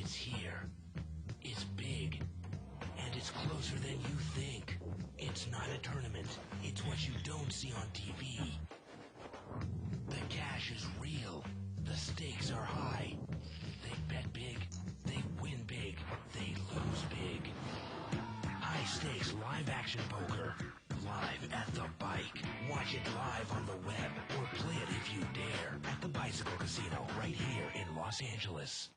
It's here. It's big. And it's closer than you think. It's not a tournament. It's what you don't see on TV. The cash is real. The stakes are high. They bet big. They win big. They lose big. High stakes live action poker. Live at the bike. Watch it live on the web or play it if you dare at the Bicycle Casino right here in Los Angeles.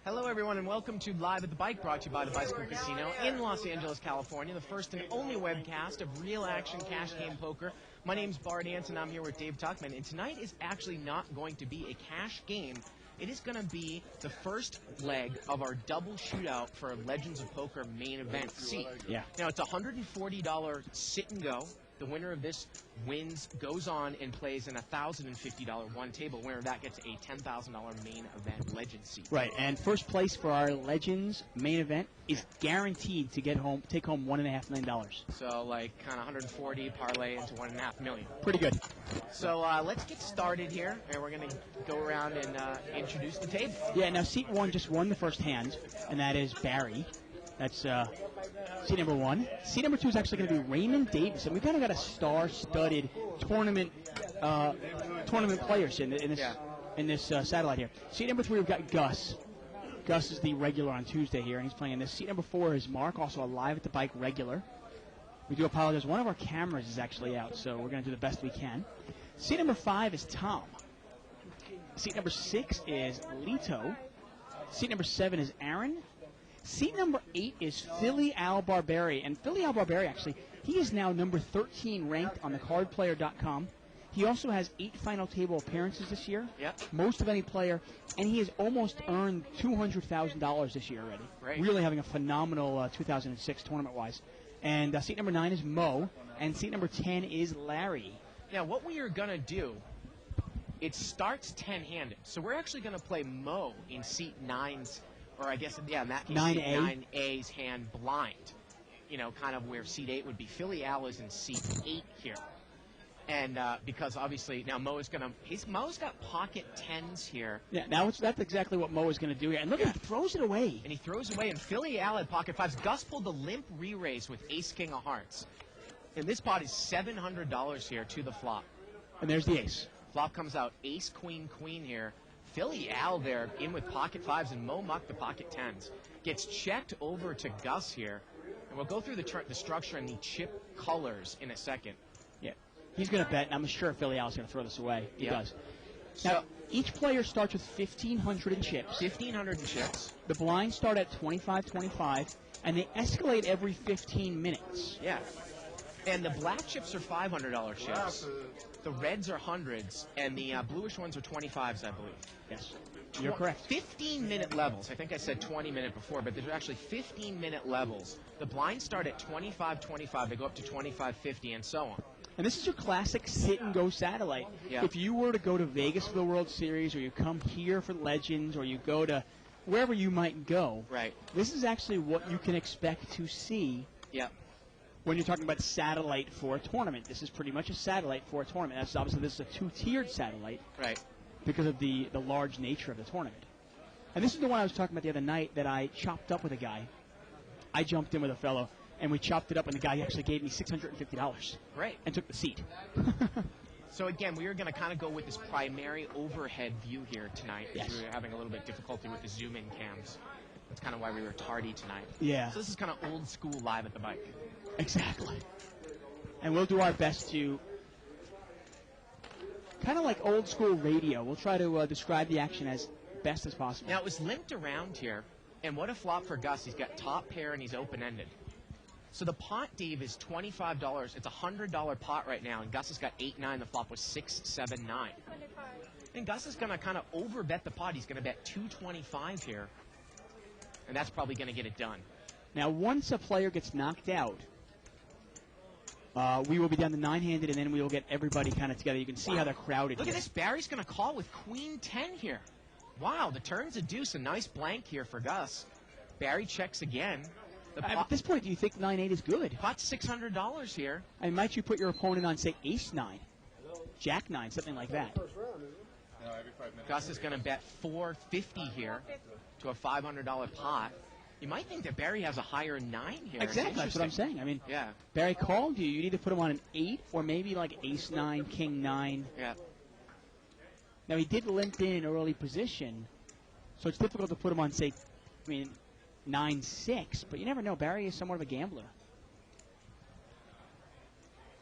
Hello, everyone, and welcome to Live at the Bike, brought to you by the Bicycle Casino in Los Angeles, California, the first and only webcast of real action cash game poker. My name's Bart Anson. I'm here with Dave Tuckman, and tonight is actually not going to be a cash game. It is going to be the first leg of our double shootout for Legends of Poker main event seat. Yeah. Now, it's a $140 sit and go. The winner of this goes on and plays in a $1,050 one table. Winner of that gets a $10,000 main event Legend seat. Right, and first place for our Legends main event is guaranteed to take home $1.5 million. So, like, kind of 140 parlay into $1.5 million. Pretty good. So let's get started here, and we're going to go around and introduce the table. Yeah, now seat one just won the first hand, and that is Barry. That's seat number one. Seat number two is actually going to be Raymond Davis, and we've kind of got a star-studded tournament players in this satellite here. Seat number three, we've got Gus. Gus is the regular on Tuesday here, and he's playing in this. Seat number four is Mark, also a Live at the Bike regular. We do apologize. One of our cameras is actually out, so we're going to do the best we can. Seat number five is Tom. Seat number six is Lito. Seat number seven is Aaron. Seat number 8 is Philly Al Barberi. And Philly Al Barberi, actually, he is now number 13 ranked on the cardplayer.com. He also has 8 final table appearances this year, most of any player, and he has almost earned $200,000 this year already. Right. Really having a phenomenal 2006 tournament-wise. And seat number 9 is Mo, and seat number 10 is Larry. Now, what we are going to do, it starts 10-handed. So we're actually going to play Mo in seat 9's, or I guess, yeah, in that case, 9A's hand blind. You know, kind of where seat 8 would be. Philly Al is in seat 8 here. And because obviously now Mo's got pocket 10s here. Yeah, now that's exactly what Mo is going to do here. And look, he throws it away. And he throws away, and Philly Al had pocket 5s. Gus pulled the limp re-raise with ace king of hearts. And this pot is $700 here to the flop. And there's the ace. Flop comes out ace, queen, queen here. Philly Al there in with pocket 5s, and Mo Muck the pocket 10s. Gets checked over to Gus here. And we'll go through the structure and the chip colors in a second. Yeah. He's going to bet, and I'm sure Philly Al's going to throw this away. He does. So now, each player starts with 1,500 in chips. 1,500 in chips. The blinds start at 25-25, and they escalate every 15 minutes. Yeah. And the black chips are $500 chips. The reds are hundreds, and the bluish ones are 25s, I believe. Yes, you're correct. 15-minute levels. I think I said 20-minute before, but there's actually 15-minute levels. The blinds start at 25-25. They go up to 25-50, and so on. And this is your classic sit-and-go satellite. Yeah. If you were to go to Vegas for the World Series, or you come here for Legends, or you go to wherever you might go, right, this is actually what you can expect to see. Yep. When you're talking about satellite for a tournament. This is pretty much a satellite for a tournament. That's obviously this is a 2-tiered satellite. Right. Because of the large nature of the tournament. And this is the one I was talking about the other night that I chopped up with a guy. I jumped in with a fellow, and we chopped it up, and the guy actually gave me $650. Right. And took the seat. So, again, we are going to kind of go with this primary overhead view here tonight. Yes. We were having a little bit of difficulty with the zoom-in cams. That's kind of why we were tardy tonight. Yeah. So this is kind of old school Live at the Bike. Exactly. And we'll do our best to, kind of like old school radio, we'll try to describe the action as best as possible. Now, it was linked around here, and what a flop for Gus. He's got top pair, and he's open-ended. So the pot, Dave, is $25. It's a $100 pot right now, and Gus has got 8-9. The flop was 6-7-9. And Gus is going to kind of over-bet the pot. He's going to bet $225 here, and that's probably going to get it done. Now, once a player gets knocked out, we will be down to 9-handed, and then we will get everybody kind of together. You can see how they're crowded. Look here. at this. Barry's going to call with Queen 10 here. Wow, the turn's a deuce. A nice blank here for Gus. Barry checks again. At this point, do you think 9-8 is good? Pot's $600 here. And might you put your opponent on, say, Ace-9, Jack-9, something like that? Gus is going to bet $450 here to a $500 pot. You might think that Barry has a higher 9 here. Exactly, that's what I'm saying. I mean, yeah. Barry called you. You need to put him on an 8 or maybe like Ace-9, King-9. Yeah. Now, he did limp in an early position, so it's difficult to put him on, say, 9-6, but you never know. Barry is somewhat of a gambler.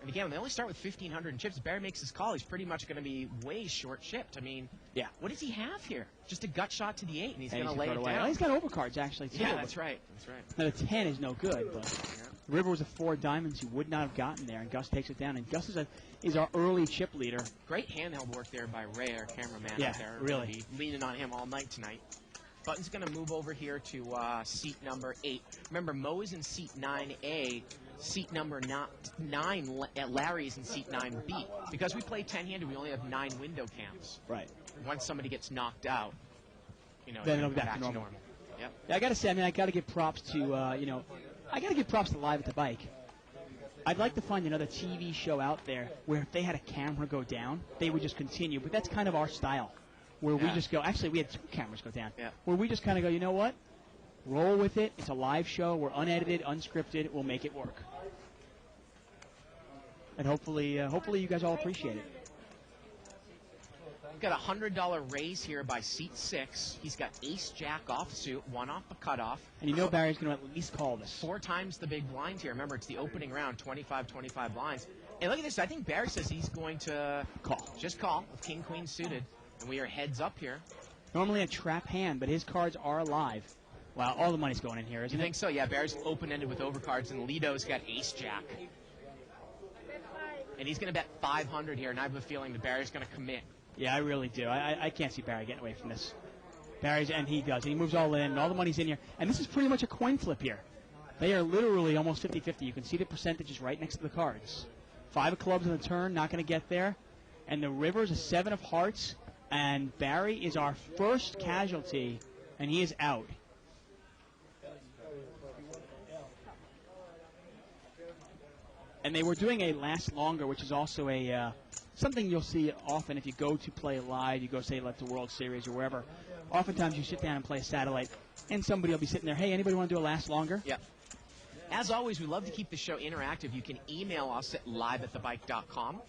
And again, they only start with 1,500 in chips. Barry makes his call. He's pretty much going to be way short chipped. I mean, yeah. What does he have here? Just a gut shot to the 8, and he's going to lay it away. down. Well, he's got overcards, actually, too. Yeah, that's right. That's right. Now, the 10 is no good, but River was a 4 diamonds. He would not have gotten there, and Gus takes it down. And Gus is our early chip leader. Great handheld work there by Ray, our cameraman. Yeah, out there. really. We'll be leaning on him all night tonight. Button's going to move over here to seat number 8. Remember, Mo is in seat 9A. Seat number 9, Larry's in seat 9B. Because we play 10-handed, we only have 9 window cams. Right. Once somebody gets knocked out, then it'll be back to normal. Yep. Yeah, I got to say, I got to give props to, I got to give props to Live at the Bike. I'd like to find another TV show out there where if they had a camera go down, they would just continue. But that's kind of our style. Where we just go, actually, we had 2 cameras go down. Yeah. Where we just kind of go, you know what? Roll with it. It's a live show. We're unedited, unscripted. We'll make it work. And hopefully you guys all appreciate it. We've got a $100 raise here by seat 6. He's got Ace-Jack offsuit, 1 off the cutoff. And you know Barry's going to at least call this. 4 times the big blind here. Remember, it's the opening round, 25 blinds. And look at this. I think Barry says he's going to just call with King-Queen suited. And we are heads up here. Normally a trap hand, but his cards are live. Wow, all the money's going in here, isn't it? You think so? Yeah, Barry's open-ended with overcards, and Lido's got Ace-Jack. And he's going to bet 500 here, and I have a feeling that Barry's going to commit. Yeah, I really do. I can't see Barry getting away from this. And he does. And he moves all in, and all the money's in here. And this is pretty much a coin flip here. They are literally almost 50-50. You can see the percentages right next to the cards. 5 of clubs in the turn, not going to get there. And the river's a 7 of hearts. And Barry is our first casualty, and he is out. And they were doing a last longer, which is also a something you'll see often if you go to play live. You go, say, like the World Series or wherever. Oftentimes you sit down and play a satellite, and somebody will be sitting there, hey, anybody want to do a last longer? Yep. As always, we love to keep the show interactive. You can email us at liveatthebike.com.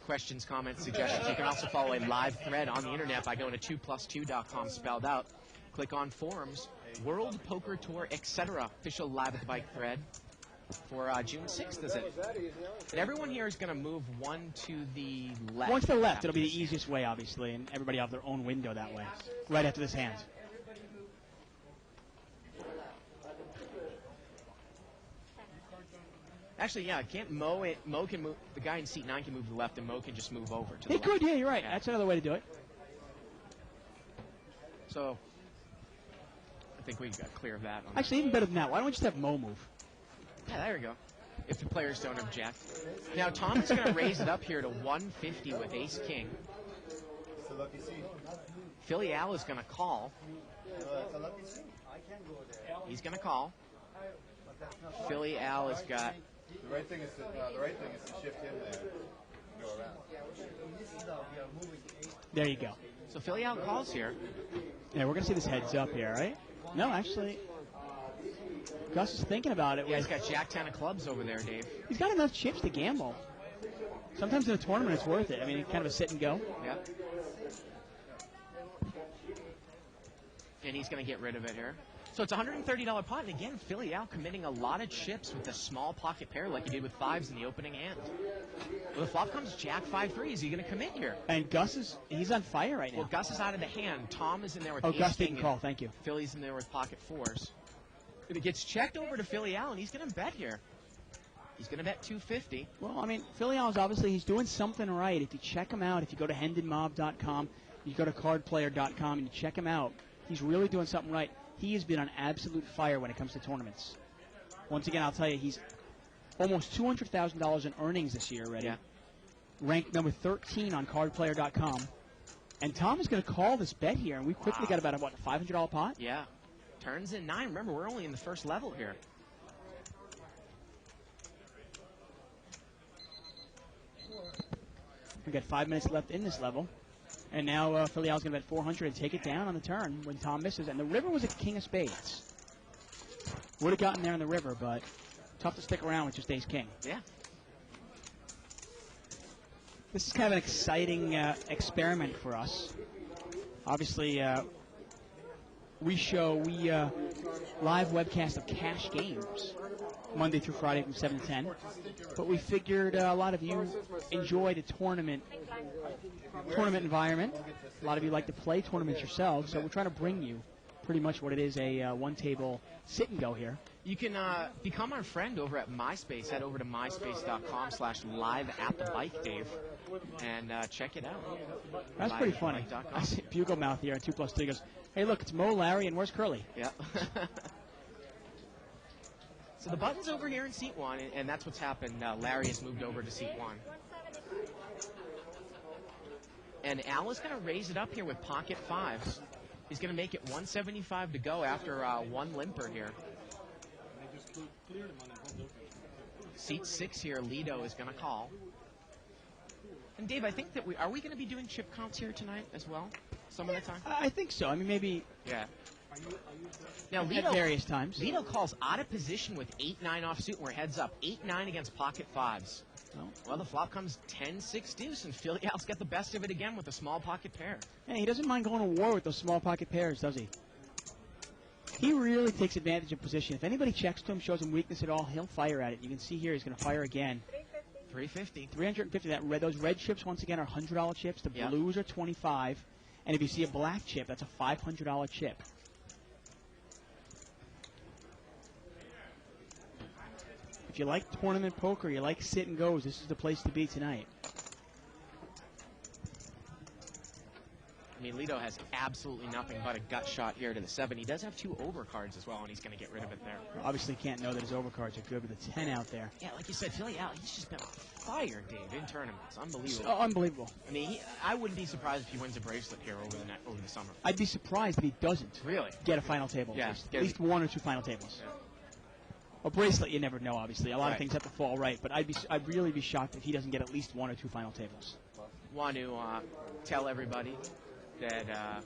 Questions, comments, suggestions. You can also follow a live thread on the internet by going to 2plus2.com spelled out. Click on forums, World Poker Tour, etc. Official Live at the Bike thread for June 6th, is it? And everyone here is going to move 1 to the left. 1 to the left. It'll be the easiest way, obviously, and everybody will have their own window that way, right after this hand. Actually, yeah, can't Mo can move. The guy in seat 9 can move to the left, and Mo can just move over to the He left. could, yeah, you're right. Yeah. That's another way to do it. So, I think we got clear of that. Actually, even better than that. Why don't we just have Mo move? Yeah, there we go. If the players don't object. Now, Tom is going to raise it up here to 150 with Ace King. Philly Al is going to call. He's going to call. Philly Al has got. The right thing is to shift him there and go around. There you go. So Philly Al calls here. Yeah, we're going to see this heads up here, right? No, actually, Gus is thinking about it. Yeah, he's got Jack-10 of clubs over there, Dave. He's got enough chips to gamble. Sometimes in a tournament it's worth it. I mean, kind of a sit and go. Yeah. And he's going to get rid of it here. So it's a $130 pot, and again, Philly Al committing a lot of chips with a small pocket pair like he did with 5s in the opening hand. Well, the flop comes Jack-5-3. Is he going to commit here? And Gus he's on fire right now. Well, Gus is out of the hand. Tom is in there with Gus Ace didn't King, call, thank you. Philly's in there with pocket 4s. If it gets checked over to Philly Al, and he's going to bet here. He's going to bet 250. Well, I mean, Philly Al is obviously, he's doing something right. If you check him out, if you go to hendonmob.com, you go to cardplayer.com, and you check him out, he's really doing something right. He has been on absolute fire when it comes to tournaments. Once again, I'll tell you, he's almost $200,000 in earnings this year already. Yeah. Ranked number 13 on cardplayer.com. And Tom is going to call this bet here, and we quickly got about a $500 pot. Yeah. Turns in 9. Remember, we're only in the first level here. We've got 5 minutes left in this level. And now Filial's going to bet 400 and take it down on the turn when Tom misses. And the river was a king of spades. Would have gotten there in the river, but tough to stick around with just ace king. Yeah. This is kind of an exciting experiment for us. Obviously, we live webcast of cash games Monday through Friday from 7 to 10. But we figured a lot of you enjoy the tournament environment. A lot of you like to play tournaments yourselves, so we're trying to bring you pretty much what it is, a one-table sit-and-go here. You can become our friend over at MySpace. Head over to myspace.com/live@thebike, Dave, and check it out. That's pretty funny. I see Bugle Mouth here on 2+2 goes, hey, look, it's Mo, Larry, and where's Curly? Yeah. So the button's over here in seat 1, and that's what's happened. Larry has moved over to seat 1. And Al is going to raise it up here with pocket 5s. He's going to make it 175 to go after one limper here. Seat 6 here, Lido is going to call. And Dave, I think that are we going to be doing chip counts here tonight as well, some of the time? I think so. I mean, maybe. Yeah. Now, Lido, at various times. Lido calls out of position with 8-9 offsuit, and we're heads up. 8-9 against pocket 5s. Well, the flop comes 10-6 deuce, and Filial's got the best of it again with a small pocket pair. Hey, he doesn't mind going to war with those small pocket pairs, does he? He really takes advantage of position. If anybody checks to him, shows him weakness at all, he'll fire at it. You can see here he's going to fire again. 350. 350. Those red chips, once again, are $100 chips. The blues are 25. And if you see a black chip, that's a $500 chip. If you like tournament poker, you like sit and goes, this is the place to be tonight. I mean, Lido has absolutely nothing but a gut shot here to the 7. He does have 2 overcards as well, and he's going to get rid of it there. Obviously can't know that his overcards are good with a 10 out there. Yeah, like you said, Filial, he's just been on fire, Dave, in tournaments. Unbelievable. So unbelievable. I mean, I wouldn't be surprised if he wins a bracelet here over the summer. I'd be surprised if he doesn't get a final table. Yeah, at least 1 or 2 final tables. Yeah. A bracelet, you never know, obviously. A lot of things have to fall right, but I'd really be shocked if he doesn't get at least 1 or 2 final tables. Want to tell everybody that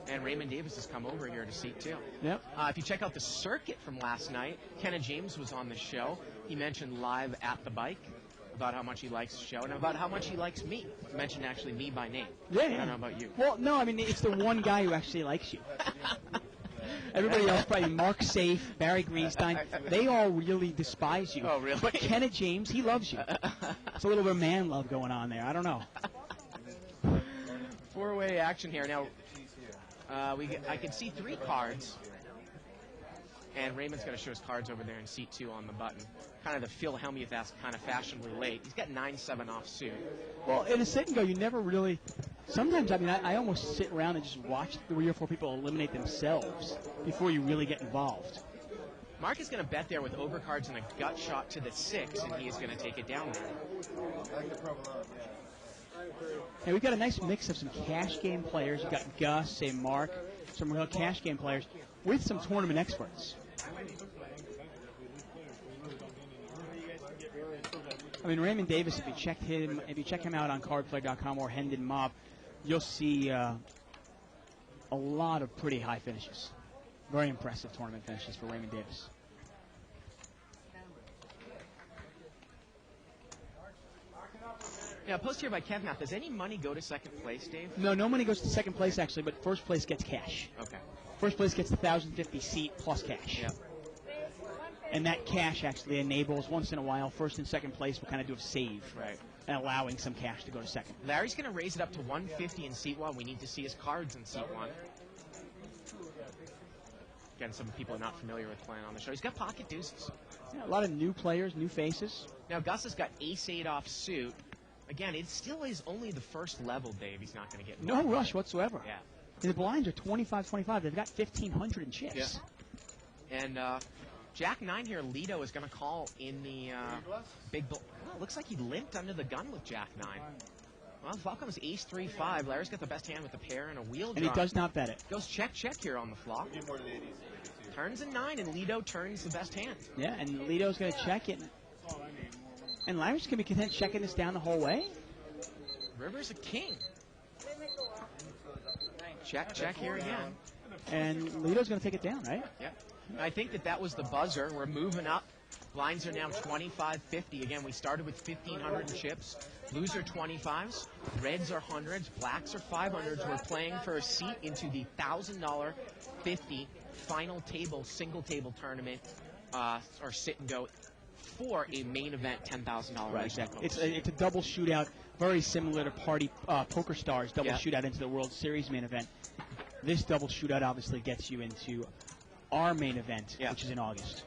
and Raymond Davis has come over here to seat 2. Yep. If you check out the circuit from last night, Kenna James was on the show. He mentioned live at the bike about how much he likes the show and about how much he likes me. He mentioned actually me by name. Yeah. I don't know about you. Well, no, I mean, it's the one guy who actually likes you. Everybody else, probably Mark Safe, Barry Greenstein, they all really despise you. Oh, really? But Kenneth James, he loves you. It's a little bit of man love going on there. I don't know. 4-way action here. Now, I can see 3 cards. And Raymond's going to show his cards over there in seat 2 on the button. Kind of the Phil Hellmuth-esque kind of fashionably late. He's got 9-7 off suit. Well, in a sit and go, you never really... Sometimes, I mean, I almost sit around and just watch 3 or 4 people eliminate themselves before you really get involved. Mark is going to bet there with overcards and a gut shot to the 6, and he is going to take it down there. Hey, we've got a nice mix of some cash game players. You've got Gus, say Mark, some real cash game players with some tournament experts. I mean, Raymond Davis, if you check him out on cardplayer.com or Hendon Mob, you'll see a lot of pretty high finishes. Very impressive tournament finishes for Raymond Davis. Now, post here by Kevnath. Does any money go to second place, Dave? No money goes to second place, actually, but first place gets cash. Okay. First place gets the 1,050 seat plus cash. Yep. And that cash actually enables, once in a while, first and second place will kind of do a save. Right. And allowing some cash to go to second. Larry's going to raise it up to 150 in seat 1. We need to see his cards in seat 1. Again, some people are not familiar with playing on the show. He's got pocket deuces. Yeah, a lot of new players, new faces. Now, Gus has got ace-8 off suit. Again, it still is only the first level, Dave. He's not going to get no rush whatsoever. Yeah. And the blinds are 25-25. They've got 1,500 in chips. Yeah. And Jack 9 here, Lido is going to call in the big... Well, it looks like he limped under the gun with Jack 9. Well, Falcom's ace 3-5. Larry's got the best hand with the pair and a wheel draw. And he does not bet it. Goes check here on the flop. Give more to the 80s. Turns a 9, and Lido turns the best hand. Yeah, and Lido's going to check it. And Larry's going to be content checking this down the whole way. River's a king. Check here again. And Lido's going to take it down, right? Yep. I think that was the buzzer. We're moving up. Blinds are now 25-50. Again, we started with 1,500 chips. Blues are 25s. Reds are 100s. Blacks are 500s. We're playing for a seat into the $1,000 50 final table, single table tournament, or sit and go for a main event $10,000. Right, exactly. It's a double shootout, very similar to Party Poker Stars double shootout into the World Series main event. This double shootout obviously gets you into our main event, which is in August.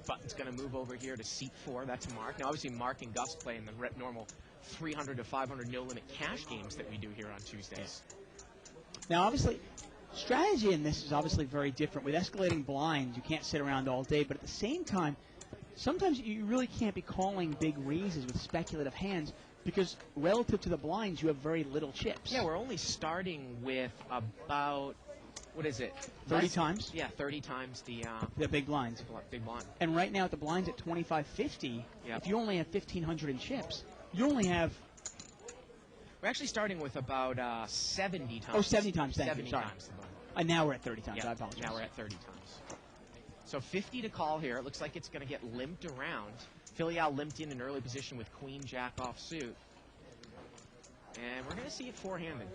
Button's going to move over here to seat 4. That's Mark. Now, obviously, Mark and Gus play in the normal 300 to 500 no-limit cash games that we do here on Tuesdays. Now, obviously, strategy in this is obviously very different. With escalating blinds, you can't sit around all day, but at the same time, sometimes you really can't be calling big raises with speculative hands because relative to the blinds, you have very little chips. Yeah, we're only starting with about, what is it? 30 times? Yeah, 30 times the big blinds. Big blind. And right now, at the blinds at 25.50, if you only have 1,500 in chips, you only have... We're actually starting with about 70 times. Oh, 70 times, thank 70 you, sorry. times. And now we're at 30 times, I apologize. Now we're at 30 times. So 50 to call here. It looks like it's going to get limped around. Philly Al limped in an early position with Queen Jack off suit. And we're going to see it four-handed.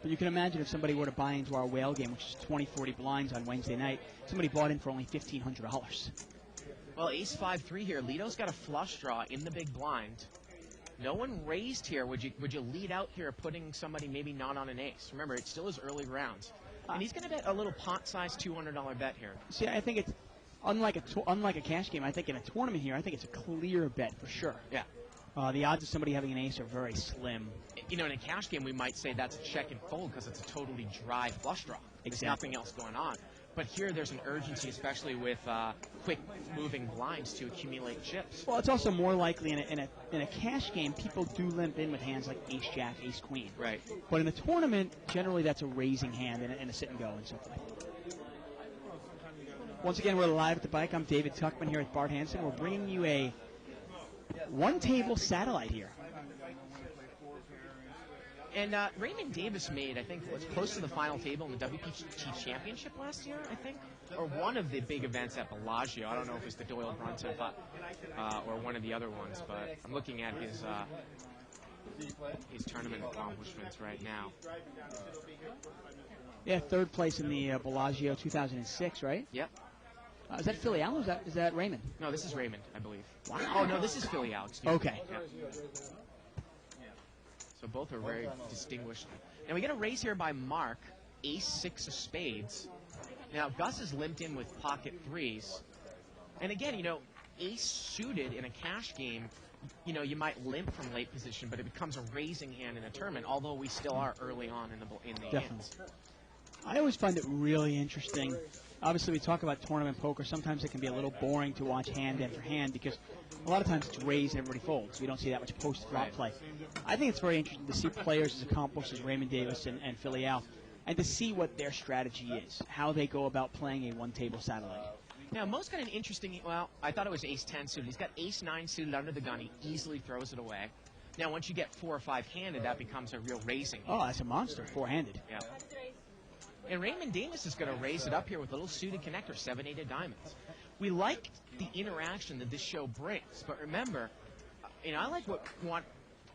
But you can imagine if somebody were to buy into our whale game, which is 20-40 blinds on Wednesday night, somebody bought in for only $1,500. Well, ace 5-3 here. Lido's got a flush draw in the big blind. No one raised here. Would you lead out here putting somebody maybe not on an ace? Remember, it still is early rounds. And he's going to bet a little pot-sized $200 bet here. See, I think it's unlike a cash game. I think in a tournament here, I think it's a clear bet for sure. Yeah. The odds of somebody having an ace are very slim. You know, in a cash game, we might say that's a check and fold because it's a totally dry flush draw. There's Exactly. nothing else going on. But here, there's an urgency, especially with quick-moving blinds to accumulate chips. Well, it's also more likely in a cash game, people do limp in with hands like ace jack, ace queen. Right. But in a tournament, generally that's a raising hand and a sit and go and so forth. Once again, we're live at the bike. I'm David Tuckman here with Bart Hansen. We're bringing you a one-table satellite here. And Raymond Davis made, I think, was close to the final table in the WPT Championship last year, I think, or one of the big events at Bellagio. I don't know if it was the Doyle Brunson or one of the other ones, but I'm looking at his tournament accomplishments right now. Yeah, third place in the Bellagio 2006, right? Yep. Is that Philly Al or is that Raymond? No, this is Raymond, I believe. Wow. Oh, no, this is Philly Al. Okay. Yeah. So both are very distinguished. Now we get a raise here by Mark, ace-6 of spades. Now Gus is limped in with pocket threes. And again, you know, ace suited in a cash game, you know, you might limp from late position, but it becomes a raising hand in a tournament, although we still are early on in the hands. I always find it really interesting. Obviously, we talk about tournament poker. Sometimes it can be a little boring to watch hand after hand because a lot of times it's raised and everybody folds. We don't see that much post-flop play. I think it's very interesting to see players as accomplished as Raymond Davis and Philly Al and to see what their strategy is, how they go about playing a one-table satellite. Now, Mo's got an interesting, well, I thought it was ace-10 suited. He's got ace-9 suited under the gun. He easily throws it away. Now, once you get 4 or 5 handed, that becomes a real raising hand. Oh, that's a monster, four-handed. Yeah. And Raymond Davis is going to raise it up here with a little suited connector, 7-8 of diamonds. We like the interaction that this show brings, but remember, you know, I like want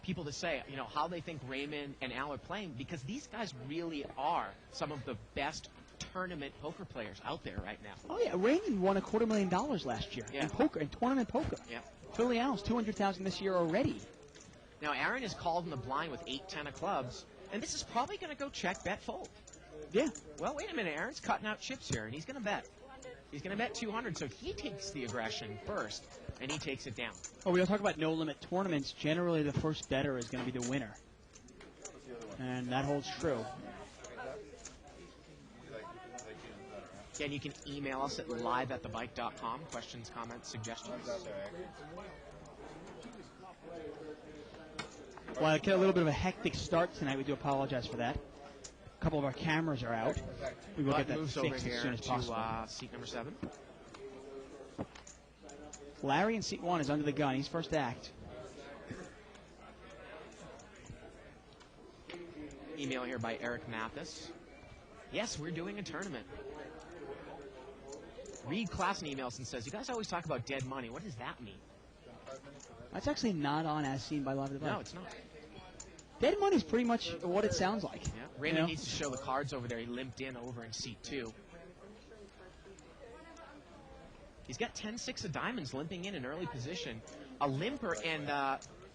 people to say, you know, how they think Raymond and Al are playing because these guys really are some of the best tournament poker players out there right now. Oh yeah, Raymond won $250,000 last year in poker, in tournament poker. Yeah. Philly Al's $200,000 this year already. Now Aaron is called in the blind with 8-10 of clubs, and this is probably going to go check, bet, fold. Yeah. Well, wait a minute. Aaron's cutting out chips here, and he's going to bet. He's going to bet 200, so he takes the aggression first, and he takes it down. Oh, we don't talk about no-limit tournaments. Generally, the first bettor is going to be the winner. And that holds true. Again, you can email us at live@thebike.com. Questions, comments, suggestions. Well, get a little bit of a hectic start tonight. We do apologize for that. A couple of our cameras are out. We will get that moves over fixed here as soon as to possible. seat number 7. Larry in seat 1 is under the gun. He's first act. Email here by Eric Mathis. Yes, we're doing a tournament. Reed Klassen emails and says, you guys always talk about dead money. What does that mean? That's actually not on As Seen by Live at the Bike. No, it's not. Dead money is pretty much what it sounds like. Yeah. Raymond needs to show the cards over there. He limped in over in seat 2. He's got 10-6 of diamonds limping in an early position. A limper, and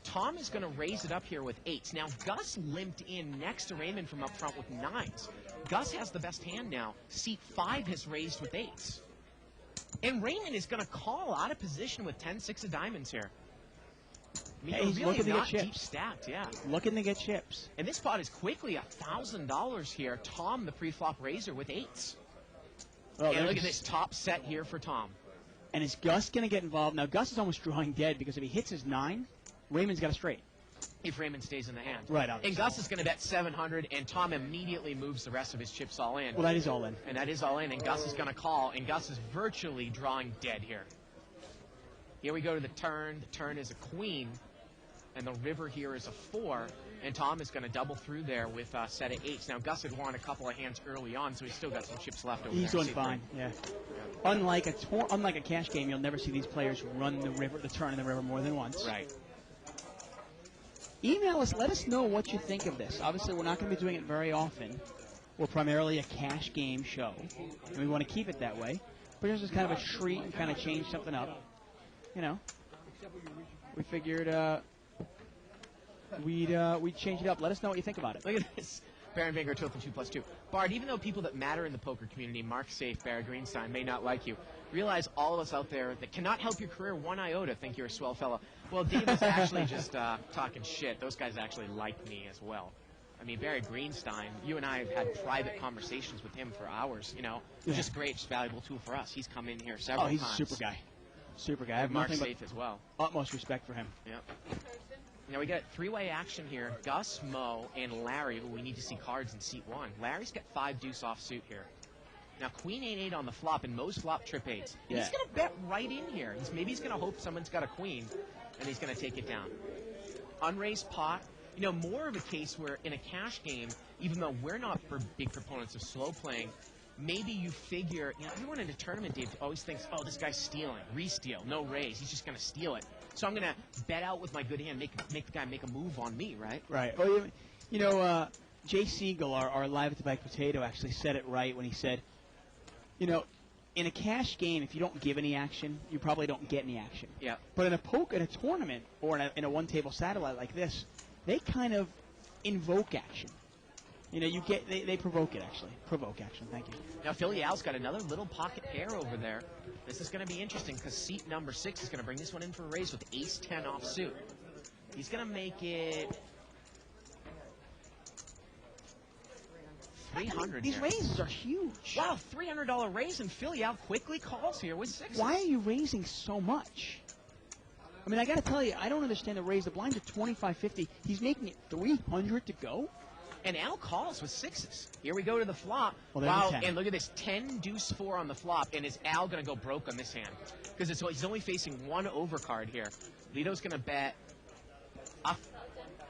Tom is going to raise it up here with 8s. Now, Gus limped in next to Raymond from up front with 9s. Gus has the best hand now. Seat 5 has raised with 8s. And Raymond is going to call out of position with 10-6 of diamonds here. I mean, Hey, he's really looking to get not chips. deep stacked, yeah. Looking to get chips. And this spot is quickly $1,000 here. Tom, the pre-flop raiser, with 8s. Well, And look at this top set here for Tom. And is Gus going to get involved? Now, Gus is almost drawing dead because if he hits his 9, Raymond's got a straight. If Raymond stays in the hand. Right, obviously. And Gus is going to bet 700, and Tom immediately moves the rest of his chips all in. Well, that is all in. And that is all in, and Gus is going to call, and Gus is virtually drawing dead here. Here we go to the turn. The turn is a queen, and the river here is a 4, and Tom is going to double through there with a set of 8s. Now, Gus had won a couple of hands early on, so he's still got some chips left over He's there. doing fine, yeah. Unlike a cash game, you'll never see these players run the turn in the river more than once. Right. Email us. Let us know what you think of this. Obviously, we're not going to be doing it very often. We're primarily a cash game show, and we want to keep it that way. But this is kind of a treat and kind of change something up. You know, we figured we'd change it up. Let us know what you think about it. Look at this. Baron Vanger, 2+2. Bard, even though people that matter in the poker community, Mark Safe, Barry Greenstein, may not like you, realize all of us out there that cannot help your career one iota think you're a swell fellow. Well, Dave is actually just talking shit. Those guys actually like me as well. I mean, Barry Greenstein, you and I have had private conversations with him for hours, you know. It's just great, just a valuable tool for us. He's come in here several times. Oh, he's a super guy. Super guy. I have Mark nothing Safe as well. but utmost respect for him. Yep. Now we got three-way action here. Gus, Mo, and Larry, who we need to see cards in seat 1. Larry's got 5 deuce offsuit here. Now Queen 8-8 on the flop, and Mo's flop trip 8s. And he's going to bet right in here. Maybe he's going to hope someone's got a queen, and he's going to take it down. Unraised pot. You know, more of a case where in a cash game, even though we're not big proponents of slow playing, maybe you figure, you know, everyone in a tournament, Dave, always thinks, oh, this guy's stealing. Re-steal. No raise. He's just going to steal it. So I'm going to bet out with my good hand, make the guy make a move on me, right? Right. Well, you know, Jay Siegel, our Live at the Bike Potato, actually said it right when he said, you know, in a cash game, if you don't give any action, you probably don't get any action. Yeah. But in a tournament, or in a one-table satellite like this, they kind of invoke action. You know, they provoke it, actually. Provoke action, thank you. Now, Philly Al's got another little pocket pair over there. This is going to be interesting because seat number 6 is going to bring this one in for a raise with ace-10 offsuit. He's going to make it 300 These here. raises are huge. Wow, $300 raise, and Philly Al quickly calls here with 6. Why are you raising so much? I mean, I got to tell you, I don't understand the raise. The blinds are $25.50. He's making it $300 to go? And Al calls with 6s. Here we go to the flop. Well, there's wow, a 10. and look at this, 10 deuce 4 on the flop, and is Al going to go broke on this hand? Because he's only facing one overcard here. Lito's going to bet.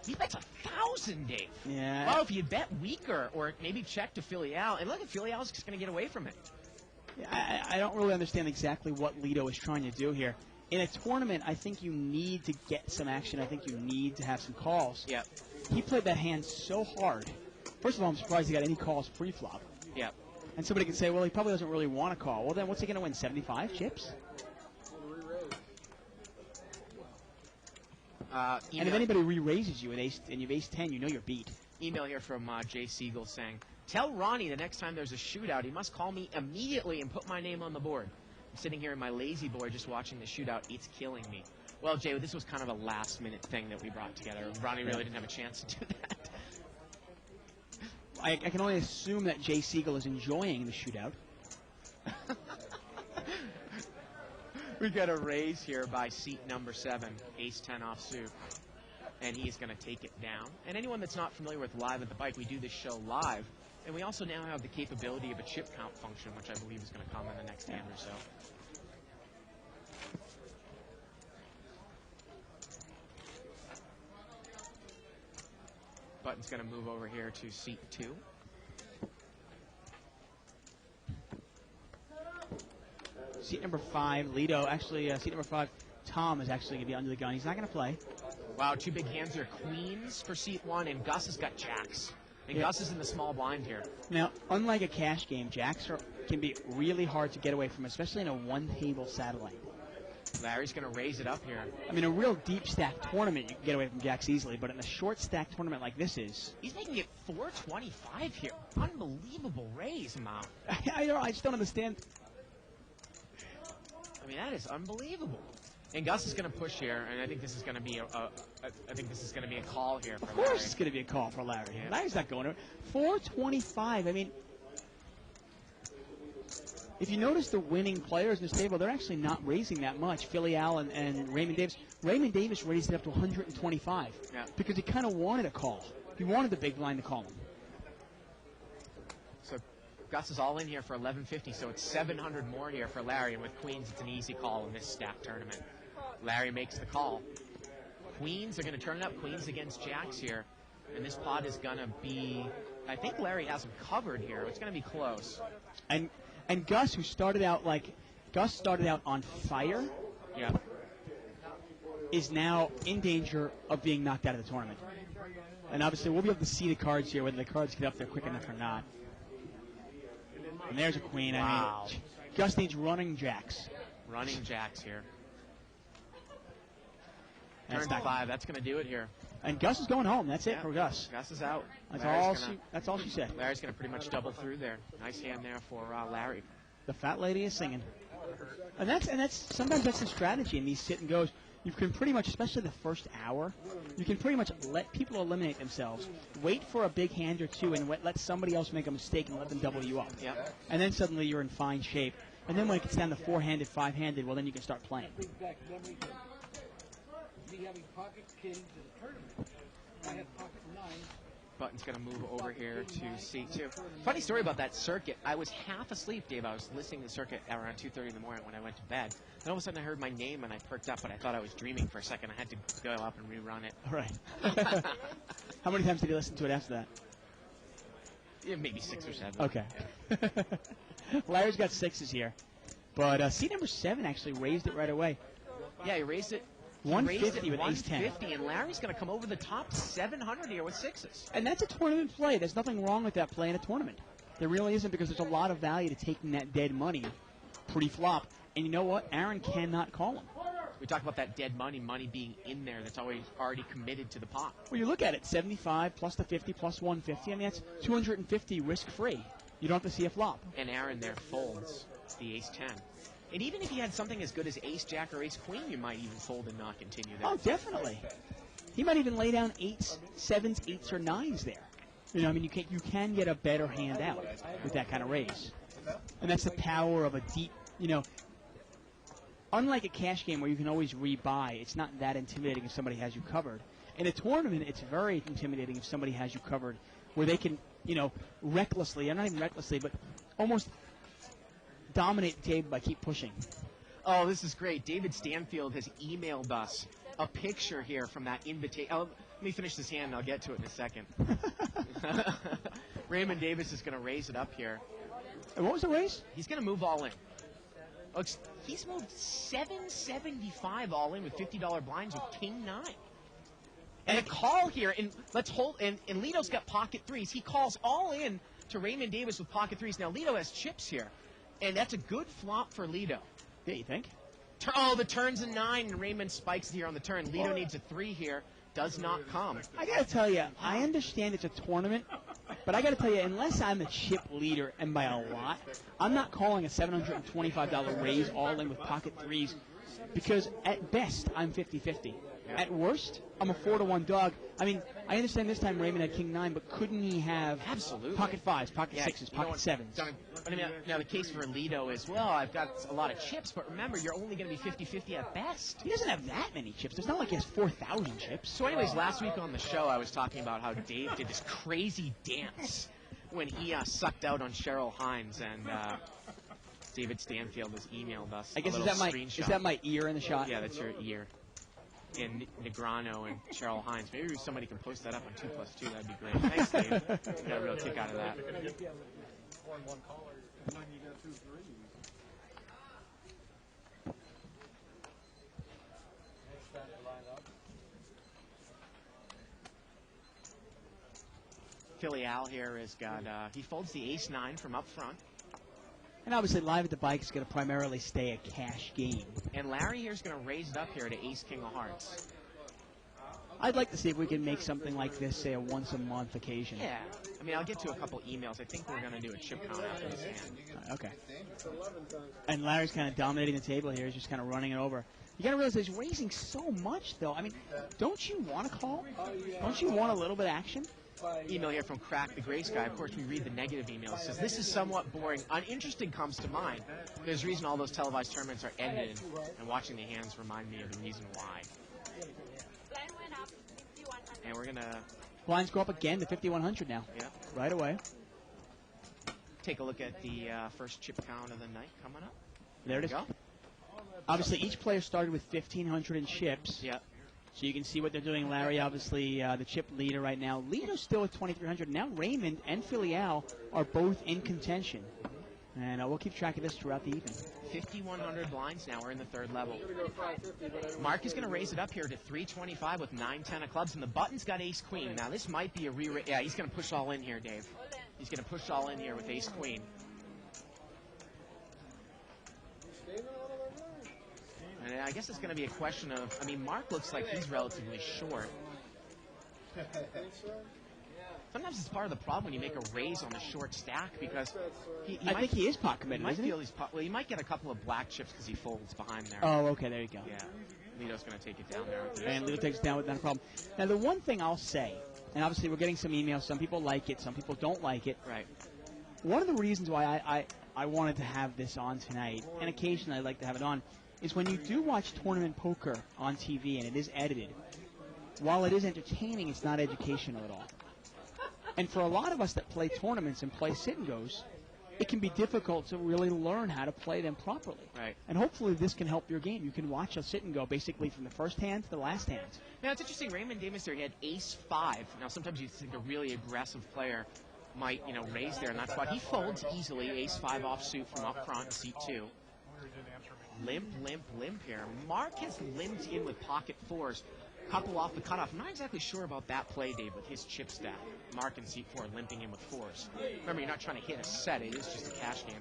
He bets 1,000, Dave. Yeah. Well, if you bet weaker, or maybe check to Philly Al, and look at Philly Al's just going to get away from it. I don't really understand exactly what Lito is trying to do here. In a tournament, I think you need to get some action. I think you need to have some calls. Yep. He played that hand so hard. First of all, I'm surprised he got any calls pre-flop. Yep. And somebody could say, well, he probably doesn't really want to call. Well, then what's he going to win, 75 chips? And if anybody re-raises you with ace, and you have ace-10, you know you're beat. Email here from Jay Siegel saying, tell Ronnie the next time there's a shootout, he must call me immediately and put my name on the board. I'm sitting here in my lazy boy just watching the shootout. It's killing me. Well, Jay, this was kind of a last-minute thing that we brought together. Ronnie really didn't have a chance to do that. I can only assume that Jay Siegel is enjoying the shootout. We got a raise here by seat number 7, ace-10 offsuit. and he's going to take it down. And anyone that's not familiar with Live at the Bike, we do this show live, and we also now have the capability of a chip count function, which I believe is going to come in the next hand or so. Button's going to move over here to seat 2. Seat number 5, Lido. Actually, seat number 5, Tom is actually going to be under the gun. He's not going to play. Wow, 2 big hands here. Queens for seat 1, and Gus has got jacks. And Gus is in the small blind here. Now, unlike a cash game, jacks can be really hard to get away from, especially in a one-table satellite. Larry's going to raise it up here. I mean, a real deep stack tournament, you can get away from jacks easily, but in a short stack tournament like this is... He's making it 425 here. Unbelievable raise amount. I just don't understand. I mean, that is unbelievable. And Gus is going to push here, and I think this is going to be a call here for Larry. Of course it's going to be a call for Larry. Yeah. Larry's not going to 425. I mean, if you notice the winning players in this table, they're actually not raising that much. Philly Allen and Raymond Davis. Raymond Davis raised it up to 125 because he kind of wanted a call. He wanted the big blind to call him. So Gus is all in here for 1150, so it's 700 more here for Larry, and with queens, it's an easy call in this stack tournament. Larry makes the call. Queens are going to turn it up. Queens against jacks here, and this pot is going to be, I think Larry has him covered here. It's going to be close. And Gus, who started out on fire, is now in danger of being knocked out of the tournament. And obviously, we'll be able to see the cards here, whether the cards get up there quick enough or not. And there's a queen. Wow. I mean, Gus needs running jacks. Running jacks here. That's Turn 5. That's going to do it here. And Gus is going home. That's it for Gus. Gus is out. That's all she said. Larry's going to pretty much double through there. Nice hand there for Larry. The fat lady is singing. And that's sometimes that's the strategy in these sit and goes. You can pretty much, especially the first hour, you can pretty much let people eliminate themselves, wait for a big hand or two, and let somebody else make a mistake and let them double you up. Yep. And then suddenly you're in fine shape. And then when it gets down to 4-handed, 5-handed, well, then you can start playing. Button's going to move over here to C2. Funny story about that circuit. I was half asleep, Dave. I was listening to the circuit around 2:30 in the morning when I went to bed. Then all of a sudden I heard my name and I perked up, but I thought I was dreaming for a second. I had to go up and rerun it. All right. How many times did you listen to it after that? Yeah, maybe 6 or 7. Okay. Yeah. Larry's got 6s here. But seat number 7 actually raised it right away. Yeah, he raised it. 150 with ace 10. 150, and Larry's going to come over the top 700 here with 6s. And that's a tournament play. There's nothing wrong with that play in a tournament. There really isn't, because there's a lot of value to taking that dead money pre-flop. And you know what? Aaron cannot call him. We talked about that dead money being in there that's already committed to the pot. Well, you look at it, 75 plus the 50 plus 150. I mean, that's 250 risk-free. You don't have to see a flop. And Aaron there folds the ace 10. And even if he had something as good as ace-jack or ace-queen, you might even fold and not continue there. Oh, definitely. He might even lay down 8s, 7s, 8s, or 9s there. You know, I mean, you can get a better hand out with that kind of raise. And that's the power of a deep, unlike a cash game where you can always rebuy, it's not that intimidating if somebody has you covered. In a tournament, it's very intimidating if somebody has you covered, where they can, recklessly, not even recklessly, but almost dominate the table by keep pushing. Oh, this is great. David Stanfield has emailed us a picture here from that invitation. Let me finish this hand and I'll get to it in a second. Raymond Davis is going to raise it up here. And what was the raise? He's going to move all in. Oh, he's moved 775 all in with $50 blinds with king 9. And a call here, and let's hold. And Lito's got pocket 3s. He calls all in to Raymond Davis with pocket 3s. Now Lito has chips here, and that's a good flop for Lito. Yeah, you think? The turn's a 9, and Raymond spikes here on the turn. Lito needs a 3 here. Does not come. I got to tell you, I understand it's a tournament, but I got to tell you, unless I'm the chip leader and by a lot, I'm not calling a $725 raise all in with pocket 3s Because at best, I'm 50-50. At worst, I'm a 4-1 dog. I mean, I understand this time Raymond had King 9, but couldn't he have pocket 5s, pocket 6s, pocket 7s? But I mean, now the case for Alito is, well, I've got a lot of chips, but remember, you're only going to be 50-50 at best. He doesn't have that many chips. It's not like he has 4,000 chips. So anyways, last week on the show, I was talking about how Dave did this crazy dance when he sucked out on Cheryl Hines, and David Stanfield has emailed us I guess a is little that screenshot. Is that my ear in the shot? Yeah, that's your ear. And Negrano and Cheryl Hines. Maybe somebody can post that up on 2+2. That'd be great. Thanks, Dave. Got a real kick out of that. Philly Al here has got, he folds the ace-9 from up front. And obviously, Live at the Bike is going to primarily stay a cash game. And Larry here's going to raise it up here to ace-king of hearts. I'd like to see if we can make something like this, say, a once-a-month occasion. Yeah. I mean, I'll get to a couple emails. I think we're going to do a chip count after this hand. Okay. And Larry's kind of dominating the table here. He's just kind of running it over. You got to realize he's raising so much, though. I mean, don't you want to call? Don't you want a little bit of action? Email here from Crack the Gray Sky. Of course, we read the negative email. It says, this is somewhat boring. Uninteresting comes to mind. There's a reason all those televised tournaments are ended, and watching the hands remind me of the reason why. And we're going to... Blinds go up again to 5,100 now. Yeah. Right away. Take a look at the first chip count of the night coming up. There it is. Go. Obviously, each player started with 1,500 in chips. Yeah. So you can see what they're doing. Larry, obviously, the chip leader right now. Lito's still at 2,300. Now Raymond and Philly Al are both in contention. And we'll keep track of this throughout the evening. 5,100 blinds now. We're in the third level. Mark is going to raise it up here to 325 with 9-10 of clubs. And the button's got ace-queen. Now, this might be a re-raise. Yeah, he's going to push all in here, Dave. He's going to push all in here with ace-queen. And I guess it's going to be a question of, I mean, Mark looks like he's relatively short. Sometimes it's part of the problem when you make a raise on the short stack because I think he is pot committed, might isn't feel he? he's pot, well, he might get a couple of black chips because he folds behind there. Oh, okay, there you go. Yeah, Lito's going to take it down there. And Lito takes it down with not a problem. Now, the one thing I'll say, and obviously we're getting some emails, some people like it, some people don't like it. Right. One of the reasons why I wanted to have this on tonight, and occasionally I like to have it on, is when you do watch tournament poker on TV and it is edited, while it is entertaining, it's not educational at all. And for a lot of us that play tournaments and play sit-and-goes, it can be difficult to really learn how to play them properly. Right. And hopefully this can help your game. You can watch a sit-and-go basically from the first hand to the last hand. Now, it's interesting. Raymond Davis there, he had ace-5. Now, sometimes you think a really aggressive player might, raise there in that spot. He folds easily, ace-5 offsuit from up front, seat 2. Limp, limp, limp here. Mark has limped in with pocket 4s. Couple off the cutoff. I'm not exactly sure about that play, Dave, with his chip stack. Mark in seat 4 limping in with 4s. Remember, you're not trying to hit a set. It is just a cash game.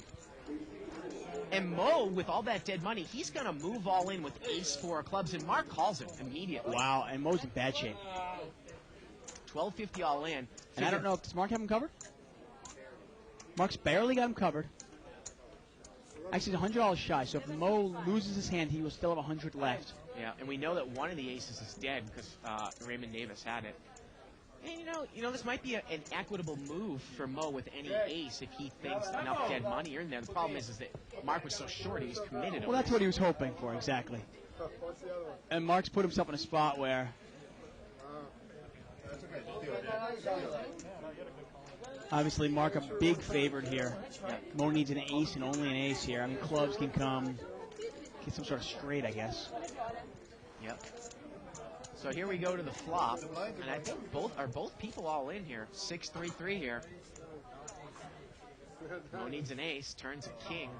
And Mo, with all that dead money, he's going to move all in with ace-4 clubs, and Mark calls it immediately. Wow, and Mo's in bad shape. 1250 all in. And I don't know, does Mark have him covered? Mark's barely got him covered. Actually, he's $100 shy, so if Mo loses his hand, he will still have 100 left. Yeah, and we know that one of the aces is dead because Raymond Davis had it. And this might be an equitable move for Mo with any ace if he thinks enough dead money are in there. The problem is that Mark was so short he was committed. Well, that's what he was hoping for, exactly. And Mark's put himself in a spot where... Obviously, Mark a big favorite here. Mo needs an ace and only an ace here. I mean, clubs can come, get some sort of straight, I guess. Yep. So here we go to the flop, and I think both people all in here. 6-3-3 here. Mo needs an ace, turns a king.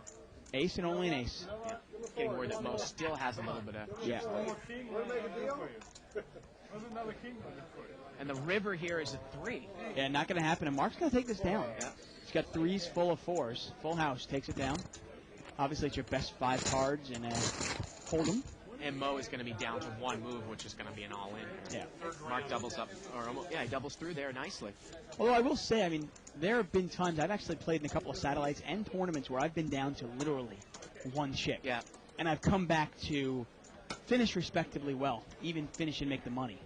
Ace and only an ace. Yeah. Getting word that Mo still has a little bit of... Yeah. And the river here is a 3. Yeah, not going to happen. And Mark's going to take this down. Yeah. He's got 3s full of 4s. Full house takes it down. Obviously, it's your best 5 cards, and hold them. And Mo is going to be down to 1 move, which is going to be an all-in. Yeah. Mark doubles up, or almost, he doubles through there nicely. Although I will say, I mean, there have been times I've actually played in a couple of satellites and tournaments where I've been down to literally 1 chip. Yeah. and I've come back to finish respectively well, even finish and make the money.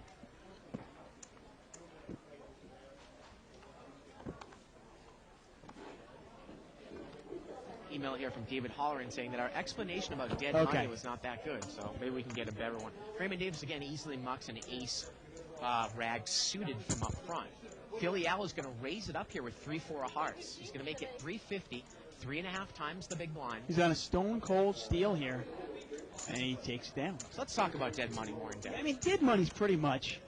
Email here from David Holleran saying that our explanation about dead money was not that good, so maybe we can get a better one. Raymond Davis again easily mucks an ace rag suited from up front. Philly Al is going to raise it up here with 3-4 of hearts. He's going to make it 350, 3.5 times the big blind. He's on a stone cold steal here, and he takes it down. So let's talk about dead money more in depth. I mean, dead money's pretty much,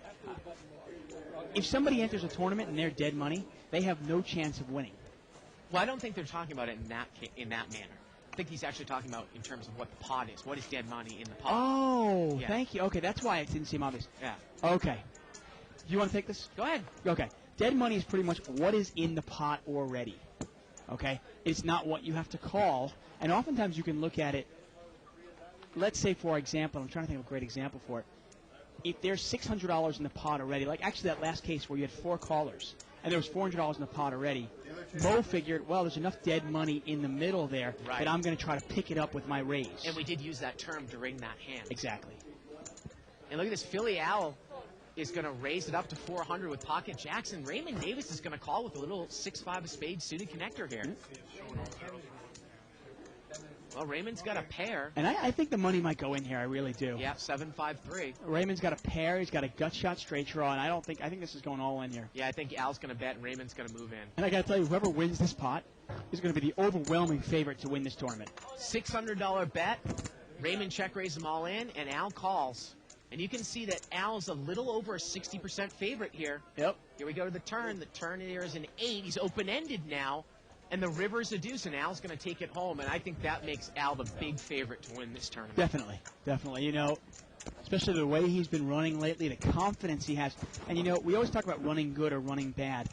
if somebody enters a tournament and they're dead money, they have no chance of winning. Well, I don't think they're talking about it in that manner. I think he's actually talking about in terms of what the pot is. What is dead money in the pot? Oh, thank you. Okay, that's why it didn't seem obvious. Yeah. Okay. Do you want to take this? Go ahead. Okay. Dead money is pretty much what is in the pot already. Okay? It's not what you have to call. And oftentimes you can look at it, let's say, for example, I'm trying to think of a great example for it. If there's $600 in the pot already, like actually that last case where you had 4 callers, and there was $400 in the pot already, Mo figured, well, there's enough dead money in the middle there that I'm going to try to pick it up with my raise. And we did use that term during that hand. Exactly. And look at this. Philly Owl is going to raise it up to 400 with pocket jacks, and Raymond Davis is going to call with a little 6-5 of spades suited connector here. Well, Raymond's got a pair. And I think the money might go in here. I really do. Yeah, 7-5-3. Raymond's got a pair. He's got a gut shot straight draw, and I think this is going all in here. Yeah, I think Al's going to bet, and Raymond's going to move in. And I got to tell you, whoever wins this pot is going to be the overwhelming favorite to win this tournament. $600 bet. Raymond check raises them all in, and Al calls. And you can see that Al's a little over a 60% favorite here. Yep. Here we go to the turn. The turn here is an 8. He's open-ended now. And the river's a deuce, and Al's going to take it home. And I think that makes Al the big favorite to win this tournament. Definitely. Definitely. You know, especially the way he's been running lately, the confidence he has. And, you know, we always talk about running good or running bad.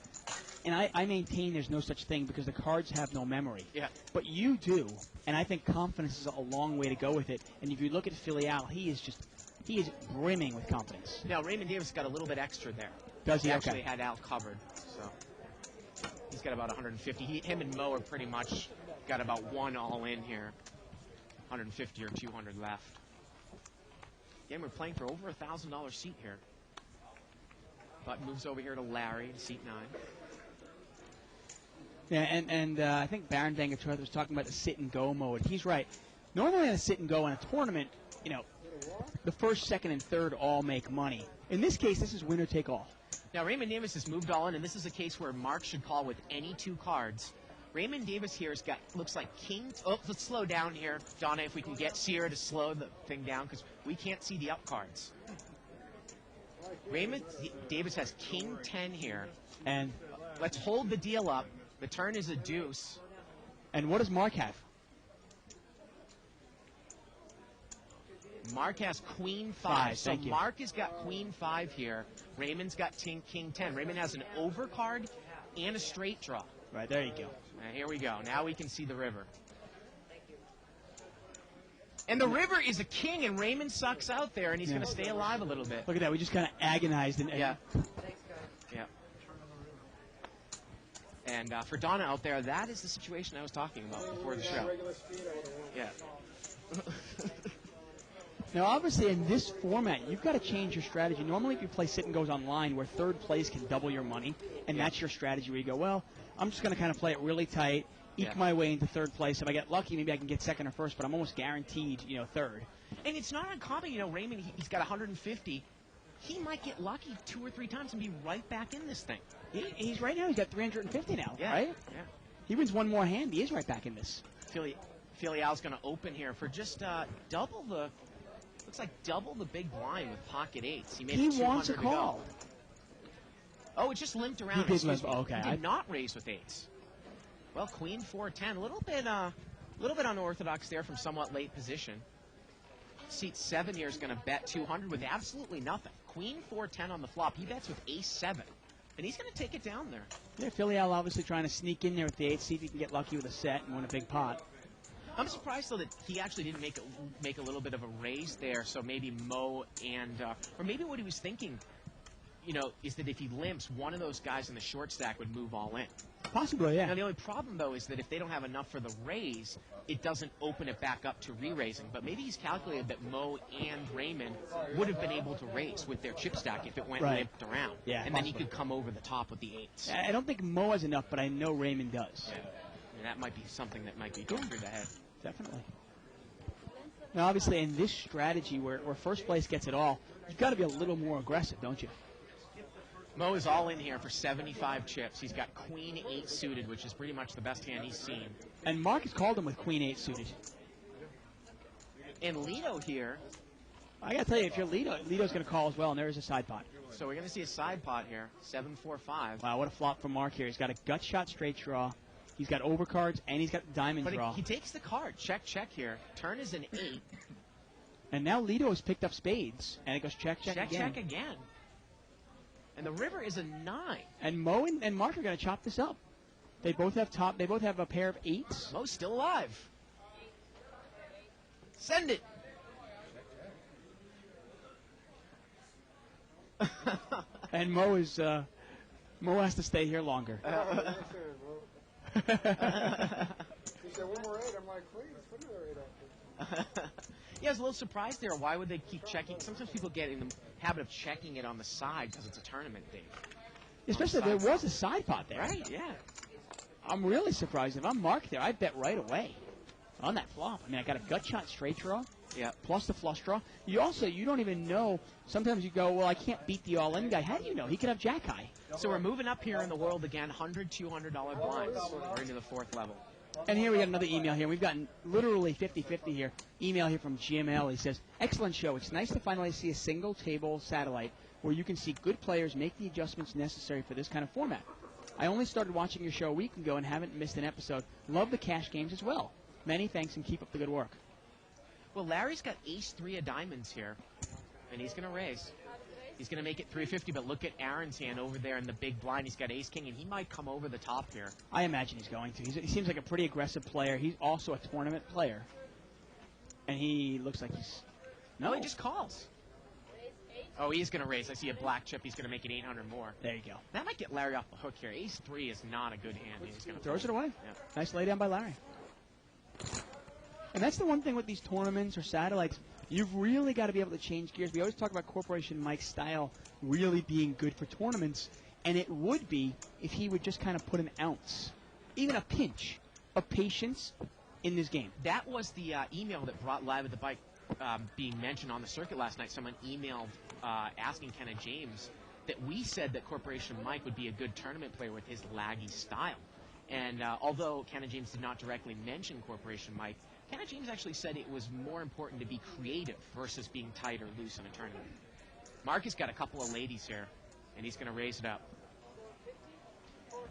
And I maintain there's no such thing because the cards have no memory. Yeah. But you do. And I think confidence is a long way to go with it. And if you look at Philly Al, he is brimming with confidence. Now, Raymond Davis got a little bit extra there. Does he? He actually had Al covered. So he's got about 150. Him and Mo are pretty much got about one all in here. 150 or 200 left. Again, we're playing for over $1,000 seat here. Button moves over here to Larry in seat 9. Yeah, and I think Baron Vangatroth was talking about the sit-and-go mode. He's right. Normally in a sit-and-go in a tournament, you know, the first, second, and third all make money. In this case, this is winner-take-all. Now, Raymond Davis has moved all in, and this is a case where Mark should call with any 2 cards. Raymond Davis here has got, looks like king. Oh, let's slow down here. Donna, if we can get Sierra to slow the thing down, because we can't see the up cards. Raymond Davis has king 10 here. And let's hold the deal up. The turn is a deuce. And what does Mark have? Mark has queen 5. So Thank you. Mark has got queen 5 here. Raymond's got king 10. Raymond has an overcard and a straight draw. Right, there you go. Here we go. Now we can see the river. And the river is a king, and Raymond sucks out there, and he's going to stay alive a little bit. Look at that. We just kind of agonized. Yeah. Yeah. And for Donna out there, that is the situation I was talking about before the show. Yeah. Now, obviously, in this format, you've got to change your strategy. Normally, if you play sit and goes online, where third place can double your money, and that's your strategy where you go, well, I'm just going to kind of play it really tight, eke my way into third place. If I get lucky, maybe I can get second or first, but I'm almost guaranteed, you know, third. And it's not uncommon, you know, Raymond, he's got 150. He might get lucky 2 or 3 times and be right back in this thing. He's right now, he's got 350 now, yeah. right? Yeah. He wins one more hand, he is right back in this. Philly Al's going to open here for just double the... Looks like double the big blind with pocket 8s. He made it 200 wants a to call. go. Oh, it just limped around. He did limp. Okay. He did not raise with 8s. Well, queen 4-10. A little bit unorthodox there from somewhat late position. Seat 7 here is going to bet 200 with absolutely nothing. Queen 4-10 on the flop. He bets with ace 7. And he's going to take it down there. Yeah, Philly Al obviously trying to sneak in there with the 8, see if he can get lucky with a set and win a big pot. I'm surprised, though, that he actually didn't make a little bit of a raise there, so maybe Mo and... or maybe what he was thinking, you know, is that if he limps, one of those guys in the short stack would move all in. Possibly, yeah. Now, the only problem, though, is that if they don't have enough for the raise, it doesn't open it back up to re-raising. But maybe he's calculated that Mo and Raymond would have been able to raise with their chip stack if it went limped around. Yeah, and then he could come over the top with the 8s. I don't think Mo has enough, but I know Raymond does. Yeah. And that might be something that might be going through the head. Definitely. Now, obviously, in this strategy where first place gets it all, you've got to be a little more aggressive, don't you? Mo is all in here for 75 chips. He's got Queen 8 suited, which is pretty much the best hand he's seen. And Mark has called him with Queen 8 suited. And Lido here. I got to tell you, if you're Lido, Lido's going to call as well, and there is a side pot. So we're going to see a side pot here, 7-4-5. Wow, what a flop from Mark here. He's got a gut shot straight draw. He's got overcards, and he's got diamond But draw. he takes the card. Check, check here. Turn is an 8. And now Lido has picked up spades, and it goes check, check, Check, again. check again. And the river is a 9. And Mo and Mark are going to chop this up. They both have They both have a pair of 8s. Mo's still alive. Send it. And Mo is Mo has to stay here longer. He said, one more 8. I'm like, please, put another 8 out. Yeah, I was a little surprised there. Why would they keep checking? Sometimes people get in the habit of checking it on the side because it's a tournament date. Especially there was a side pot there. Right, yeah. I'm really surprised. If I'm Mark there, I bet right away on that flop. I mean, I got a gut shot straight draw. Yeah. Plus the flush draw. You don't even know. Sometimes you go, well, I can't beat the all-in guy. How do you know? He could have jack high. So we're moving up here in the world again, $100, $200 blinds. We're into the 4th level. And here we got another email here. We've gotten literally 50-50 here. Email here from GML. He says, excellent show. It's nice to finally see a single table satellite where you can see good players make the adjustments necessary for this kind of format. I only started watching your show a week ago and haven't missed an episode. Love the cash games as well. Many thanks and keep up the good work. Well, Larry's got ace-3 of diamonds here, and he's going to raise. He's going to make it 350, but look at Aaron's hand over there in the big blind. He's got ace-king, and he might come over the top here. I imagine he's going to. He seems like a pretty aggressive player. He's also a tournament player. And he looks like he's... No, he just calls. Oh, he is going to raise. I see a black chip. He's going to make it 800 more. There you go. That might get Larry off the hook here. Ace-3 is not a good hand. He's going to throws it away. Yeah. Nice lay down by Larry. And that's the one thing with these tournaments or satellites. You've really got to be able to change gears. We always talk about Corporation Mike's style really being good for tournaments, and it would be if he would just kind of put an ounce, even a pinch, of patience in this game. That was the email that brought Live at the Bike being mentioned on the circuit last night. Someone emailed asking Kenna James that we said that Corporation Mike would be a good tournament player with his laggy style. And although Kenna James did not directly mention Corporation Mike, Kenna James actually said it was more important to be creative versus being tight or loose in a tournament. Marcus got a couple of ladies here, and he's going to raise it up.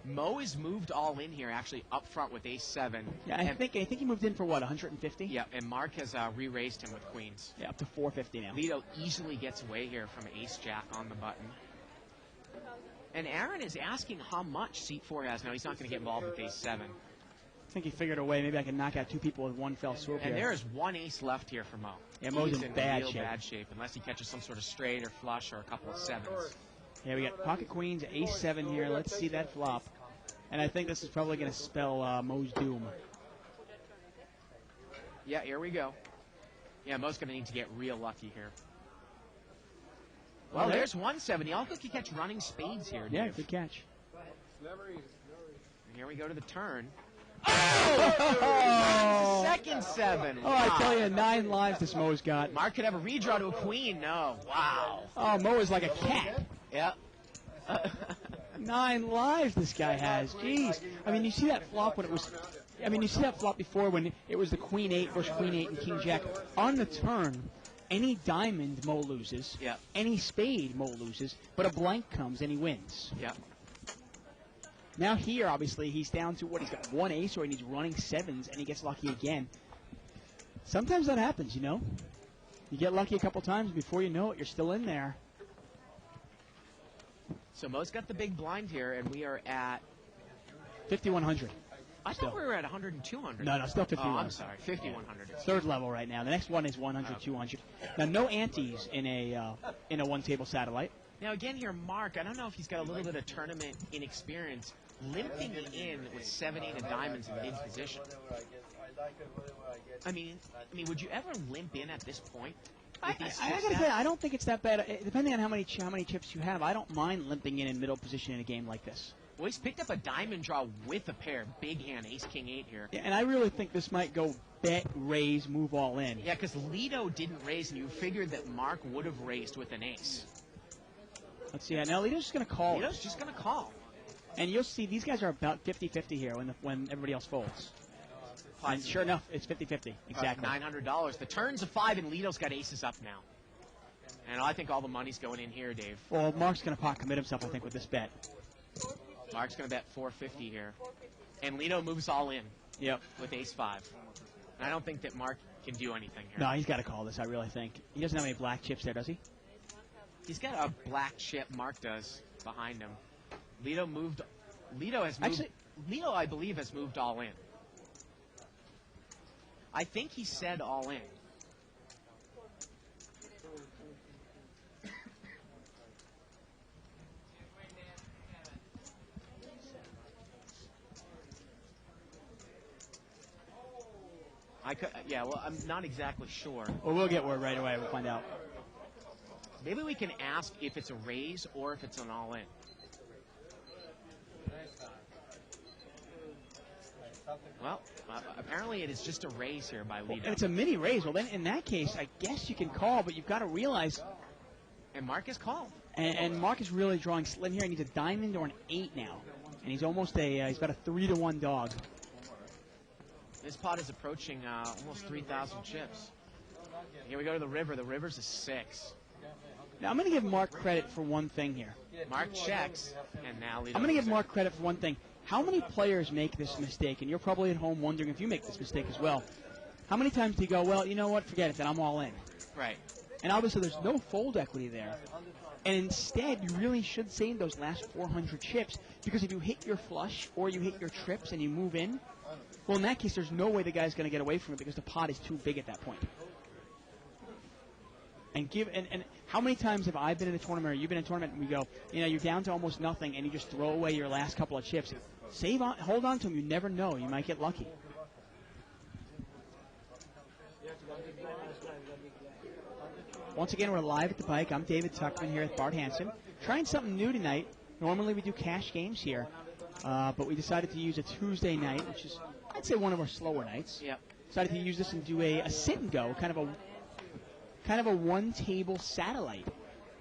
Mo is moved all in here, actually up front with ace-7. Yeah, I think he moved in for what, 150? Yeah, and Mark has re-raised him with queens. Yeah, up to 450 now. Lido easily gets away here from ace-jack on the button. And Aaron is asking how much seat 4 has. Now, he's not going to get involved with ace-7. I think he figured a way. Maybe I can knock out 2 people with one fell swoop And here. there is one ace left here for Mo. Yeah, Mo's He's in bad real shape. bad shape, unless he catches some sort of straight or flush or a couple of 7s. Yeah, we got pocket queens, ace-7 here. Let's see that flop. And I think this is probably going to spell Mo's doom. Yeah, here we go. Yeah, Mo's going to need to get real lucky here. Well, there's 170. I'll think he catch running spades here. Yeah, Dave. good catch. And here we go to the turn. Oh! Second 7. Oh, I tell you, 9 lives this Mo's got. Mark could have a redraw to a queen. No. Wow. Oh, Mo is like a cat. Yep. 9 lives this guy has. Jeez. I mean, you see that flop when it was... I mean, you see that flop before when it was the Queen 8 versus Queen 8 and King Jack. On the turn, any diamond, Mo loses. Yep. Any spade, Mo loses. But a blank comes and he wins. Yep. Now here, obviously, he's down to what? He's got 1 ace or he's running 7s and he gets lucky again. Sometimes that happens, you know. You get lucky a couple times, before you know it, you're still in there. So Mo's got the big blind here, and we are at... 5,100. I thought we were at 100 and 200. No, still 5,100. Oh, I'm sorry, 5,100. Third level right now. The next one is 100, 200. Now, no antes in a one-table satellite. Now, again here, Mark, I don't know if he's got a little bit of tournament inexperience, limping in with 17 of diamonds in mid position. I mean, would you ever limp in at this point? I gotta say, I don't think it's that bad. Depending on how many chips you have, I don't mind limping in middle position in a game like this. Well, he's picked up a diamond draw with a pair. Big hand, ace, king, 8 here. Yeah, and I really think this might go bet, raise, move all in. Yeah, because Lido didn't raise, and you figured that Mark would have raised with an ace. Let's see. Now Lido's just going to call. Lido's just going to call. And you'll see these guys are about 50-50 here when everybody else folds. And sure enough, it's 50-50. Exactly. $900. The turn's a 5, and Lido's got aces up now. And I think all the money's going in here, Dave. Well, Mark's going to pot commit himself, I think, with this bet. Mark's going to bet 450 here. And Lido moves all in. Yep. With ace 5. And I don't think that Mark can do anything here. No, he's got to call this, I really think. He doesn't have any black chips there, does he? He's got a black chip, Mark does, behind him. Lido has moved. Actually, Lido, I believe, has moved all in. I think he said all in. Yeah, well, I'm not exactly sure. Well, we'll get word right away. We'll find out. Maybe we can ask if it's a raise or if it's an all-in. Well, apparently it is just a raise here by Lido. And it's a mini raise. Well, then in that case, I guess you can call, but you've got to realize. And Mark has called. And Mark is really drawing slim here. He needs a diamond or an 8 now. And he's almost he's got a 3-to-1 dog. This pot is approaching almost 3,000 chips. Here we go to the river. The river's a 6. Now, I'm going to give Mark credit for one thing here. Mark checks, and now Lido. I'm going to give Mark credit for one thing. How many players make this mistake? And you're probably at home wondering if you make this mistake as well. How many times do you go, well, you know what, forget it, then I'm all in. Right. And obviously there's no fold equity there. And instead, you really should save those last 400 chips, because if you hit your flush or you hit your trips and you move in, well, in that case, there's no way the guy's going to get away from it because the pot is too big at that point. And how many times have I been in a tournament or you've been in a tournament and we go, you're down to almost nothing and you just throw away your last couple of chips. Hold on to them. You never know. You might get lucky. Once again, we're live at the bike. I'm David Tuckman here with Bart Hanson. Trying something new tonight. Normally we do cash games here, but we decided to use a Tuesday night, which is, I'd say, one of our slower nights. Yep. Decided to use this and do a sit and go, kind of a one-table satellite,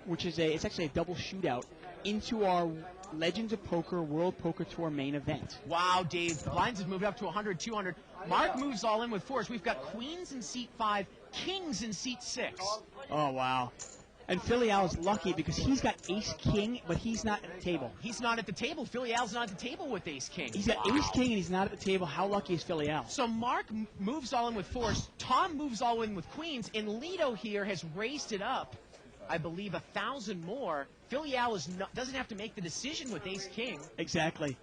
which is it's actually a double shootout into our Legends of Poker World Poker Tour main event. Wow, Dave. The blinds have moved up to 100, 200. Mark moves all in with 4s. We've got queens in seat 5, kings in seat 6. Oh, wow. And Philly Al is lucky because he's got ace-king, but he's not at the table. He's not at the table. Philly Al's not at the table with ace-king. He's got ace-king and he's not at the table. How lucky is Philly Al? So Mark moves all in with 4s. Tom moves all in with queens. And Lido here has raised it up, I believe, 1,000 more. Philly Al doesn't have to make the decision with ace-king. Exactly.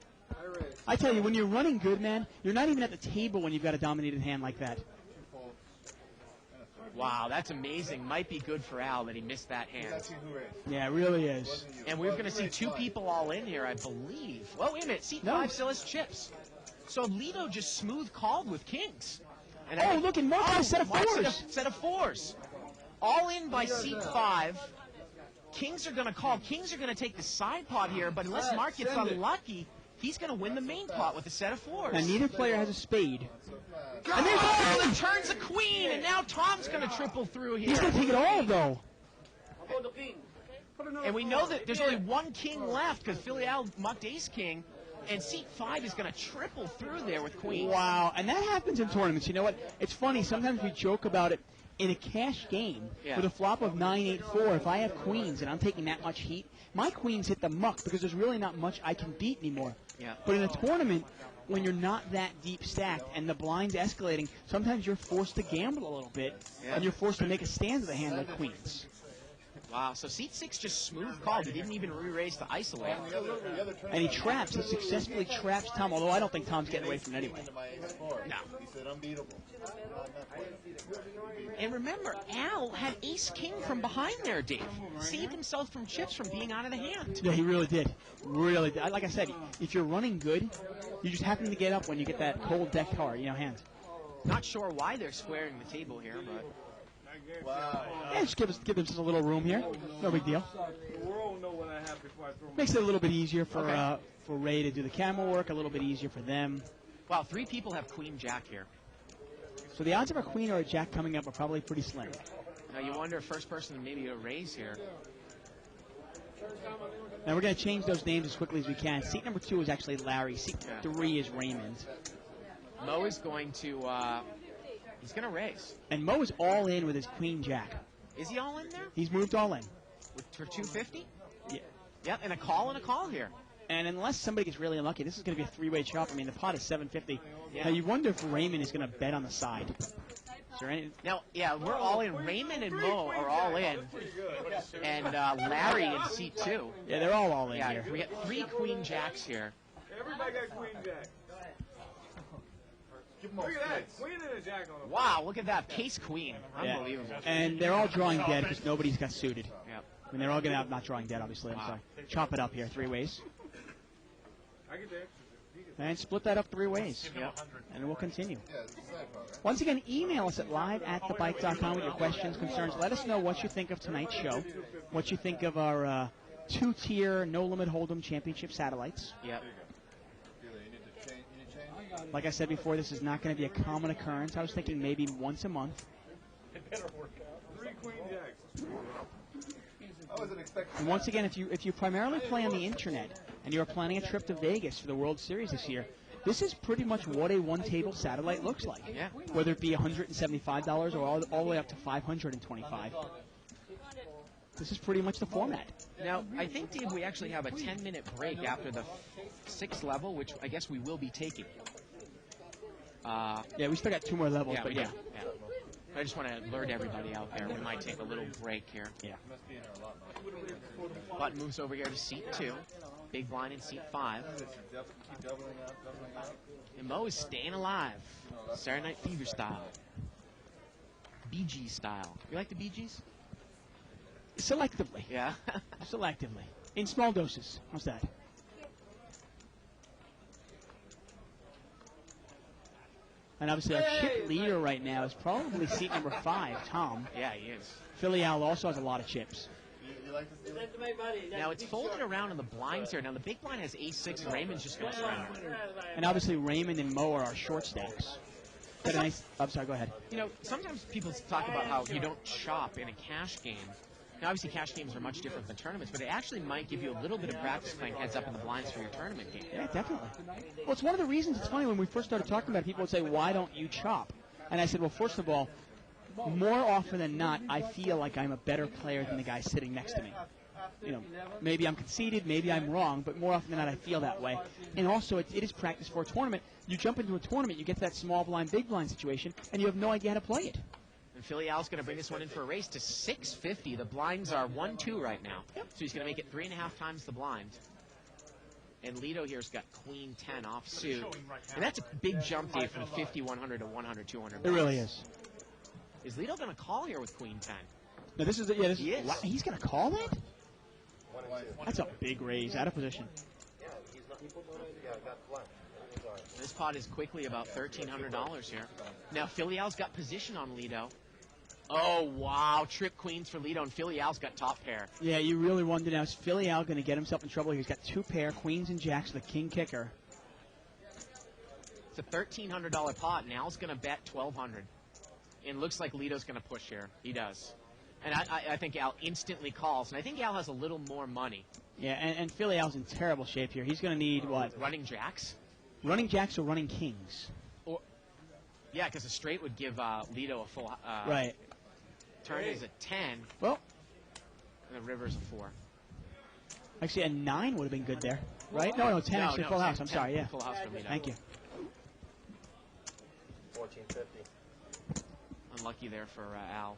I tell you, when you're running good, man, you're not even at the table when you've got a dominated hand like that. Wow, that's amazing. Might be good for Al that he missed that hand. Yeah, it really is. And we're going to see 2 people all in here, I believe. Well, wait a minute. Seat 5 still has chips. So Lido just smooth called with kings. And look, and Mark has a set of 4s. Set of 4s. All in by seat 5. Kings are going to call. Kings are going to take the side pot here, but unless Mark gets unlucky, he's going to win the main pot with a set of 4s. And neither player has a spade. And there's the turns a queen, and now Tom's going to triple through here. He's going to take it all, though. And we know that there's only 1 king left because Philly Al mucked ace-king, and seat 5 is going to triple through there with queens. Wow, and that happens in tournaments. You know what? It's funny. Sometimes we joke about it. In a cash game, with a flop of 9-8-4, if I have queens and I'm taking that much heat, my queens hit the muck because there's really not much I can beat anymore. Yeah. But in a tournament, when you're not that deep stacked and the blind's escalating, sometimes you're forced to gamble a little bit, and you're forced to make a stand of the hand like queens. Wow, so seat 6 just smooth called. He didn't even re-raise to isolate. The other And he traps. He successfully traps Tom, although I don't think Tom's getting away from it anyway. into my ace-4. No. He said unbeatable. And remember, Al had ace-king from behind there, Dave. Saved himself from chips from being out of the hand. Yeah, he really did. Really did. Like I said, if you're running good, you just happen to get up when you get that cold deck card, hand. Not sure why they're squaring the table here, but... Wow. Yeah, just give them just a little room here. No big deal. The world will know what I have before I throw my... Makes it a little bit easier for Okay. for Ray to do the camera work, a little bit easier for them. Wow, 3 people have queen-jack here. So the odds of a queen or a jack coming up are probably pretty slim. Now you wonder, first person to maybe a raise here. Now we're going to change those names as quickly as we can. Seat number 2 is actually Larry. Seat 3 is Raymond. Mo is going to, he's going to raise. And Mo is all in with his queen jack. Is he all in there? He's moved all in. For 250? Yeah. Yep, and a call here. And unless somebody gets really unlucky, this is going to be a three-way chop. I mean, the pot is 750. Yeah. Now you wonder if Raymond is going to bet on the side. Is there any? Now, yeah, we're all in. Raymond and Mo are all in. And Larry in seat 2. Yeah, they're all in Yeah, here. we got 3 queen-jacks here. Everybody got queen jack. Give him all Look at that. six. Queen and a jack on the Wow, look at that. Case queen. Yeah. Unbelievable. And they're all drawing dead because nobody's got suited. Yep. I mean, they're all going to have not drawing dead, obviously. I'm Wow. sorry. Chop it up here 3 ways. I get the extras. And split that up 3 ways. Yep. And we'll continue. Yeah, it's a side part, right? Once again, email us at live@thebike.com with your questions, concerns. Let us know what you think of tonight's show, what you think of our 2-tier No Limit Hold'em Championship satellites. Yep. You need to change. You need to change. Like I said before, this is not going to be a common occurrence. I was thinking maybe once a month. 3 queen jacks. I wasn't expecting. And once again, if you primarily play on the internet and you're planning a trip to Vegas for the World Series this year, this is pretty much what a one-table satellite looks like. Yeah. Whether it be $175 or all the way up to $525. This is pretty much the format. Now, I think, Dave, we actually have a 10-minute break after the 6th level, which I guess we will be taking. Yeah, we still got 2 more levels, Yeah, but we yeah. do. Yeah. I just want to alert everybody out there. We might take a little break here. Yeah. Must be in there a lot more. Button moves over here to seat 2. Big blind in seat 5. Keep doubling up. And Mo is staying alive. Saturday Night Fever style. Bee Gees style. You like the Bee Gees? Selectively. Yeah. Selectively. In small doses. How's that? And obviously our chip leader right now is probably seat number 5, Tom. Yeah, he is. Philly Al also has a lot of chips. You like to see it? Now it's folded around in the blinds here. Now the big blind has ace-6 and Raymond's just going to surrender. And obviously Raymond and Mo are our short stacks. Got a nice, I'm sorry, go ahead. You know, sometimes people talk about how you don't chop in a cash game. Now, obviously, cash games are much different than tournaments, but it actually might give you a little bit of practice playing heads up in the blinds for your tournament game. Yeah, definitely. Well, it's one of the reasons, it's funny, when we first started talking about it, people would say, why don't you chop? And I said, well, first of all, more often than not, I feel like I'm a better player than the guy sitting next to me. You know, maybe I'm conceited, maybe I'm wrong, but more often than not, I feel that way. And also, it is practice for a tournament. You jump into a tournament, you get to that small blind, big blind situation, and you have no idea how to play it. And Philly Al's going to bring this one in for a race to 650. The blinds are 1-2 right now. So he's going to make it 3.5 times the blind. And Lido here's got queen 10 off suit. And that's a big jump, Dave, from 50, 100 to 100, 200. It really is. Is Lido going to call here with queen 10? No, this is, yeah, this He is. Wow, he's going to call that? That's a big raise, out of position. This pot is quickly about $1,300 here. Now, Philly Al's got position on Lido. Oh, wow. Trip queens for Lido, and Philly Al's got top pair. Yeah, you really wonder now, is Philly Al going to get himself in trouble? He's got 2 pair, queens and jacks, the king kicker. It's a $1,300 pot, and Al's going to bet $1,200. And looks like Lido's going to push here. He does. And I think Al instantly calls, and I think Al has a little more money. Yeah, and Philly Al's in terrible shape here. He's going to need, what? Running jacks? Running jacks or running kings? Or, yeah, because a straight would give Lido a full Right. turn is a 10, Well, and the river's a 4. actually, a 9 would have been good there. Right? No, 10 actually, full house. I'm 10, sorry, yeah. Full house for Lido. Thank you. 1450. Unlucky there for Al.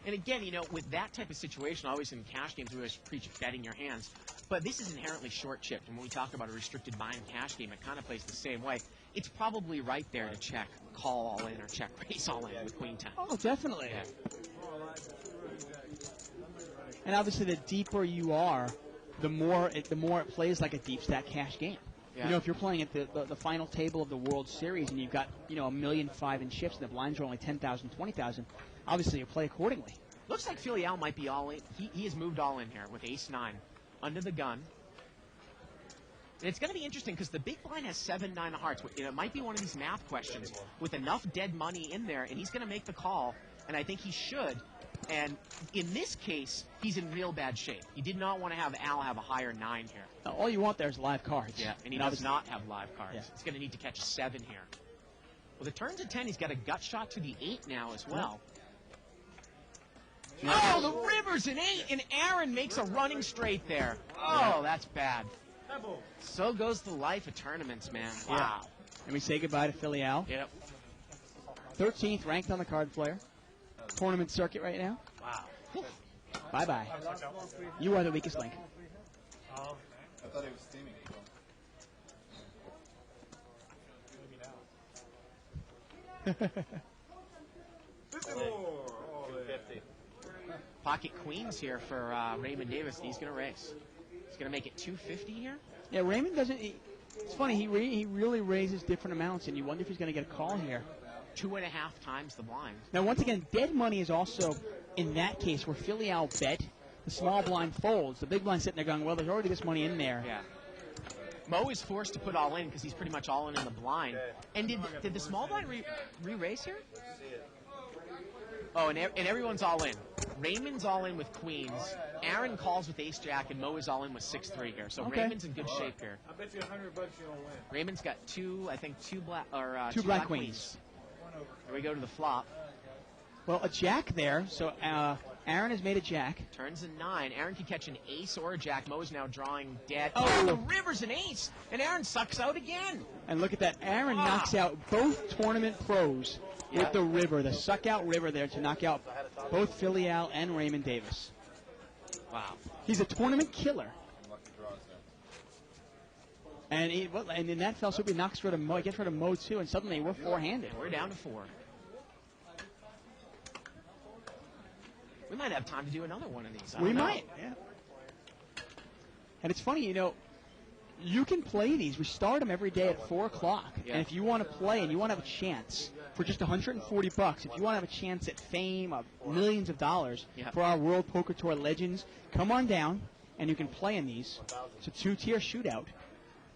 And again, you know, with that type of situation, always in cash games, we always preach betting your hands. But this is inherently short chipped, and when we talk about a restricted bind cash game, it kind of plays the same way. It's probably right there to check call all in or check raise all in with queen 10. Oh, definitely. Yeah. And obviously, the deeper you are, the more it plays like a deep stack cash game. Yeah. You know, if you're playing at the final table of the World Series and you've got, you know, 1.5 million in chips and the blinds are only 10,000, 20,000, obviously you play accordingly. Looks like Filial might be all in. He has moved all in here with ace-9 under the gun. And it's going to be interesting because the big blind has 7-9 of hearts. You know, it might be one of these math questions with enough dead money in there, and he's going to make the call, and I think he should. And in this case, he's in real bad shape. He did not want to have Al have a higher 9 here. All you want there is live cards. Yeah, and he does not have live cards. Yeah. He's going to need to catch 7 here. Well, the turn's a 10. He's got a gut shot to the 8 now as well. Oh, the river's an 8, and Aaron makes a running straight there. Oh, that's bad. So goes the life of tournaments, man. Wow. Yeah. And we say goodbye to Filial. Yep. 13th ranked on the card player. Tournament circuit right now. Wow. Bye-bye. You are the weakest link. I thought he was steaming. Pocket queens here for Raymond Davis. He's going to race. He's going to make it 250 here. Yeah, Raymond doesn't. It's funny. He really raises different amounts, and you wonder if he's going to get a call here. 2.5 times the blind. Now, once again, dead money is also in that case where Filial bet, the small blind folds. The big blind sitting there going, well, there's already this money in there. Yeah. Mo is forced to put all in because he's pretty much all in the blind. And did the small blind re-raise here? Oh, and everyone's all in. Raymond's all in with queens. Aaron calls with ace-jack, and Mo is all in with 6-3 here. So okay. Raymond's in good shape here. I bet you $100 you don't win. Raymond's got two black queens. Here we go to the flop. Well, a jack there, so Aaron has made a jack. Turns a 9. Aaron can catch an ace or a jack. Mo is now drawing dead. Oh, the river's an ace, and Aaron sucks out again. And look at that. Aaron knocks out both tournament pros with the river, the suck-out river there to knock out both Filial and Raymond Davis. Wow. He's a tournament killer. And in that fell swoop, he knocks rid of Mo. He gets rid of Mo, too, and suddenly we're four-handed. We're down to 4. We might have time to do another one of these. We might, yeah. And it's funny, you know, you can play these. We start them every day at 4 o'clock. Yeah. And if you want to play and you want to have a chance for just $140, if you want to have a chance at fame of millions of dollars for our World Poker Tour legends, come on down and you can play in these. It's a 2-tier shootout.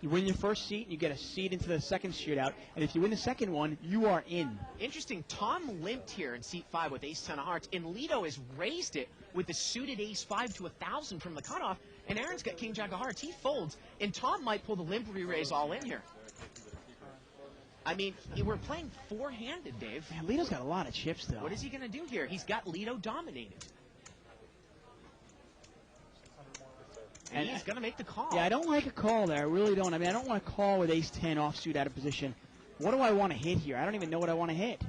You win your first seat, you get a seat into the second shootout, and if you win the second one, you are in. Interesting. Tom limped here in seat 5 with ace-10 of hearts, and Lito has raised it with the suited ace-5 to 1,000 from the cutoff, and Aaron's got king-jack of hearts. He folds, and Tom might pull the limp re-raise all in here. I mean, we're playing four-handed, Dave. Man, Lito's got a lot of chips, though. What is he going to do here? He's got Lito dominated. And he's going to make the call. Yeah, I don't like a call there. I really don't. I mean, I don't want to call with ace-10 offsuit out of position. What do I want to hit here? I don't even know what I want to hit.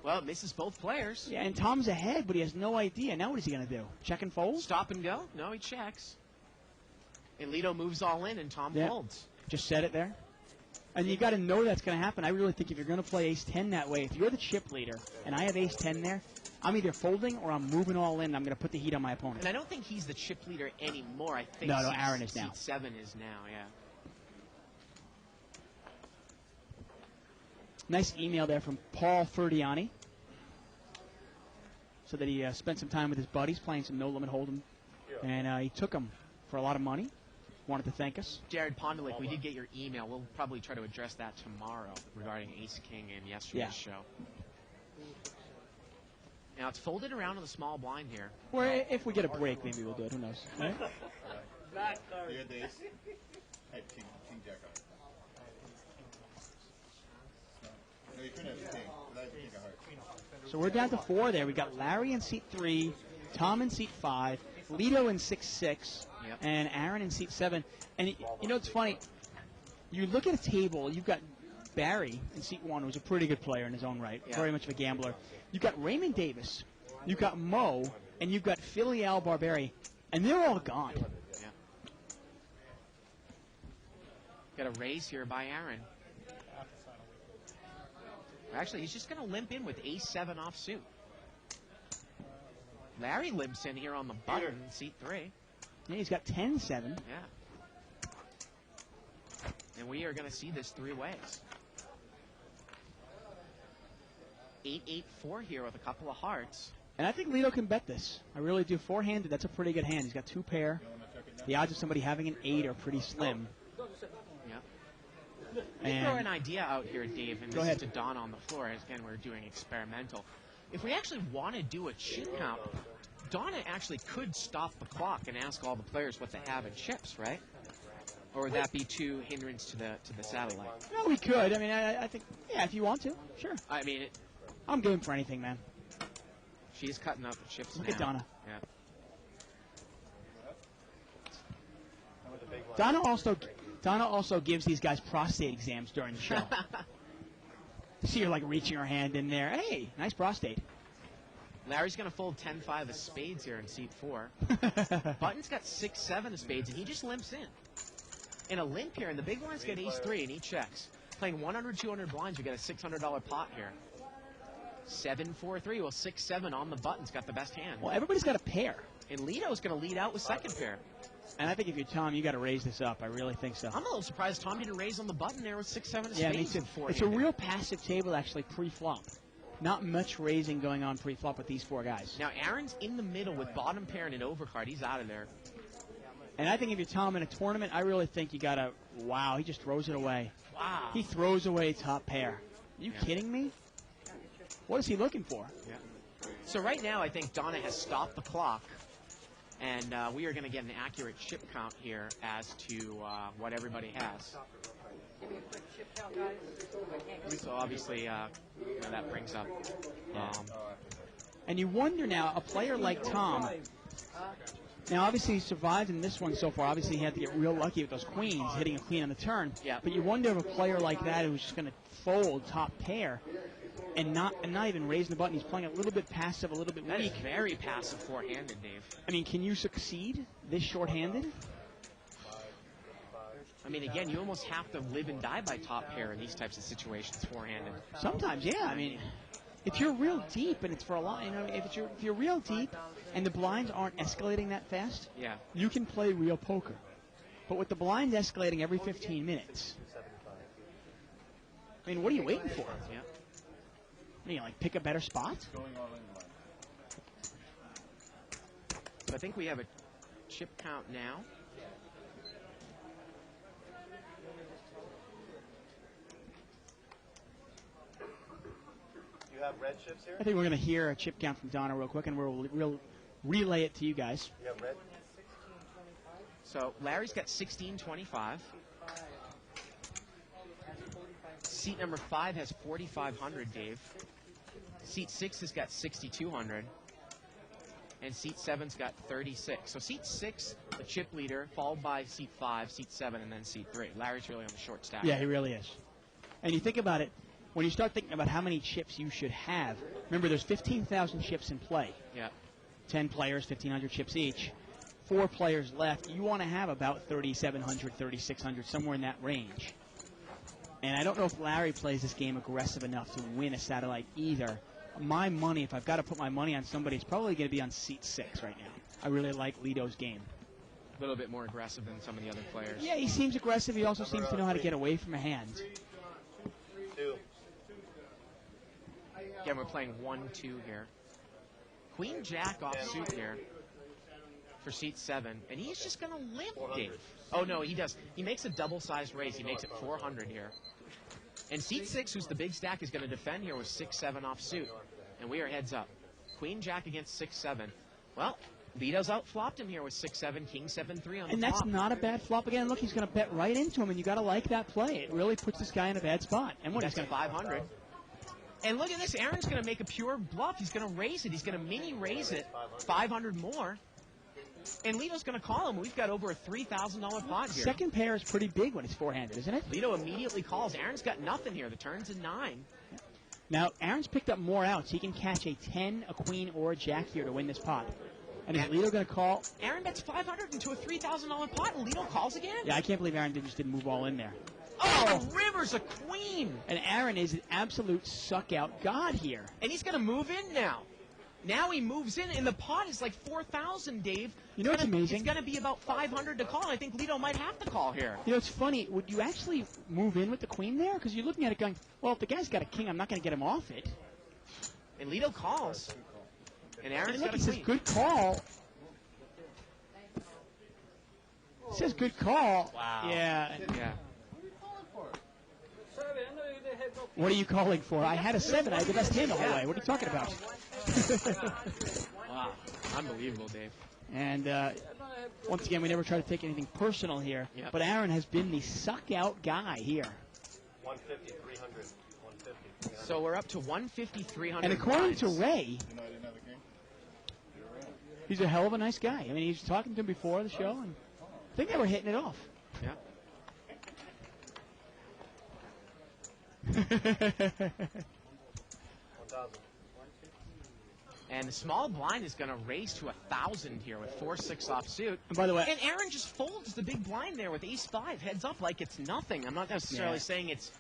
Well, it misses both players. Yeah, and Tom's ahead, but he has no idea. Now what is he going to do? Check and fold? Stop and go? No, he checks. And Lito moves all in, and Tom folds. Just set it there. And you got to know that's going to happen. I really think if you're going to play ace-10 that way, if you're the chip leader and I have ace-10 there, I'm either folding or I'm moving all in. I'm going to put the heat on my opponent. And I don't think he's the chip leader anymore. I think no, Aaron is now. Seat 7 is now, yeah. Nice email there from Paul Ferdiani. So that he spent some time with his buddies playing some no-limit hold'em. And he took them for a lot of money. Wanted to thank us. Jared Pondelik, we did get your email. We'll probably try to address that tomorrow regarding Ace-King in yesterday's show. Now, it's folded around on the small blind here. Or if we get a break, maybe we'll do it. Who knows? Right? You had the ace? I had king jack on it. No, you couldn't have the king. I had the king of hearts. So we're down to 4 there. We got Larry in seat 3, Tom in seat 5, Lito in 6-6, and Aaron in seat 7. And you know, it's funny. You look at a table, you've got Barry in seat 1, who's a pretty good player in his own right, very much of a gambler. You've got Raymond Davis, you've got Mo, and you've got Philly Al Barberi, and they're all gone. Yeah. Got a raise here by Aaron. Actually, he's just going to limp in with ace-7 offsuit. Larry limps in here on the button, seat 3. Yeah, he's got 10-7. Yeah. And we are going to see this 3 ways. 8-8-4 here with a couple of hearts. And I think Lido can bet this. I really do. 4-handed, that's a pretty good hand. He's got 2 pair. The odds of somebody having an 8 are pretty slim. Yeah. Let me throw an idea out here, Dave, and this is to Don on the floor. Again, we're doing experimental. If we actually want to do a chip count, Donna actually could stop the clock and ask all the players what they have in chips, right? Or would that be too hindrance to the satellite? No, we could. I mean, I think, yeah, if you want to, sure. I mean, I'm game for anything, man. She's cutting up the chips Look now. at Donna. Yeah. Donna also gives these guys prostate exams during the show. See her like reaching her hand in there. Hey, nice prostate. Larry's going to fold 10-5 of spades here in seat 4. Button's got 6-7 of spades, and he just limps in. In a limp here, and the big blinds get ace-3, and he checks. Playing 100, 200 blinds, you get a $600 pot here. 7-4-3. Well, 6-7 on the button's got the best hand. Well, everybody's got a pair. And Lito's going to lead out with second pair. And I think if you're Tom, you got to raise this up. I really think so. I'm a little surprised Tom didn't raise on the button there with 6-7 of yeah, spades. it's a real passive table, actually, pre-flop. Not much raising going on pre-flop with these 4 guys. Now, Aaron's in the middle with bottom pair and an overcard. He's out of there. And I think if you're Tom in a tournament, I really think you got to, wow, he just throws it away. Wow. He throws away top pair. Are you kidding me? What is he looking for? Yeah. So right now, I think Donna has stopped the clock. And we are going to get an accurate chip count here as to what everybody has. So obviously, that brings up. And you wonder now, a player like Tom. Now, obviously, he survived in this one so far. Obviously, he had to get real lucky with those queens, hitting a queen on the turn. Yeah. But you wonder if a player like that who's just going to fold top pair and not even raising the button, he's playing a little bit passive, a little bit That weak. is very passive four-handed, Dave. I mean, can you succeed this short-handed? I mean, again, you almost have to live and die by top pair in these types of situations, four-handed. Sometimes, yeah. I mean, if you're real deep and it's for a lot, if you're real deep and the blinds aren't escalating that fast, yeah, you can play real poker. But with the blinds escalating every 15 minutes, I mean, what are you waiting for? Yeah. What do you like? Pick a better spot? So I think we have a chip count now. You have red chips here? I think we're going to hear a chip count from Donna real quick, and we'll relay it to you guys. You have red? So Larry's got 1625. Seat number 5 has 4,500, Dave. Seat 6 has got 6,200. And seat 7's got 36. So seat 6, the chip leader, followed by seat 5, seat 7, and then seat 3. Larry's really on the short stack. Yeah, he really is. And you think about it, when you start thinking about how many chips you should have, remember there's 15,000 chips in play. Yeah. 10 players, 1,500 chips each. 4 players left. You want to have about 3,700, 3,600, somewhere in that range. And I don't know if Larry plays this game aggressive enough to win a satellite either. My money, if I've got to put my money on somebody, it's probably going to be on seat 6 right now. I really like Lito's game. A little bit more aggressive than some of the other players. Yeah, he seems aggressive. He also seems to know how to get away from a hand. Again, we're playing 1-2 here. Queen Jack offsuit here for seat 7. And he's just going to limp, Dave. Oh, no, he does. He makes a double-sized raise. He makes it 400 here. And seat 6, who's the big stack, is going to defend here with 6-7 offsuit. And we are heads up. Queen Jack against 6-7. Well, Lito's outflopped him here with 6-7, King 7-3 on the top. And that's not a bad flop. Again, look, he's going to bet right into him, and you got to like that play. It really puts this guy in a bad spot. And what That's he's going 500. And look at this. Aaron's going to make a pure bluff. He's going to raise it. He's going to mini raise it 500 more. And Lito's going to call him. We've got over a $3,000 pot here. Second pair is pretty big when it's four-handed, isn't it? Lito immediately calls. Aaron's got nothing here. The turn's a 9. Now, Aaron's picked up more outs. He can catch a 10, a queen, or a jack here to win this pot. And is Lido going to call? Aaron bets 500 into a $3,000 pot, and Lido calls again? Yeah, I can't believe Aaron just didn't move all in there. Oh, River's a queen! And Aaron is an absolute suck-out god here. And he's going to move in now. Now he moves in, and the pot is like 4,000, Dave. You know what's amazing? It's going to be about 500 to call, and I think Lido might have to call here. You know, it's funny. Would you actually move in with the queen there? Because you're looking at it going, well, if the guy's got a king, I'm not going to get him off it. And Lido calls. And Aaron's look, got a he queen. says, good call. He says, good call. Wow. Yeah. Yeah. What are you calling for? I had a 7. I had the best hand the whole way. What are you talking about? Wow. Unbelievable, Dave. And once again, we never try to take anything personal here. Yep. But Aaron has been the suck-out guy here. 150, 300, 150. So we're up to 150, 300. And according to lines. Ray, You know, I didn't have a king. he's a hell of a nice guy. I mean, he was talking to him before the show, and I think they were hitting it off. Yeah. And the small blind is going to raise to 1,000 here with 4-6 offsuit. And by the way, And Aaron just folds the big blind there with ace-5 heads up like it's nothing. I'm not necessarily Yeah. saying it's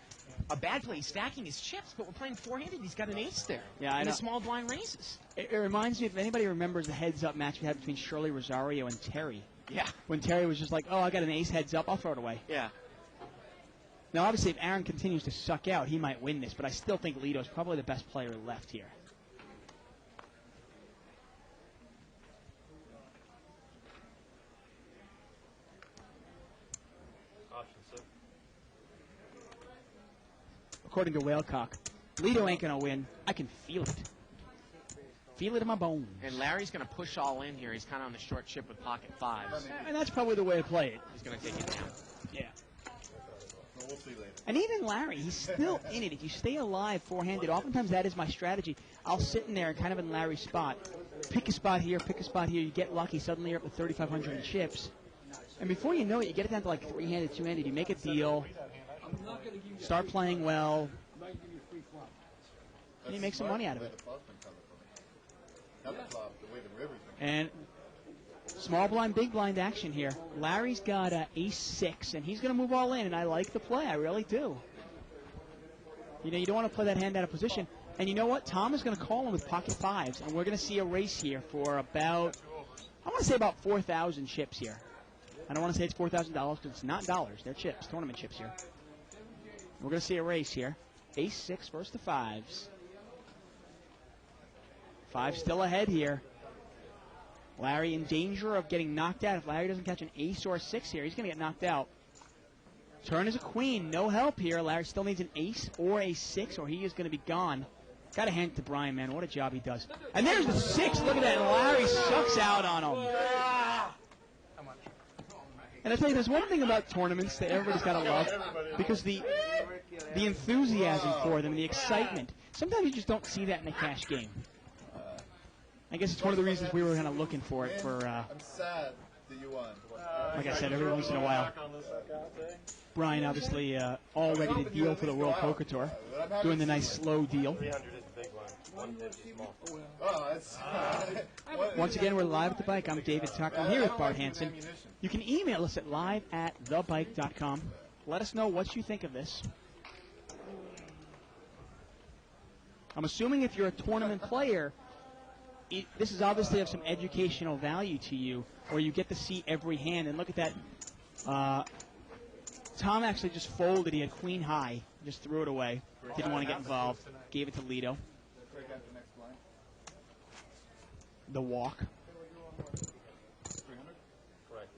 a bad play. He's stacking his chips, but we're playing four-handed. He's got an ace there. Yeah, I and know. the small blind raises. it reminds me, if anybody remembers the heads-up match we had between Shirley Rosario and Terry, Yeah. when Terry was just like, oh, I got an ace heads-up, I'll throw it away. Yeah. Now, obviously, if Aaron continues to suck out, he might win this, but I still think Lido's probably the best player left here. Option 6. According to Whalecock, Lido ain't going to win. I can feel it. Feel it in my bones. And Larry's going to push all in here. He's kind of on the short chip with pocket 5s. And that's probably the way to play it. He's going to take it down. Yeah. Well, we'll see later. And even Larry, he's still in it. If you stay alive four-handed, oftentimes that is my strategy. I'll sit in there kind of in Larry's spot. Pick a spot here, pick a spot here. You get lucky. Suddenly you're up to 3,500 in chips. And before you know it, you get it down to like three-handed, two-handed. You make a deal. Start playing well. And you make some money out of it. Not the flop, the way the river's been. And small blind, big blind action here. Larry's got ace-6, and he's going to move all in, and I like the play. I really do. You know, you don't want to play that hand out of position. And you know what? Tom is going to call him with pocket 5s, and we're going to see a race here for about, I want to say about 4,000 chips here. I don't want to say it's $4,000 because it's not dollars. They're chips, tournament chips here. We're going to see a race here. Ace-6 versus the 5s. 5 still ahead here. Larry in danger of getting knocked out. If Larry doesn't catch an ace or a 6 here, he's going to get knocked out. Turn is a queen. No help here. Larry still needs an ace or a 6, or he is going to be gone. Got to hand it to Brian, man. What a job he does. And there's the 6. Look at that. And Larry sucks out on him. And I tell you, there's one thing about tournaments that everybody's got to love, because the enthusiasm for them, the excitement. Sometimes you just don't see that in a cash game. I guess it's one of the reasons we were kind of looking for it. For I'm sad that you won. like I said, every once in a while. Brian, obviously, all ready to deal for the World Poker Tour, doing the nice slow deal. 300 is the big one. 150 small. Oh, it's... Once again, we're live at the bike. I'm David Tucker. I'm here with Bart Hansen. You can email us at live@thebike.com. Let us know what you think of this. I'm assuming if you're a tournament player, this is obviously of some educational value to you, where you get to see every hand. And look at that. Tom actually just folded. He had queen high. Just threw it away. Didn't want to get involved. Gave it to Lido. The walk. 300? Correct.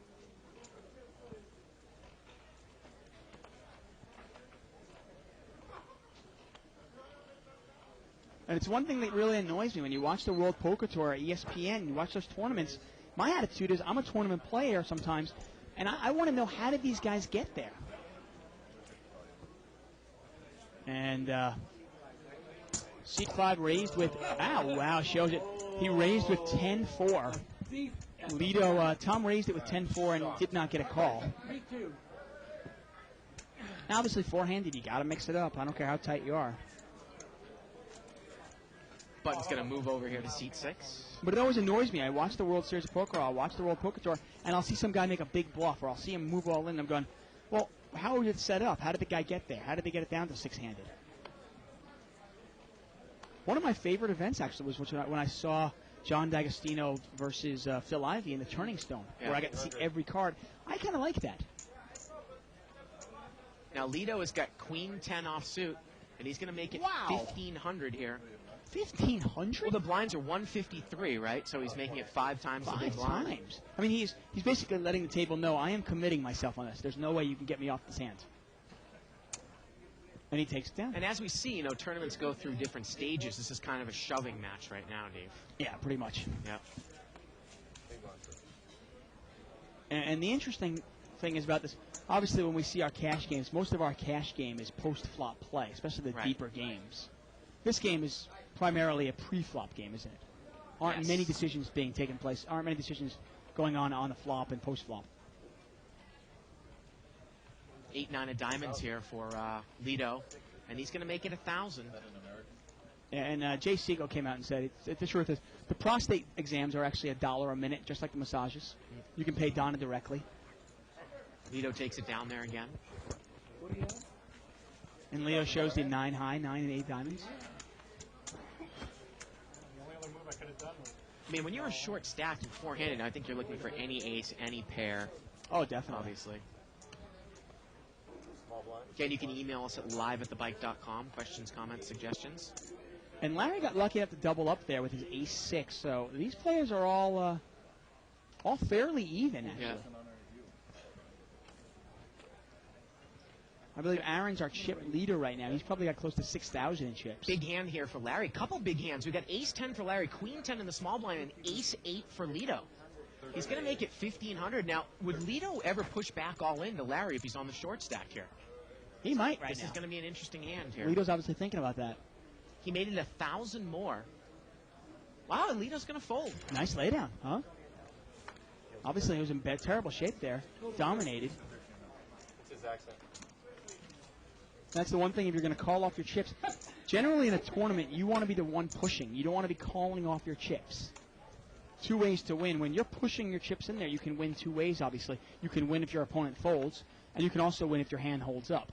And it's one thing that really annoys me when you watch the World Poker Tour at ESPN, you watch those tournaments. My attitude is I'm a tournament player sometimes, and I want to know, how did these guys get there? And seat 5 raised with, wow, shows it. He raised with 10-4. Lido, Tom raised it with 10-4 and did not get a call. Now, obviously, four-handed, you got to mix it up. I don't care how tight you are. Button's going to move over here to seat 6. But it always annoys me. I watch the World Series of Poker, I'll watch the World Poker Tour, and I'll see some guy make a big bluff, or I'll see him move all in, and I'm going, well, how was it set up? How did the guy get there? How did they get it down to 6-handed? One of my favorite events, actually, was when I saw John D'Agostino versus Phil Ivey in the Turning Stone, where I got to see every card. I kind of like that. Now, Lido has got Queen 10 offsuit, and he's going to make it 1,500 here. 1,500? Well, the blinds are 153, right? So he's making it 5 times the big 5 blind. times. I mean, he's basically letting the table know, I am committing myself on this. There's no way you can get me off this hand. And he takes it down. And as we see, tournaments go through different stages. This is kind of a shoving match right now, Dave. Yeah, pretty much. Yep. And the interesting thing is about this, obviously when we see our cash games, most of our cash game is post-flop play, especially the deeper games. This game is primarily a pre-flop game, isn't it? Aren't many decisions being taken place, aren't many decisions going on the flop and post-flop. 8-9 of diamonds here for Lido, and he's going to make it 1,000. And Jay Siegel came out and said, the truth is, the prostate exams are actually $1 a minute, just like the massages. You can pay Donna directly. Lido takes it down there again. And Leo shows the 9 high, 9 and 8 diamonds. I mean, when you're a short stacked and four-handed, I think you're looking for any ace, any pair. Oh, definitely. Obviously. Again, you can email us at live@thebike.com. Questions, comments, suggestions. And Larry got lucky enough to double up there with his ace-6. So these players are all fairly even, actually. Yeah. I believe Aaron's our chip leader right now. He's probably got close to 6,000 in chips. Big hand here for Larry. Couple big hands. We got ace-10 for Larry, queen-10 in the small blind, and ace-8 for Lido. He's going to make it 1,500. Now, would Lido ever push back all in to Larry if he's on the short stack here? He might right this now. This is going to be an interesting hand here. Lido's obviously thinking about that. He made it 1,000 more. Wow, Lido's going to fold. Nice laydown, huh? Obviously, he was in terrible shape there. Dominated. It's his accent. That's the one thing if you're going to call off your chips. Generally in a tournament, you want to be the one pushing. You don't want to be calling off your chips. 2 ways to win. When you're pushing your chips in there, you can win 2 ways, obviously. You can win if your opponent folds, and you can also win if your hand holds up.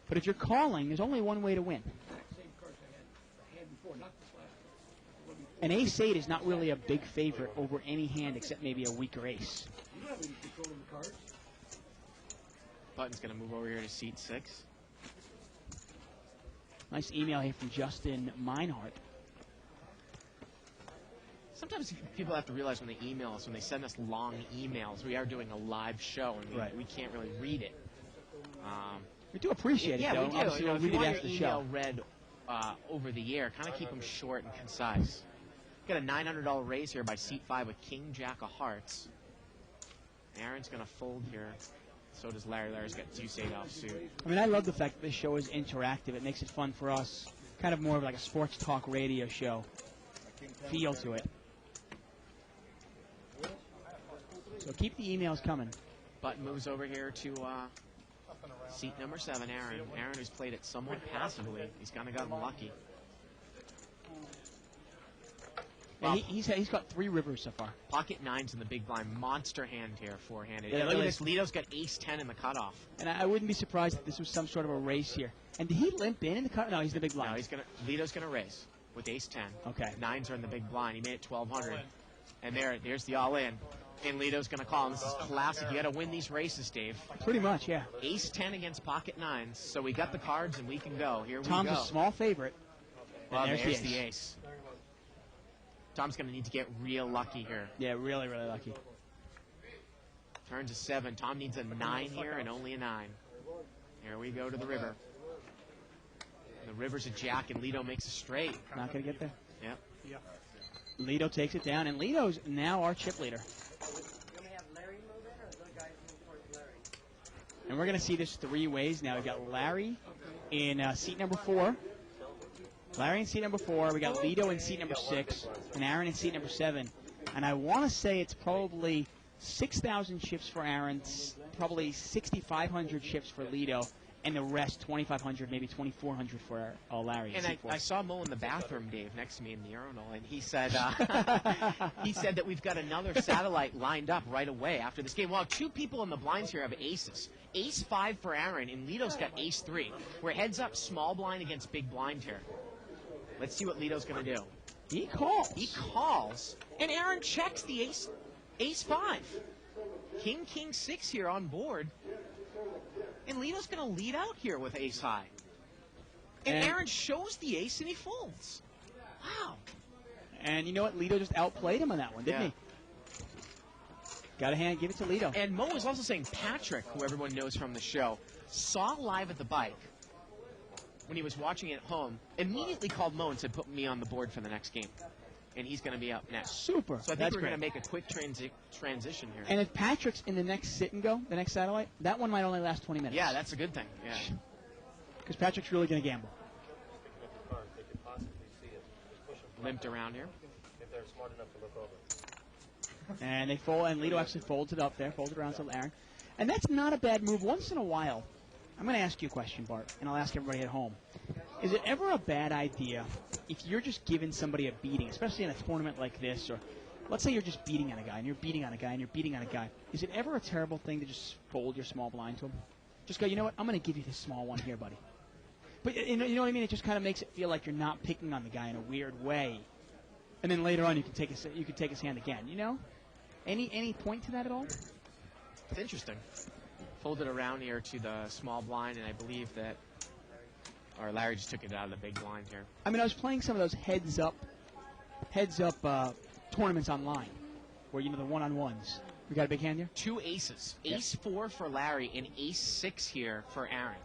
But if you're calling, there's only one way to win. An ace-8 is not really a big favorite over any hand except maybe a weaker ace. Button's going to move over here to seat 6. Nice email here from Justin Meinhardt. Sometimes people have to realize when they email us, when they send us long emails, we are doing a live show, and we can't really read it. We do appreciate it, though. We do. Obviously, we'll if you read it want after your the email show. read over the air, kind of keep them short and concise. Got a $900 raise here by seat 5 with King Jack of Hearts. Aaron's going to fold here. So does Larry. Larry's got deuce-8 offsuit. I mean, I love the fact that this show is interactive. It makes it fun for us. Kind of more of like a sports talk radio show feel to it. So keep the emails coming. Button moves over here to seat number 7, Aaron. Aaron, who's played it somewhat passively. He's kind of gotten lucky. Yeah, he's got 3 rivers so far. Pocket 9's in the big blind. Monster hand here, four-handed. Yeah, And look really. at this. Lido's got ace-10 in the cutoff. And I wouldn't be surprised if this was some sort of a race here. And did he limp in the cut? No, he's in the big blind. No, Lido's going to raise with ace-10. Okay. 9s are in the big blind. He made it 1,200. And there's the all-in. And Lido's going to call. And this is classic. You got to win these races, Dave. Pretty much, yeah. Ace-10 against pocket 9s. So we got the cards and we can go. Here we Tom's go. a small favorite. Well, And there's the ace. Tom's going to need to get real lucky here. Yeah, really, really lucky. Turns a 7. Tom needs a 9 here and only a 9. Here we go to the river. The river's a jack and Lido makes a straight. Not going to get there. Yep. Lido takes it down, and Lido's now our chip leader. And we're going to see this 3 ways now. We've got Larry in seat number 4. Larry in seat number 4. We got Lido in seat number 6, and Aaron in seat number 7. And I want to say it's probably 6,000 chips for Aaron, probably 6,500 chips for Lido, and the rest 2,500, maybe 2,400 for Larry. And I saw Mo in the bathroom, Dave, next to me in the urinal, and he said he said that we've got another satellite lined up right away after this game. Well, two people in the blinds here have aces. Ace 5 for Aaron, and Lito's got ace 3. We're heads up small blind against big blind here. Let's see what Lito's going to do. He calls. He calls, and Aaron checks the ace 5. King 6 here on board. And Lito's going to lead out here with ace high. And Aaron shows the ace and he folds. Wow. And you know what? Lito just outplayed him on that one, didn't he? Got a hand, give it to Lito. And Mo was also saying Patrick, who everyone knows from the show, saw live at the bike when he was watching it at home, immediately called Mo and said, put me on the board for the next game. And he's going to be up next. Super. So I think we're going to make a quick transition here. And if Patrick's in the next sit and go, the next satellite, that one might only last 20 minutes. Yeah, that's a good thing. Yeah. Because Patrick's really going to gamble. Limped around here. If they're smart enough to look over. And they fold, and Lito actually folds it up there, folds it around to Aaron. And that's not a bad move. Once in a while, I'm going to ask you a question, Bart, and I'll ask everybody at home. Is it ever a bad idea if you're just giving somebody a beating, especially in a tournament like this, or let's say you're just beating on a guy, and you're beating on a guy, and you're beating on a guy. Is it ever a terrible thing to just fold your small blind to him? Just go, you know what, I'm going to give you this small one here, buddy. But you know what I mean? It just kind of makes it feel like you're not picking on the guy in a weird way. And then later on, you can take his hand again, you know? Any point to that at all? It's interesting. Folded around here to the small blind, and I believe that, or Larry just took it out of the big blind here. I mean, I was playing some of those heads up tournaments online, where, you know, the one-on-ones. We got a big hand here? 2 aces. Ace 4 for Larry and ace 6 here for Aaron.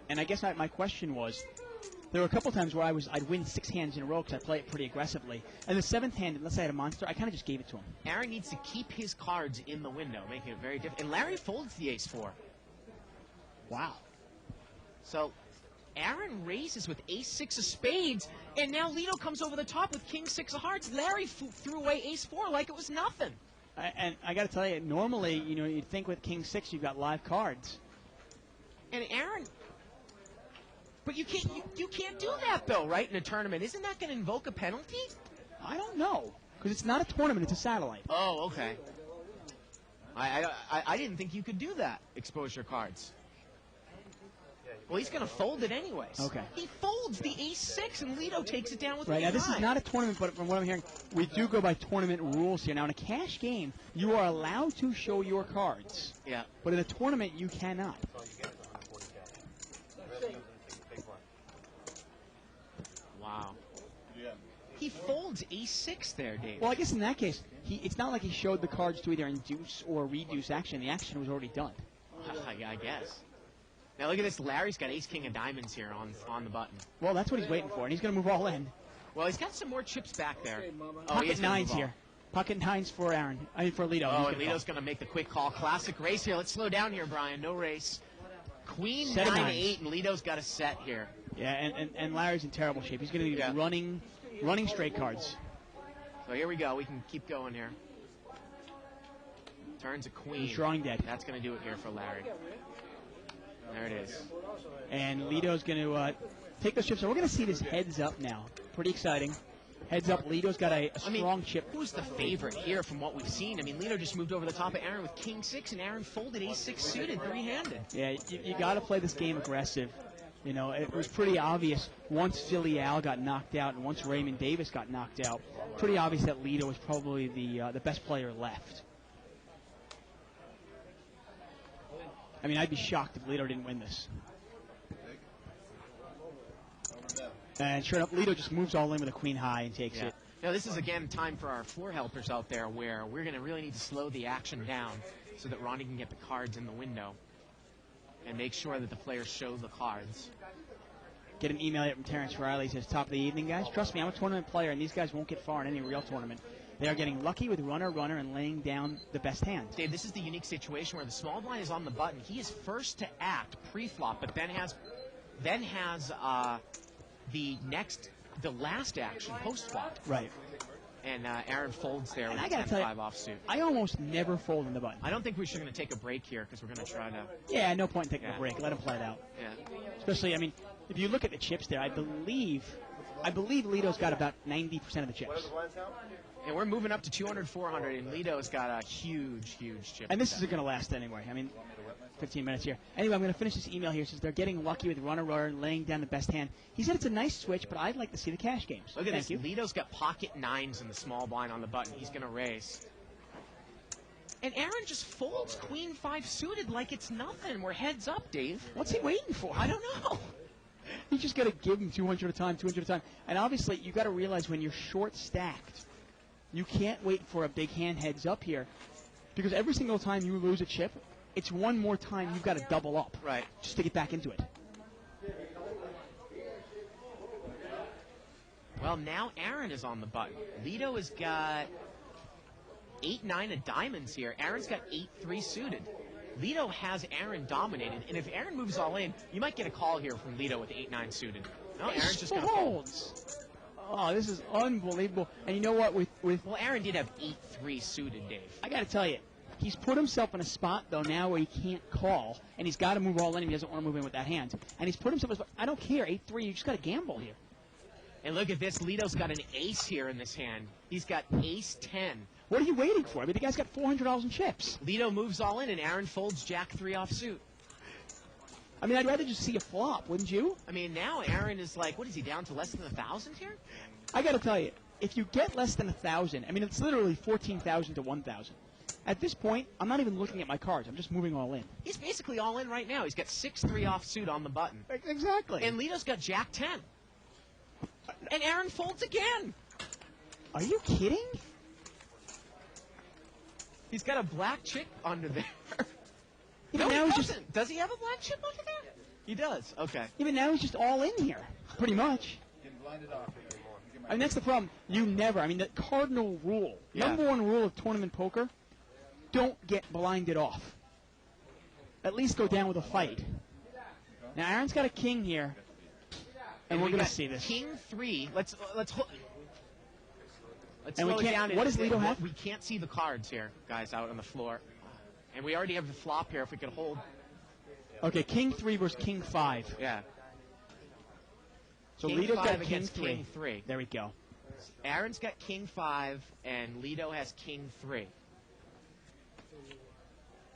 And I guess my question was, there were a couple times where I'd win 6 hands in a row because I play it pretty aggressively. And the 7th hand, let's say I had a monster, I kind of just gave it to him. Aaron needs to keep his cards in the window, making it very difficult. And Larry folds the ace 4. Wow. So Aaron raises with ace 6 of spades, and now Lito comes over the top with king 6 of hearts. Larry threw away ace 4 like it was nothing. And I got to tell you, normally, you know, you'd think with king 6 you've got live cards. And Aaron... But you can't do that, though, right, in a tournament. Isn't that going to invoke a penalty? I don't know, because it's not a tournament, it's a satellite. Oh, okay. I didn't think you could do that, expose your cards. Well, he's going to fold it anyways. Okay. He folds the ace 6, and Lito takes it down with right, king now this high. is not a tournament, but from what I'm hearing, we do go by tournament rules here. Now, in a cash game, you are allowed to show your cards. Yeah. But in a tournament, you cannot. Wow. Yeah. He folds ace 6 there, Dave. Well, I guess in that case, it's not like he showed the cards to either induce or reduce action. The action was already done. I guess. Now look at this. Larry's got ace king of diamonds here on the button. Well, that's what he's waiting for, and he's going to move all in. Well, he's got some more chips back there. Pocket nines here. Pocket nines for Aaron. I mean, for Lito. Oh, and Lito's going to make the quick call. Classic race here. Let's slow down here, Brian. No race. Queen Set 9-8, and Lito's got a set here. Yeah, and Larry's in terrible shape. He's going to be running straight cards. So here we go. We can keep going here. Turns a queen. He's drawing dead. That's going to do it here for Larry. There it is. And Lito's going to take those chips. So we're going to see this heads up now. Pretty exciting. Heads up. Lito's got a strong chip. Who's the favorite here from what we've seen? I mean, Lito just moved over the top of Aaron with king 6, and Aaron folded ace 6 suited, three-handed. Yeah, you got to play this game aggressive. You know, it was pretty obvious once Philly Al got knocked out and once Raymond Davis got knocked out, pretty obvious that Lito was probably the best player left. I mean, I'd be shocked if Lito didn't win this. And sure enough, Lito just moves all in with a queen high and takes it. Now, this is, again, time for our floor helpers out there where we're going to really need to slow the action down so that Ronnie can get the cards in the window and make sure that the players show the cards. Get an email here from Terrence Riley. He says, top of the evening, guys. Trust me, I'm a tournament player, and these guys won't get far in any real tournament. They are getting lucky with runner, and laying down the best hand. Dave, this is the unique situation where the small blind is on the button. He is first to act pre-flop, but then has the last action post-flop. Right. And Aaron folds there with And a I gotta tell you, 10-5 offsuit. I almost never fold in the button. I don't think we're going to take a break here because we're going to try to. Yeah, no point in taking Yeah. a break. Let him play it out. Yeah. Especially, I mean, if you look at the chips there, I believe Lito's got about 90% of the chips. And we're moving up to 200, 400, and Lito's got a huge chip. And this isn't going to last anyway. I mean, 15 minutes here. Anyway, I'm going to finish this email here. It says they're getting lucky with runner laying down the best hand. He said it's a nice switch, but I'd like to see the cash games. Look at Thank this. you. Lito's got pocket nines in the small blind on the button. He's going to raise. And Aaron just folds queen 5 suited like it's nothing. We're heads up, Dave. What's he waiting for? I don't know. You just got to give him 200 at a time, 200 at a time. And obviously, you got to realize when you're short stacked, you can't wait for a big hand heads up here, because every single time you lose a chip, it's one more time you've got to double up, Right. just to get back into it. Well, now Aaron is on the button. Lito has got 8-9 of diamonds here. Aaron's got 8-3 suited. Lito has Aaron dominated, and if Aaron moves all in, you might get a call here from Lito with 8-9 suited. No, Aaron's just going to fold. folds. Oh, this is unbelievable. And you know what? With Well, Aaron did have 8-3 suited, Dave. I got to tell you, he's put himself in a spot, though, now where he can't call, and he's got to move all in, and he doesn't want to move in with that hand. And he's put himself in a spot. I don't care, 8-3, you just got to gamble here. And look at this. Lito's got an ace here in this hand. He's got ace-10. What are you waiting for? I mean, the guy's got $400 in chips. Lito moves all in, and Aaron folds jack-3 offsuit. I mean, I'd rather just see a flop, wouldn't you? I mean, now Aaron is like, what is he, down to less than 1,000 here? I got to tell you, if you get less than 1,000, I mean, it's literally 14,000 to 1,000. At this point, I'm not even looking at my cards. I'm just moving all in. He's basically all in right now. He's got 6-3 offsuit on the button. Exactly. And Lito's got jack-10. And Aaron folds again. Are you kidding? He's got a black chip under there. Even No, now he he's doesn't. Does he have a black chip under there? He does. Okay. Even now he's just all in here, pretty much. Getting blinded off. I mean, that's the problem. You never, I mean, the cardinal rule, Yeah. number one rule of tournament poker, don't get blinded off. At least go down with a fight. Now, Aaron's got a king here, and we're we going to got see this. King 3. Let's And slow we it can't- down. what does Lito have? We can't see the cards here, guys, out on the floor. And we already have the flop here if we could hold. Okay, king 3 versus king 5. Yeah. So King Lito's 5 got king against 3. king 3. There we go. Aaron's got king 5, and Lito has king 3.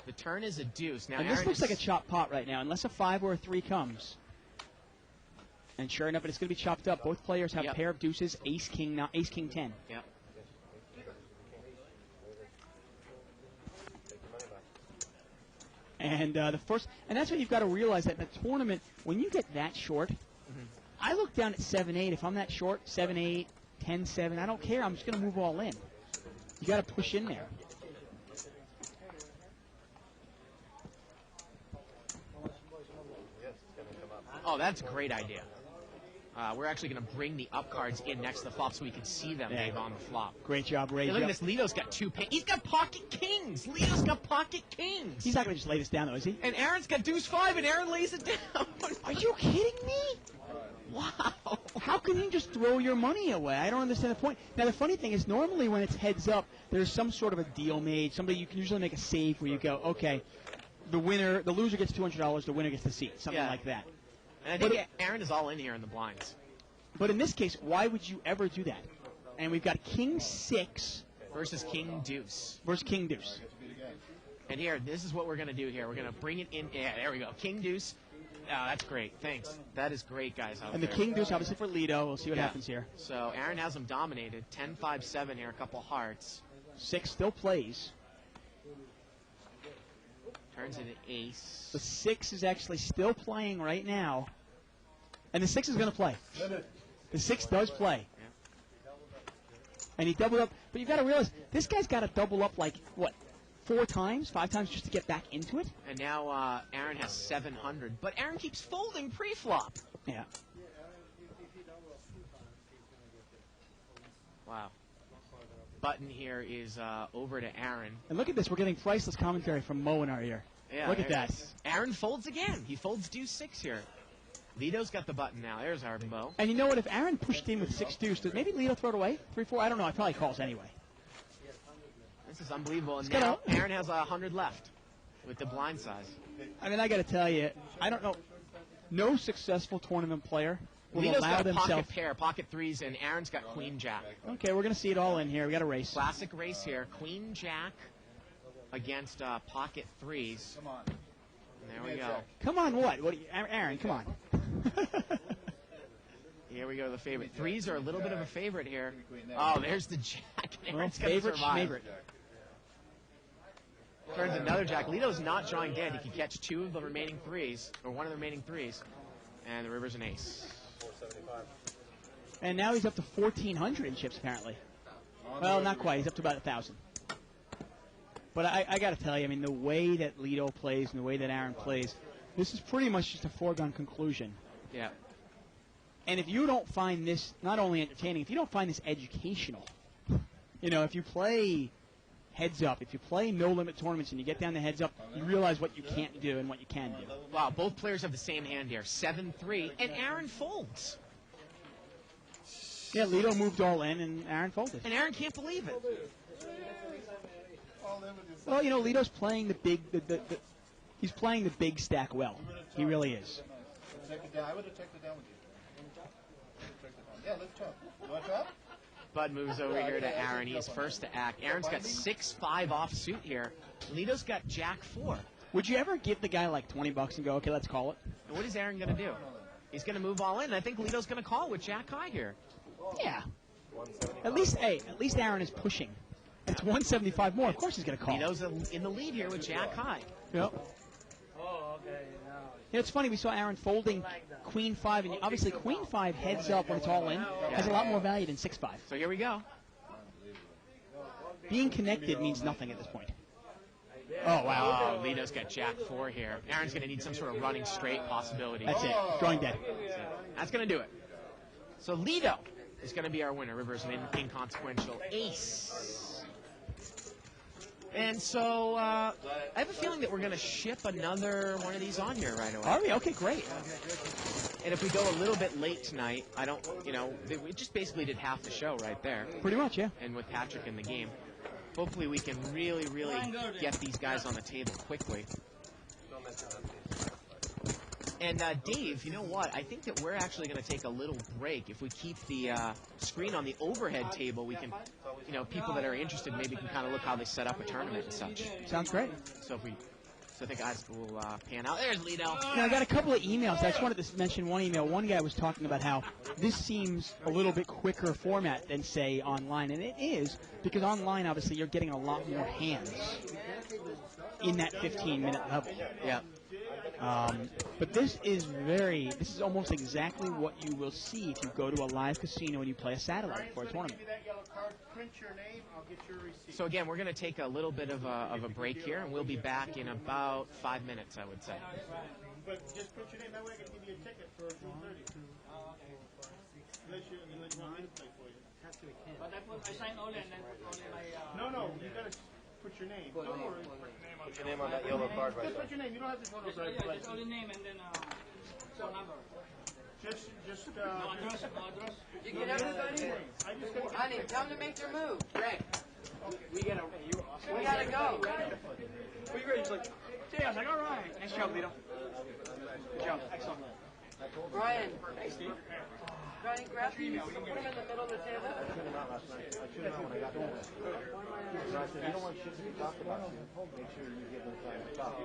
The turn is a deuce. Now And Aaron this looks is, like a chop pot right now, unless a 5 or a 3 comes. And sure enough, it's going to be chopped up. Both players have Yep. a pair of deuces, ace king 10. Yep. And and that's what you've got to realize, that in a tournament, when you get that short, I look down at 7-8. If I'm that short, 7-8, 10-7, I don't care. I'm just going to move all in. You got to push in there. Oh, that's a great idea. We're actually going to bring the up cards in next to the flop so we can see them, Yeah. Dave, on the flop. Great job, Ray. Hey, look at this. Lito's got 2 pins. He's got pocket kings. Lito's got pocket kings. He's not going to just lay this down, though, is he? And Aaron's got deuce 5, and Aaron lays it down. Are you kidding me? Wow. How can you just throw your money away? I don't understand the point. Now, the funny thing is, normally when it's heads up, there's some sort of a deal made. Somebody, you can usually make a save where you go, okay, the loser gets $200, the winner gets the seat, something Yeah. like that. And I think Aaron is all in here in the blinds. But in this case, why would you ever do that? And we've got king 6 Versus king deuce. versus king deuce. And here, this is what we're going to do here. We're going to bring it in. Yeah, there we go. King deuce. Oh, that's great. Thanks. That is great, guys. Out And the there. king deuce, obviously, for Lito. We'll see what Yeah. happens here. So Aaron has him dominated. 10-5-7 here, a couple hearts. 6 still plays. Turns into ace. The 6 is actually still playing right now. And the 6 is going to play. The 6 does play. And he doubled up. But you've got to realize, this guy's got to double up like, what, 4 times, 5 times just to get back into it? And now Aaron has 700. But Aaron keeps folding pre-flop. Yeah. Wow. Button here is over to Aaron. And look at this. We're getting priceless commentary from Mo in our ear. Yeah, Look at there that. it is. Aaron folds again. He folds deuce 6 here. Lito's got the button now. There's our Mo. And you know what? If Aaron pushed in with 6 deuce, did maybe Lito throw it away? 3-4? I don't know. I probably calls anyway. This is unbelievable. And now Aaron has 100 left with the blind size. I mean, I got to tell you, I don't know. No successful tournament player will Lito's allow got a pocket themselves. pair, pocket threes, and Aaron's got queen jack. Okay, we're going to see it all in here. We got a race. Classic race here. Queen jack against pocket threes. Come on. And there we go. Come on, what? Aaron, come on. Here we go, the favorite. Threes are a little bit of a favorite here. Oh, there's the jack. Aaron's gonna Favorite, survive. favorite. Turns another jack. Lito's not drawing dead. He can catch 2 of the remaining threes, or 1 of the remaining threes. And the river's an ace. 475. And now he's up to 1,400 in chips, apparently. Well, not quite. He's up to about 1,000. But I got to tell you, I mean, the way that Lito plays and the way that Aaron plays, this is pretty much just a foregone conclusion. Yeah. And if you don't find this not only entertaining, if you don't find this educational, you know, if you play heads up, if you play no-limit tournaments and you get down to heads up, you realize what you can't do and what you can do. Wow, both players have the same hand here. 7-3, and Aaron folds. Yeah, Lito moved all in and Aaron folded. And Aaron can't believe it. Well, you know, Lito's playing the big, he's playing the big stack well. He really is. Take it down. I would have taken it down with you. Yeah, let's talk. You want to talk? Bud moves over here to Aaron. He's first to act. Aaron's got 6-5 offsuit here. Lito's got jack 4. Would you ever give the guy like $20 and go, okay, let's call it? And what is Aaron going to do? He's going to move all in. I think Lito's going to call with jack high here. Yeah. At least Aaron is pushing. It's 175 more. Of course he's going to call. Lito's in the lead here with jack high. Yep. Yeah, it's funny. We saw Aaron folding Queen 5, and obviously Queen 5 heads up when it's all in has a lot more value than 6-5. So here we go. Being connected means nothing at this point. Oh, wow. Oh, Lito's got jack 4 here. Aaron's going to need some sort of running straight possibility. That's it. Drawing dead. That's going to do it. So Lito is going to be our winner. River's an inconsequential ace. And so I have a feeling that we're going to ship another one of these on here right away. Are we? Okay, great. And if we go a little bit late tonight, I don't, you know, we just basically did half the show right there. Pretty much, yeah. And with Patrick in the game, hopefully we can really, really get these guys on the table quickly. And Dave, you know what? I think that we're actually going to take a little break. If we keep the screen on the overhead table, we can, you know, people that are interested maybe can kind of look how they set up a tournament and such. Sounds great. So I think guys will pan out. There's Lito. Now, I got a couple of emails. I just wanted to mention one email. One guy was talking about how this seems a little bit quicker format than, say, online. And it is, because online, obviously, you're getting a lot more hands in that 15-minute level. Yeah. But this is almost exactly what you will see if you go to a live casino and you play a satellite for a tournament. So again, we're going to take a little bit of a break here, and we'll be back in about 5 minutes, I would say. But just put your name, that way I can give you a ticket for June 30th. Unless you want me to play for you. But I sign all and then only my... No, you gotta put your name. Don't worry. Put your name on that yellow card right Just there. put your name. You don't have to photo Just only name and then phone number. Just No address, no address. You get everybody? I just got Honey, tell them to make their move. Greg, We gotta go. We ready? Like, yeah, I was like, all right. Nice job, Lito. Good job. Excellent. Brian, grab these. Put them in the middle of the table. You don't want shit to be talked about. Make sure you give them time to talk.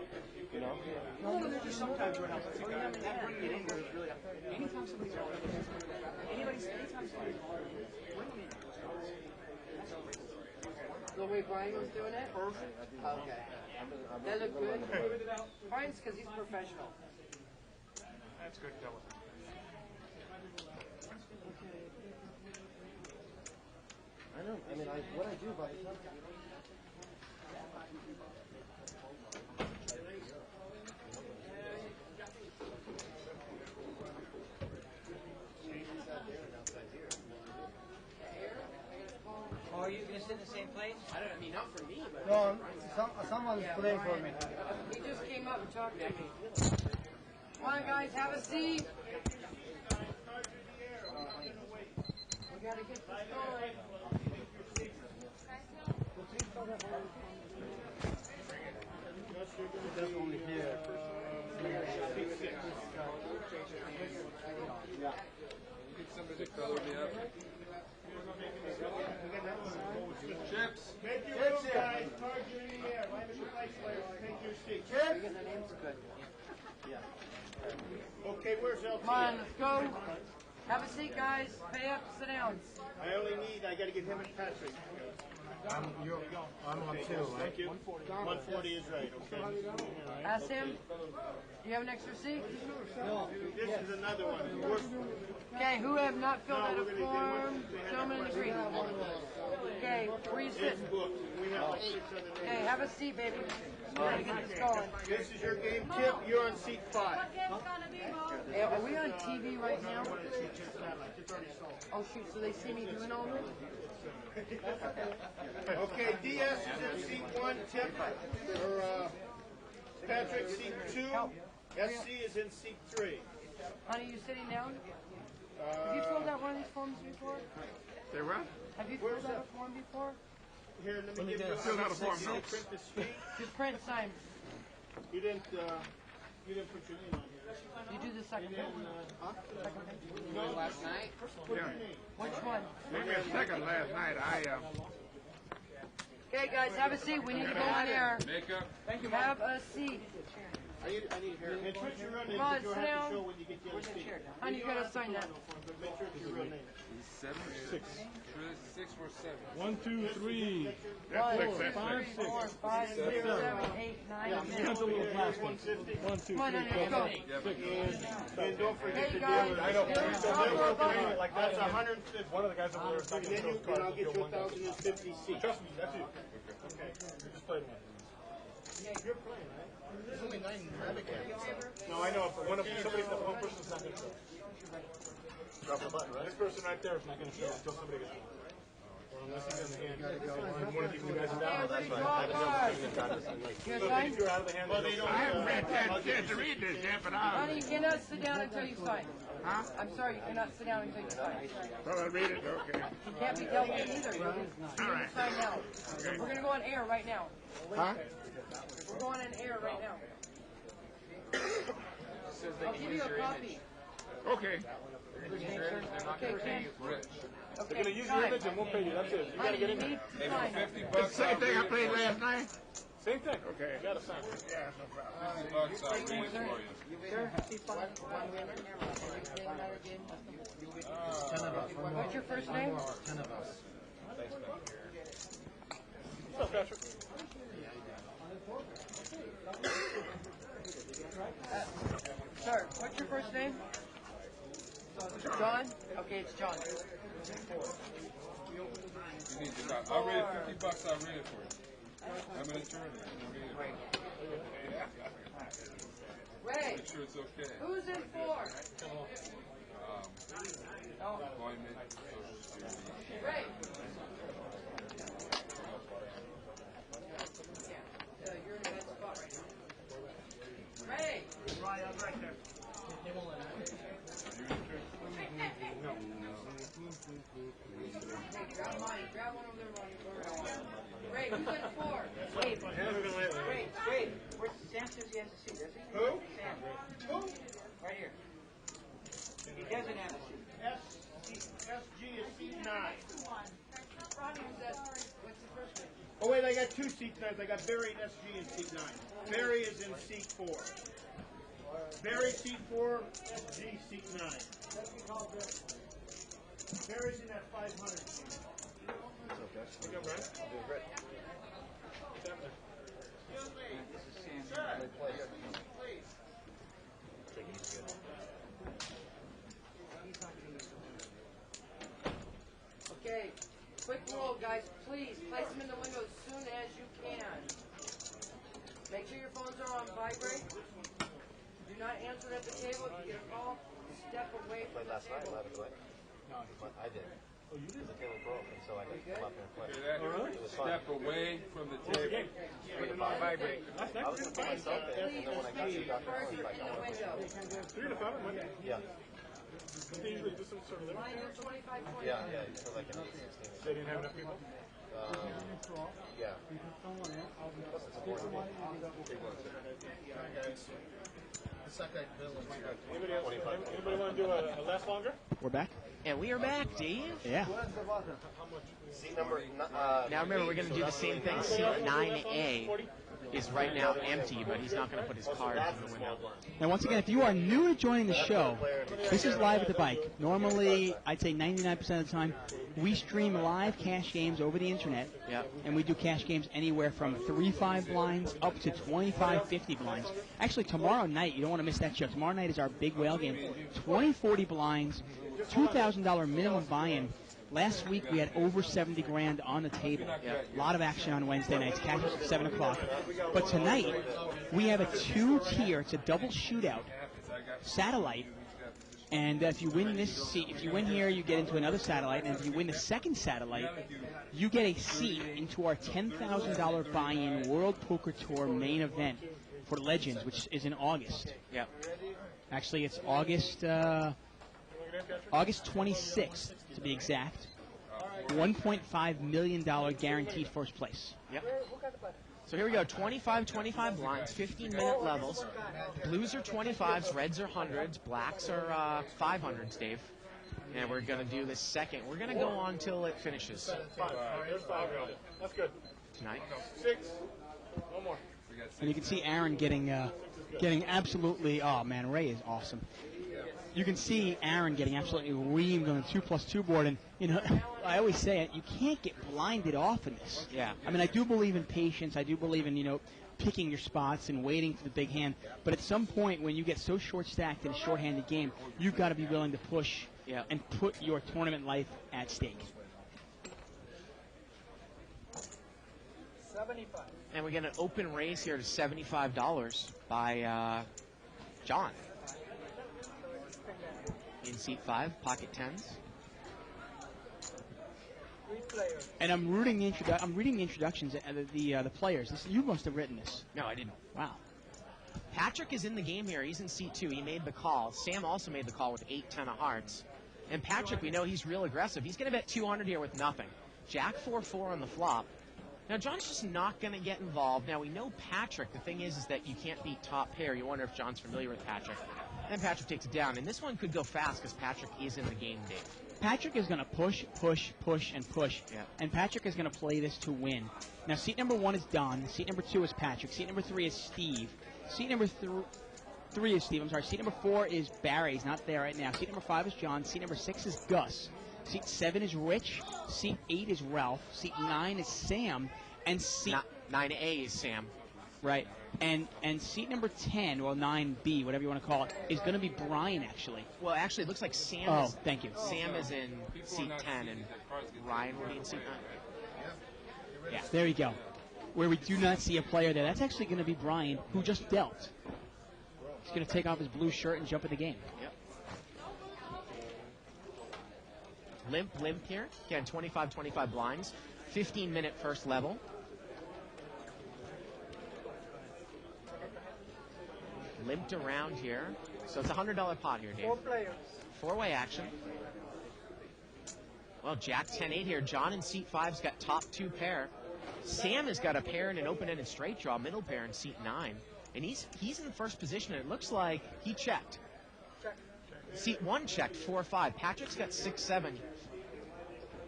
You know? No, there's just sometimes what happens. That bringing it in there is really, anytime somebody's anytime somebody's bring them in. The way Brian was doing it? Perfect. Okay. That look good? Brian's because he's professional. That's good, Dylan. I know. I mean, what I do about the time. Oh, are you going to sit in the same place? I mean, not for me, but... No, someone's playing for me. He just came up and talked to me. Come on, guys, have a seat. We gotta get this going. That's only here. Somebody color me up. Chips. Make your room, guys. Cards are in the air. Line up your place players. Take your seat. Getting the names good. Okay, where's LT? Come on, let's go. Have a seat, guys. Pay up, sit down. I gotta get him and Patrick. I'm on two, right? Thank you. 140 is right, okay? Ask him. Do you have an extra seat? This is another one. Okay, who have not filled out a form? Gentlemen in the green. Okay, where you sitting? We have like 6 other names. Okay, have a seat, baby. We gotta get this going. This is your game, Tip. You're on seat 5. Hey, are we on TV right now? Oh shoot, so they see me doing all this? Okay, DS is in seat 1, Tip. Or Patrick, seat 2. SC is in seat 3. Honey, you sitting down? Have you filled out one of these forms before? They what? Have you filled out a form before? Here, let me give you Fill out a form, no. Print the sheet. Just print, sign. You didn't put your name on here. You do the second one. Last night? Which one? Maybe a second last night. Okay, guys, have a seat. We need to go on air. Makeup. Have a seat. I need hair. And put your real name. Come on, You'll sit have to down. show when you get the other seat. Honey, you gotta sign that. Make sure it's your real name. 7 or 6. 6 or 7. 1, 2, 3. 1, 2, 3, 4, 5, 6, 7, 8, 9, 10. That's a little plastic. 1, 2, Come on, honey, let's go. And don't forget Hey, the guys, dealer. Like That's 150. One of the guys over there is And then I'll get you 1,050 seats. Trust me, that's it. Okay. Just play one. You're playing, right? There's only 9 rabbit No, I know, but one person's not going to show. Drop the button, right? This person right there is not going to show until somebody gets one. Or unless he's in the hand. One of you guys are down. That's right. You gonna sign? You're out of the hand. Well, they don't. I haven't had a chance to read this yet, but Honey, you cannot sit down until you sign. I'm sorry, you cannot sit down until you sign. Well, I'll read it, okay. You can't be dealt with either. You can sign now. We're going to go on air right now. Huh? We're going on air right now. I'll give you a copy. Okay. Okay, Ken. Okay, They're going to use your image and we'll pay you. That's it. You got to Honey, get you in there. need to sign. It's the same thing I played last night? Same thing. Okay. You got to sign. Yeah, no problem. $50 I'll read it for you. Sir, one winner. Anything another game? What's your first name? 10 of us. What's up, Patrick? Sir, what's your first name? John? Okay, it's John. You need to stop. I'll read it. $50 I'll read it for you. I'm an attorney. Ray, Make sure it's okay. who's in 4? Employment, Social Security. Ray. You're in a bad spot right now. Ray. Right, I'm right there. Grab mine. Grab one over there, Ronnie. Ray, who's in 4? Wait. Wait. Where's Sam says he has a seat, does he? Who? Sam. Who? Right here. He doesn't have a seat. SG is seat 9. Ronnie, who's that? What's the first name? Oh wait, I got 2 seat 9s. I got Barry and SG in seat 9. Barry is in seat 4. Barry seat 4, SG seat 9. Barry's in that 500 seat. What's up, Brent? Brett. What's happening? Okay, quick roll, guys. Please place them in the window as soon as you can. Make sure your phones are on vibrate. Do not answer it at the table. If you get a call, step away from the table. No, I did. That step away from the table. Vibrate. Last night we didn't find myself there, and then when I got to Dr. Allen's, like, I want to 3 in the fountain, wasn't it? Yeah. They usually do some sort of living there or something? Yeah, for like an 8-16. They didn't have enough people? Yeah. Plus it's a board game. Anybody want to do a less longer? We're back. And we are back, Dave. Yeah. Seat number. Now remember, we're going to do the same thing. Seat 9A is right now empty, but he's not going to put his card in the window. Now, once again, if you are new to joining the show, this is Live at the Bike. Normally, I'd say 99% of the time, we stream live cash games over the internet, and we do cash games anywhere from 3-5 blinds up to 25-50 blinds. Actually, tomorrow night, you don't want to miss that show. Tomorrow night is our big whale game. 20-40 blinds, $2,000 minimum buy-in. Last week we had over 70 grand on the table. A lot of action on Wednesday nights. Cash is at 7 o'clock. But tonight we have a 2-tier. It's a double shootout satellite. And if you win this seat, if you win here, you get into another satellite. And if you win the second satellite, you get a seat into our $10,000 buy-in World Poker Tour main event for Legends, which is in August. Yep. Actually, it's August 26th, to be exact. $1.5 million guaranteed first place. Yep. So here we go, 25 blinds, 15-minute levels. Blues are 25s, reds are 100s, blacks are 500s, Dave. And we're going to do this second. We're going to go on till it finishes. 5. There's 5 around it. That's good. Tonight. 6. One more. And you can see Aaron getting absolutely, oh man, Ray is awesome. You can see Aaron getting absolutely reamed on the 2+2 board, and you know, I always say it, you can't get blinded off in this. Yeah. I mean, I do believe in patience. I do believe in, picking your spots and waiting for the big hand. But at some point, when you get so short-stacked in a short-handed game, you've got to be willing to push and put your tournament life at stake. 75. And we get an open raise here to $75 by John. In seat 5, pocket 10s. 3 players. And I'm reading the introductions of the players. You must have written this. No, I didn't. Wow. Patrick is in the game here. He's in seat 2. He made the call. Sam also made the call with 8-10 of hearts. And Patrick, we know he's real aggressive. He's going to bet 200 here with nothing. Jack 4-4 on the flop. Now, John's just not going to get involved. Now, we know Patrick. The thing is that you can't beat top pair. You wonder if John's familiar with Patrick. And Patrick takes it down. And this one could go fast because Patrick is in the game, Dave. Patrick is going to push, and push. Yeah. And Patrick is going to play this to win. Now, seat number 1 is Don. Seat number 2 is Patrick. Seat number 3 is Steve. Seat number 3 is Steve. I'm sorry. Seat number 4 is Barry. He's not there right now. Seat number 5 is John. Seat number 6 is Gus. Seat 7 is Rich. Seat 8 is Ralph. Seat 9 is Sam. And seat 9A is Sam. Right. And seat number 10, or 9B, whatever you want to call it, is going to be Brian, actually. Well, actually, it looks like Sam Oh, thank you. Sam is in seat 10, and Ryan will be in seat 9. Yeah. There you go. Where we do not see a player there. That's actually going to be Brian, who just dealt. He's going to take off his blue shirt and jump in the game. Yep. Limp here. Again, 25 blinds. 15-minute first level. Limped around here. So it's a $100 pot here, Dave. 4 players. 4-way action. Well, Jack 10-8 here. John in seat 5's got top 2 pair. Sam has got a pair and an open-ended straight draw, middle pair in seat 9. And he's in first position, and it looks like he checked. Check. Seat 1 checked, 4-5. Patrick's got 6-7.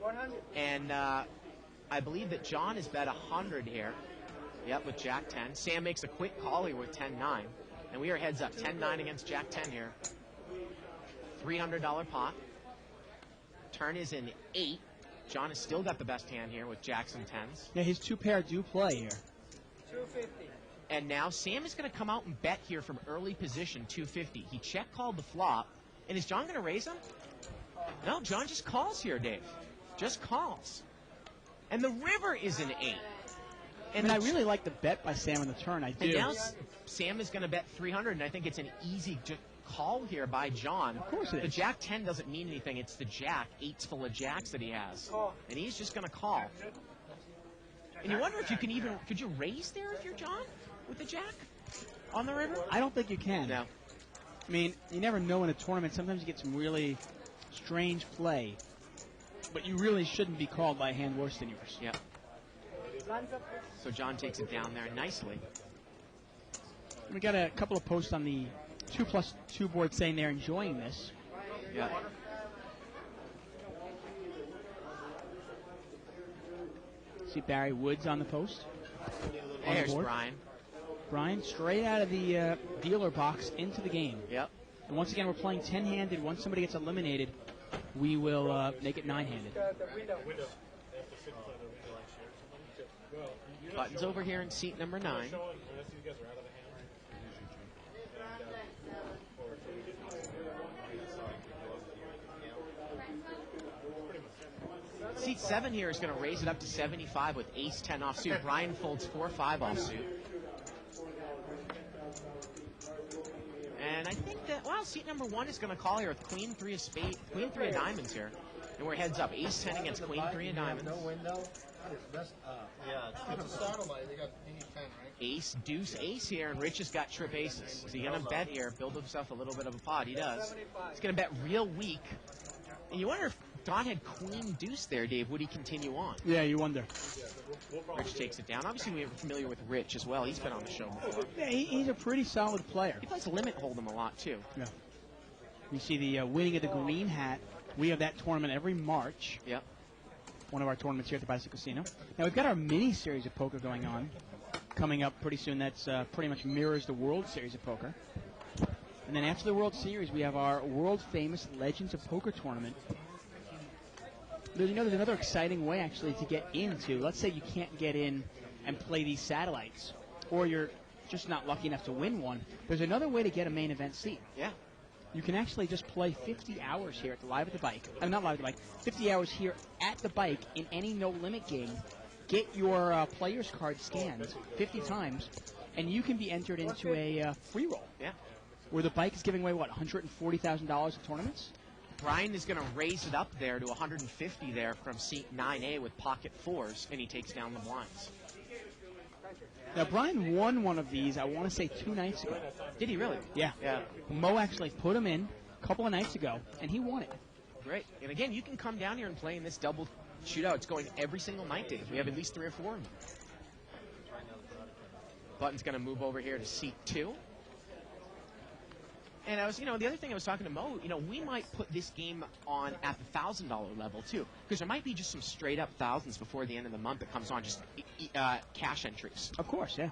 100. And I believe that John has bet 100 here. Yep, with Jack 10. Sam makes a quick call here with 10-9. And we are heads up, 10-9 against Jack 10 here. $300 pot. Turn is in 8. John has still got the best hand here with Jacks and 10s. Yeah, his 2 pair do play here. 250. And now Sam is going to come out and bet here from early position, 250. He check called the flop. And is John going to raise him? No, John just calls here, Dave. Just calls. And the river is an 8. And I really like the bet by Sam on the turn. I do. And now Sam is going to bet 300, and I think it's an easy call here by John. Of course it The is. Jack 10 doesn't mean anything. It's the Jack. 8's full of Jacks that he has. And he's just going to call. And you wonder if you can even, could you raise there if you're John with the Jack on the river? I don't think you can. No. I mean, you never know in a tournament. Sometimes you get some really strange play. But you really shouldn't be called by a hand worse than yours. Yeah. So John takes it down there nicely. We got a couple of posts on the 2+2 board saying they're enjoying this. Yeah. See Barry Woods on the post. On the There's board. Brian. Brian straight out of the dealer box into the game. Yep. And once again, we're playing 10-handed. Once somebody gets eliminated, we will make it 9-handed. Button's over here in seat number 9. Seat 7 here is going to raise it up to 75 with ace 10 offsuit. Brian folds 4-5 offsuit. And I think that, well, seat number 1 is going to call here with queen 3 of spade, queen 3 of diamonds here. And we're heads up, ace 10 against queen 3 of diamonds. No window. Yeah, it's a satellite. They got any 10, right? Ace, deuce, ace here, and Rich has got trip aces. Is he going to bet here, build himself a little bit of a pot? He does. He's going to bet real weak. And you wonder if Don had queen deuce there, Dave, would he continue on? Yeah, you wonder. Rich takes it down. Obviously, we're familiar with Rich as well. He's been on the show before. Yeah, he's a pretty solid player. He plays limit hold'em a lot, too. Yeah. You see the winning of the green hat. We have that tournament every March. Yep. One of our tournaments here at the Bicycle Casino. Now, we've got our mini series of poker going on, coming up pretty soon. That's pretty much mirrors the World Series of Poker. And then after the World Series, we have our world-famous Legends of Poker tournament. There's another exciting way, actually, to get into. Let's say you can't get in and play these satellites, or you're just not lucky enough to win one. There's another way to get a main event seat. Yeah. You can actually just play 50 hours here at the Live at the Bike. Not Live at the Bike. 50 hours here at the Bike in any no-limit game. Get your player's card scanned 50 times, and you can be entered into a free roll. Yeah. Where the Bike is giving away, what, $140,000 in tournaments? Brian is going to raise it up there to 150 there from seat 9A with pocket 4s, and he takes down the blinds. Now, Brian won one of these, I want to say 2 nights ago. Did he really? Yeah. Yeah. Mo actually put him in a couple of nights ago, and he won it. Great. And again, you can come down here and play in this double shootout. It's going every single night, Dave. We have at least 3 or 4 of them. Button's going to move over here to seat 2. And I was, the other thing I was talking to Mo, we might put this game on at the $1,000 level too, because there might be just some straight up thousands before the end of the month that comes on, just cash entries. Of course, yeah.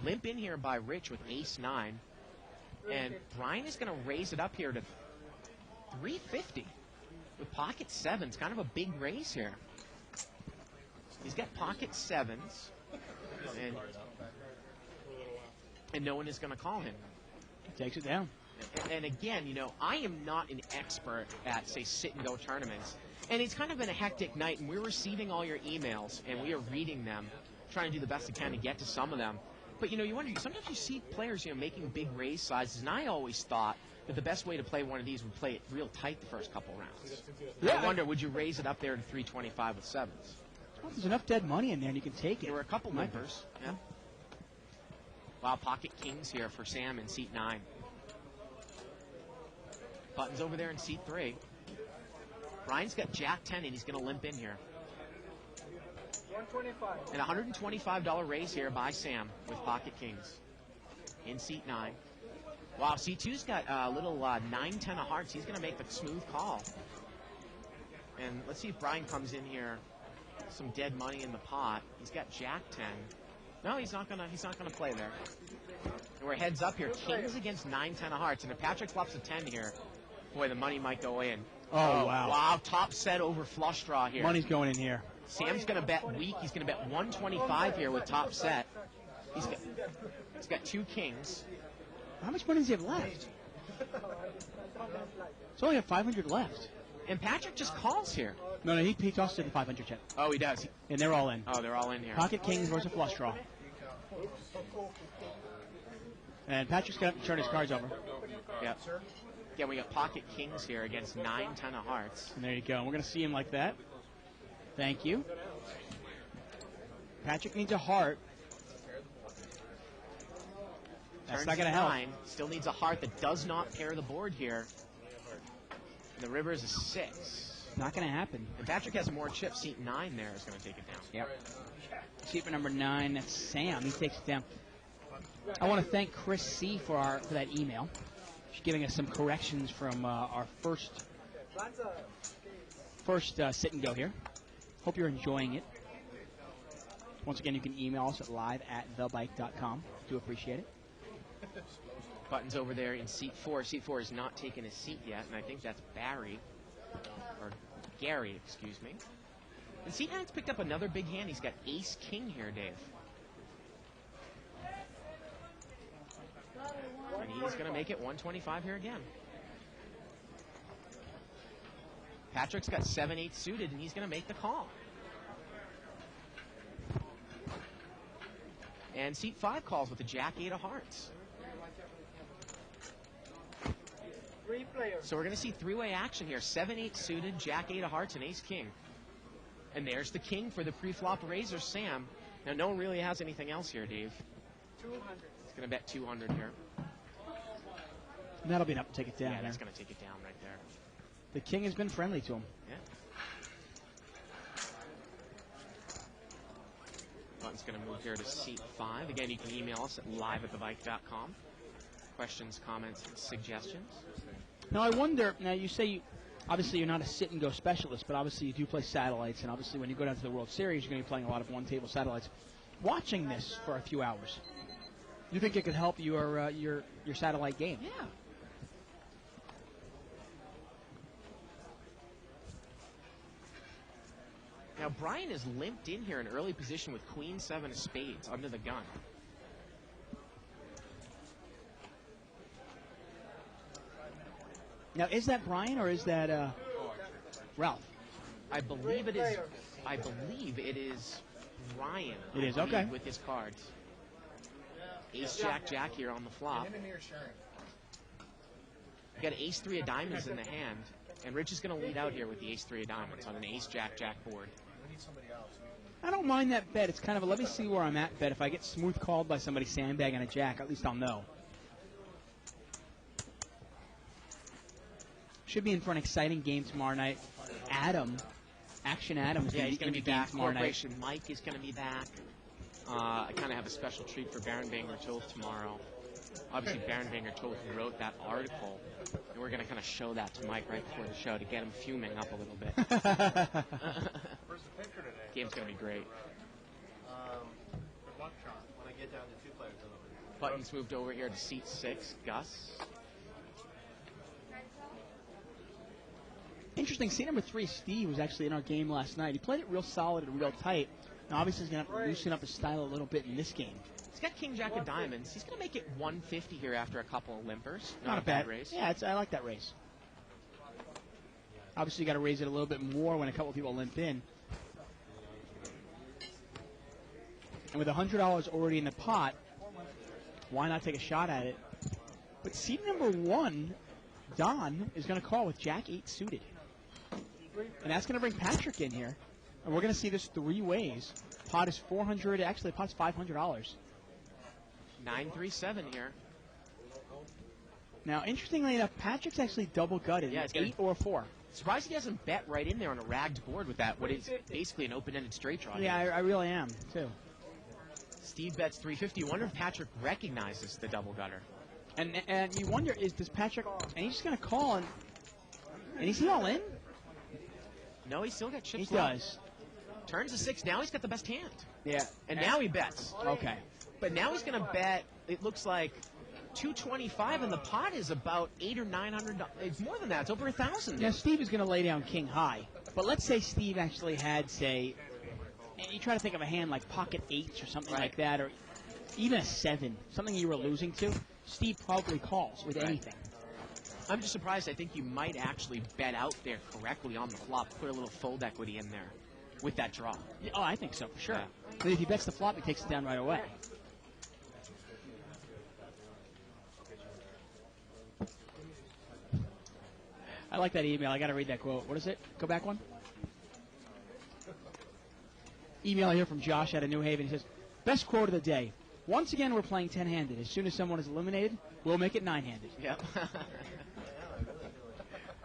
Limp in here by Rich with ace 9, and Brian is going to raise it up here to 350 with pocket 7s. Kind of a big raise here. He's got pocket 7s, and no one is going to call him. Takes it down. And again, I am not an expert at, say, sit-and-go tournaments. And it's kind of been a hectic night, and we're receiving all your emails, and we are reading them, trying to do the best we can to get to some of them. But, you wonder, sometimes you see players, making big raise sizes, and I always thought that the best way to play one of these would play it real tight the first couple rounds. Yeah. I wonder, would you raise it up there to 325 with 7s? Well, there's enough dead money in there, and you can take it. There were a couple limpers. Yeah. Wow, pocket kings here for Sam in seat 9. Button's over there in seat 3. Brian's got Jack 10, and he's going to limp in here. 125. And $125 raise here by Sam with pocket kings in seat 9. Wow, seat 2's got a little 9-10 of hearts. He's going to make the smooth call. And let's see if Brian comes in here. Some dead money in the pot. He's got Jack 10. No, he's not gonna play there. And we're heads up here. Kings against 9-10 of hearts. And if Patrick flops a 10 here, boy, the money might go in. Oh, wow. Wow, top set over flush draw here. Money's going in here. Sam's going to bet weak. He's going to bet 125 here with top set. He's got 2 kings. How much money does he have left? It's only got 500 left. And Patrick just calls here. No, he tossed it the 500 chip. Oh, he does. And they're all in. Oh, they're all in here. Pocket kings versus flush draw. And Patrick's going to turn his cards over. Yep. Yeah, we got pocket kings here against 9, 10 of hearts. And there you go. We're going to see him like that. Thank you. Patrick needs a heart. That's Turns not going to to help. 9. Still needs a heart that does not pair the board here. And the river is a 6. Not going to happen. And Patrick has more chips. Seat 9 there is going to take it down. Yep. Seat number 9, that's Sam. He takes it down. I want to thank Chris C. for that email. She's giving us some corrections from our first sit and go here. Hope you're enjoying it. Once again, you can email us at live@thebike.com. Do appreciate it. Button's over there in seat 4. Seat 4 has not taken his seat yet, and I think that's Barry. Or Gary, excuse me. And seat 9's picked up another big hand. He's got ace-king here, Dave. And he's going to make it 125 here again. Patrick's got 7-8 suited, and he's going to make the call. And seat 5 calls with a jack-8 of hearts. 3 players. So we're going to see three-way action here. 7-8 suited, jack-8 of hearts, and ace-king. And there's the king for the pre-flop raiser, Sam. Now, no one really has anything else here, Dave. 200. He's going to bet 200 here. And that'll be enough to take it down. Yeah, that's going to take it down right there. The king has been friendly to him. Yeah. Button's going to move here to seat 5. Again, you can email us at live@thebike.com. Questions, comments, suggestions. Now, I wonder, now you say, obviously you're not a sit-and-go specialist, but obviously you do play satellites, and obviously when you go down to the World Series, you're going to be playing a lot of one-table satellites. Watching this for a few hours, you think it could help your satellite game? Yeah. Now, Brian is limped in here in early position with Queen 7 of spades under the gun. Now, is that Brian or is that Ralph? I believe it is. I believe it is Brian. It is, I believe, okay. With his cards. Ace, Jack, Jack here on the flop. You got Ace 3 of diamonds in the hand, and Rich is going to lead out here with the Ace 3 of diamonds on an Ace, Jack, Jack board. I don't mind that bet. It's kind of a let me see where I'm at bet. If I get smooth called by somebody sandbagging a jack, at least I'll know. Should be in for an exciting game tomorrow night. Action Adam is Yeah, he's going to be back. tomorrow night. Corporation Mike is going to be back. I kind of have a special treat for Baron Banger Toth tomorrow. Obviously, Baron Banger Toth wrote that article, and we're going to kind of show that to Mike right before the show to get him fuming up a little bit. Where's the picture today? Game's going to be great. Good luck, Sean. When I get down to 2 players, Button's moved over here to seat 6. Gus. Interesting. Seat number 3, Steve, was actually in our game last night. He played it real solid and real tight. Now, obviously, he's going to have to loosen up his style a little bit in this game. He's got King Jack of diamonds. He's going to make it 150 here after a couple of limpers. Not a bad raise. Yeah, I like that raise. Obviously, you got to raise it a little bit more when a couple of people limp in. And with $100 already in the pot, why not take a shot at it? But seat number 1, Don, is going to call with Jack 8 suited. And that's going to bring Patrick in here. And we're going to see this 3 ways. Pot is $400. Actually, the pot's $500. 937 here. Now, interestingly enough, Patrick's actually double gutted. Yeah, Yeah, he's got 8 or 4. Surprised he hasn't bet right in there on a ragged board with that. What is basically an open-ended straight draw. Yeah, I really am, too. Steve bets 350. You wonder if Patrick recognizes the double gutter. And you wonder, does Patrick, and he's just going to call, and is he all in? No, he's still got chips He left. does. Turns to 6. Now he's got the best hand. Yeah. And now he bets. Okay. But now he's going to bet, it looks like, 225, and the pot is about $800 or $900. It's more than that. It's over 1,000. Now, Steve is going to lay down king high. But let's say Steve actually had, say, and you try to think of a hand like pocket 8s or something like that, or even a 7, something you were losing to. Steve probably calls with anything. I'm just surprised. I think you might actually bet out there correctly on the flop, put a little fold equity in there with that draw. Yeah, oh, I think so, for sure. Yeah. But if he bets the flop, he takes it down right away. I like that email. I got to read that quote. What is it? Go back one. Email here from Josh out of New Haven. He says, best quote of the day. Once again, we're playing 10-handed. As soon as someone is eliminated, we'll make it 9-handed. Yep.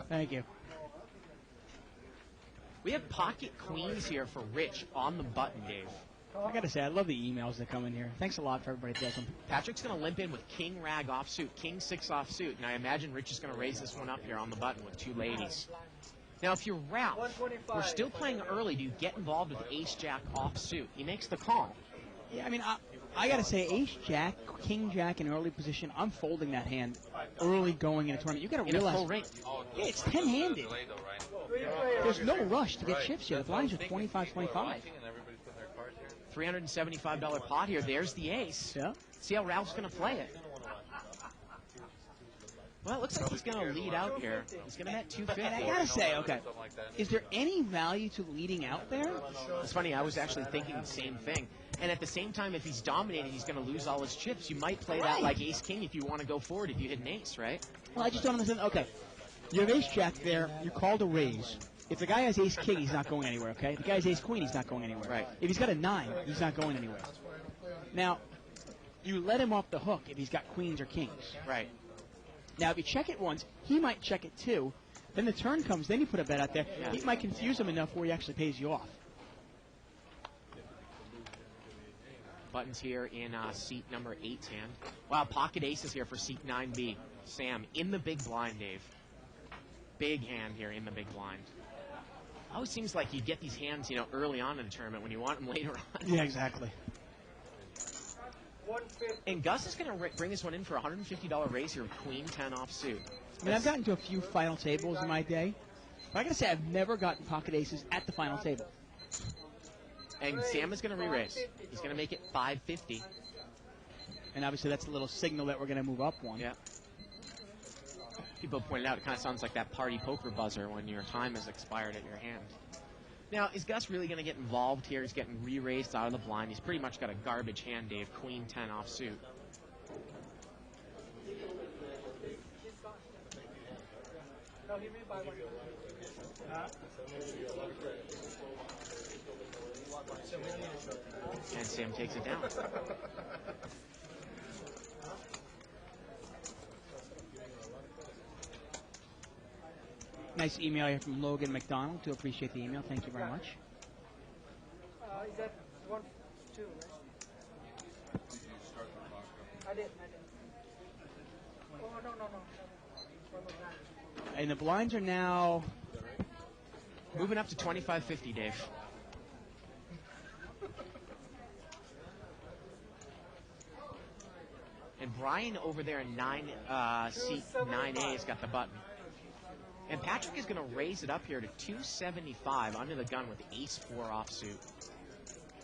Thank you. We have pocket queens here for Rich on the button, Dave. I got to say, I love the emails that come in here. Thanks a lot for everybody that does them. Patrick's going to limp in with king rag offsuit, king 6 offsuit, and I imagine Rich is going to raise this one up here on the button with 2 ladies. Now, if you're Ralph, we're still playing early. Do you get involved with ace-jack offsuit? He makes the call. Yeah, I mean, I got to say, ace-jack, king-jack in early position, I'm folding that hand early going in a tournament. You got to realize, full ring. Yeah, it's 10-handed. There's no rush to get chips here. The blinds are 25-25. $375 pot here. There's the ace. Yeah. See how Ralph's going to play it. Well, it looks like he's going to lead out here. He's going to net 250. And I got to say, okay, is there any value to leading out there? It's funny, I was actually thinking the same thing. And at the same time, if he's dominating, he's going to lose all his chips. You might play that like ace-king if you want to go forward if you hit an ace, right? Well, I just don't understand. Okay, you have ace-jack there. You called a raise. If the guy has ace-king, he's not going anywhere, okay? If the guy has ace-queen, he's not going anywhere. Right. If he's got a 9, he's not going anywhere. Now, you let him off the hook if he's got queens or kings. Right. Now, if you check it once, he might check it too. Then the turn comes, then you put a bet out there. Yeah. He might confuse him enough where he actually pays you off. Buttons here in seat number 8's hand. Wow, pocket aces here for seat 9B. Sam, in the big blind, Dave. Big hand here in the big blind. Always seems like you get these hands, early on in the tournament when you want them later on. Yeah, exactly. And Gus is going to bring this one in for a $150 raise here with queen 10 offsuit. I mean, I've gotten to a few final tables in my day, but I got to say I've never gotten pocket aces at the final table. And Sam is going to re-raise. He's going to make it 550. And obviously that's a little signal that we're going to move up one. Yeah. People pointed out it kind of sounds like that party poker buzzer when your time has expired at your hand. Now, is Gus really going to get involved here? He's getting re-raised out of the blind. He's pretty much got a garbage hand, Dave. Queen 10 offsuit. And Sam takes it down. Nice email here from Logan McDonald. Do appreciate the email. Thank you very much. Is that 1-2, right? I did. Oh, no. And the blinds are now moving up to 25.50, Dave. And Brian over there in seat 9A has got the button. And Patrick is going to raise it up here to 275 under the gun with ace-4 offsuit.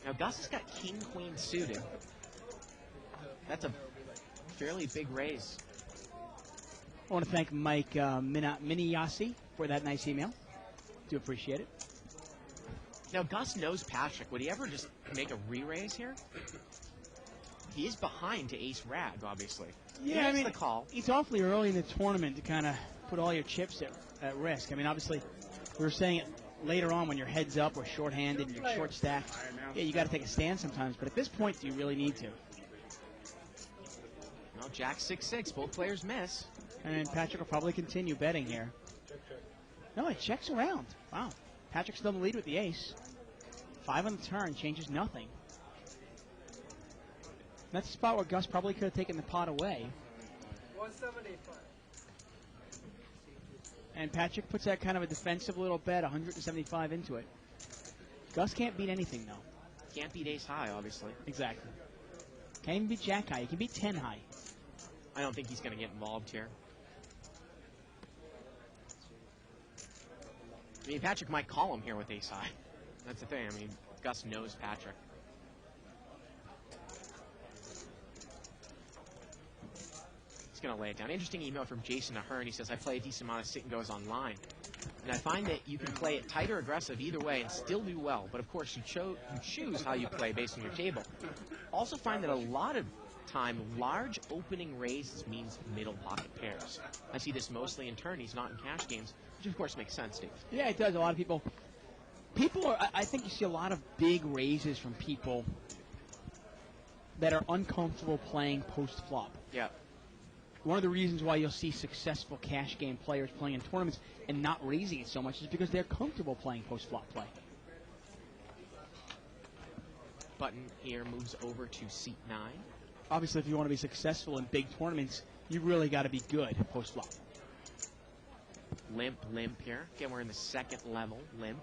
Now, Gus has got king-queen suited. That's a fairly big raise. I want to thank Mike Miniyasi for that nice email. Do appreciate it. Now, Gus knows Patrick. Would he ever just make a re-raise here? He is behind to ace-rag, obviously. Yeah, I mean, the call. It's awfully early in the tournament to kind of put all your chips at risk. I mean, obviously, we were saying it later on when you're heads up or short-handed and you're short-stacked. Yeah, you got to take a stand sometimes. But at this point, do you really need to? Well, Jack 6-6. Both players miss. And Patrick will probably continue betting here. No, it checks around. Wow. Patrick's still in the lead with the ace. 5 on the turn changes nothing. That's a spot where Gus probably could have taken the pot away. 175. And Patrick puts that kind of a defensive little bet, 175 into it. Gus can't beat anything, though. Can't beat ace high, obviously. Exactly. Can't even beat jack high. He can beat 10 high. I don't think he's going to get involved here. I mean, Patrick might call him here with ace high. That's the thing. I mean, Gus knows Patrick. He's going to lay it down. Interesting email from Jason Ahern. He says, I play a decent amount of sit-and-goes online. And I find that you can play it tight or aggressive either way and still do well. But, of course, you choose how you play based on your table. Also find that a lot of time, large opening raises means middle pocket pairs. I see this mostly in tourneys, not in cash games, which of course makes sense, Steve. Yeah, it does. A lot of people are, I think you see a lot of big raises from people that are uncomfortable playing post-flop. Yeah. One of the reasons why you'll see successful cash game players playing in tournaments and not raising it so much is because they're comfortable playing post-flop play. Button here moves over to seat 9. Obviously, if you want to be successful in big tournaments, you really got to be good post-flop. Limp here. Again, we're in the second level, limp.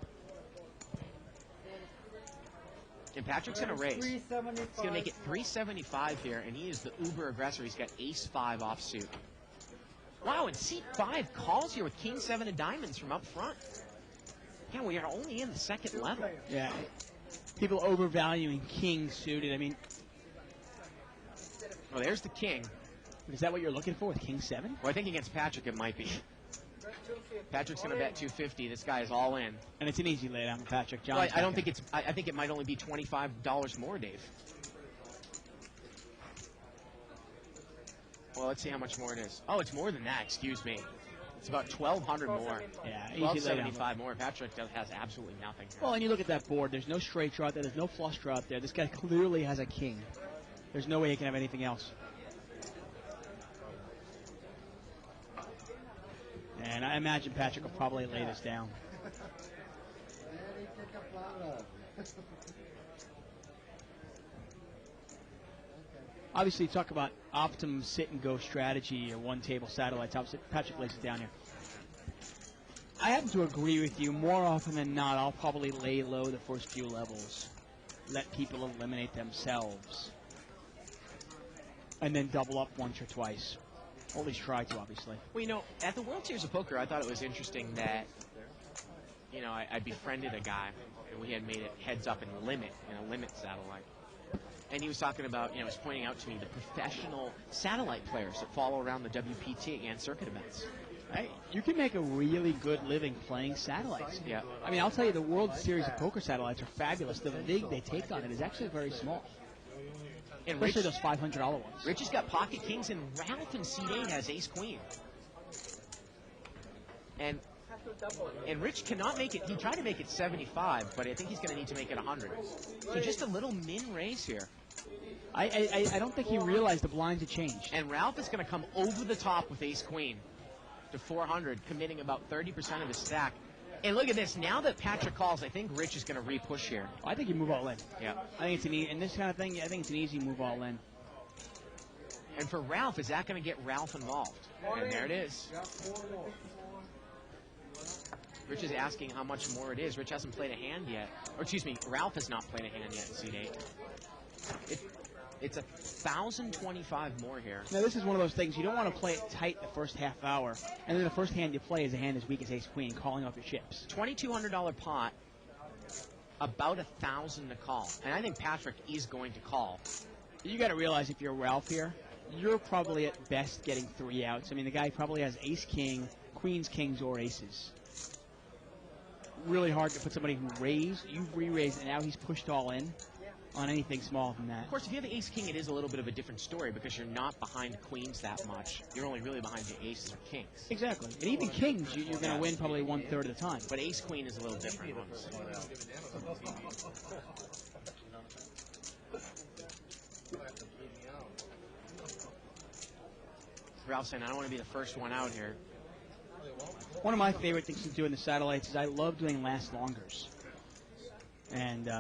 And Patrick's going to raise. He's going to make it 375 here, and he is the uber aggressor. He's got ace-5 offsuit. Wow, and seat 5 calls here with king-7 of diamonds from up front. Yeah, we are only in the second level. Yeah, people overvaluing king suited. I mean, well, there's the king. Is that what you're looking for with king-7? Well, I think against Patrick it might be. Patrick's going to bet 250. This guy is all in. And it's an easy laydown for Patrick. Well, I don't think it's. I think it might only be $25 more, Dave. Well, let's see how much more it is. Oh, it's more than that. Excuse me. It's about 1,200 more. Yeah, easy 1,275 more. Patrick has absolutely nothing here. Well, and you look at that board. There's no straight draw out there. There's no flush draw out there. This guy clearly has a king. There's no way he can have anything else. And I imagine Patrick will probably lay this down. Obviously, talk about optimum sit-and-go strategy or one-table satellites. Obviously, Patrick lays it down here. I happen to agree with you. More often than not, I'll probably lay low the first few levels. Let people eliminate themselves. And then double up once or twice. Or at least try to, obviously. Well, you know, at the World Series of Poker, I thought it was interesting that, you know, I befriended a guy, and we had made it heads up and limit in a limit satellite. And he was talking about, you know, he was pointing out to me the professional satellite players that follow around the WPT and circuit events. Hey, you can make a really good living playing satellites. Yeah. I mean, I'll tell you, the World Series of Poker satellites are fabulous. The vig they take on it is actually very small. And especially those $500 ones. Rich has got pocket kings, and Ralph in seat 8 has ace queen. And Rich cannot make it. He tried to make it 75, but I think he's going to need to make it 100. So just a little min raise here. I don't think he realized the blinds had changed. And Ralph is going to come over the top with ace queen to 400, committing about 30% of his stack. And look at this. Now that Patrick calls, I think Rich is going to re-push here. I think you move all in. Yeah. I think it's an in this kind of thing. I think it's an easy move all in. And for Ralph, is that going to get Ralph involved? And there it is. Rich is asking how much more it is. Rich hasn't played a hand yet. Or excuse me, Ralph has not played a hand yet in seat 8. It's 1,025 more here. Now, this is one of those things. You don't want to play it tight the first half hour, and then the first hand you play is a hand as weak as ace-queen, calling off your chips. $2,200 pot, about 1,000 to call. And I think Patrick is going to call. You got to realize if you're Ralph here, you're probably at best getting 3 outs. I mean, the guy probably has ace-king, queens, kings, or aces. Really hard to put somebody who raised, you've re-raised, and now he's pushed all in on anything smaller than that. Of course, if you have ace-king, it is a little bit of a different story because you're not behind queens that much. You're only really behind your aces or kings. Exactly. And even kings, you're going to win probably 1/3 of the time. But ace-queen is a little different. Ralph saying, I don't want to be the first one out here. One of my favorite things to do in the satellites is I love doing last longers. And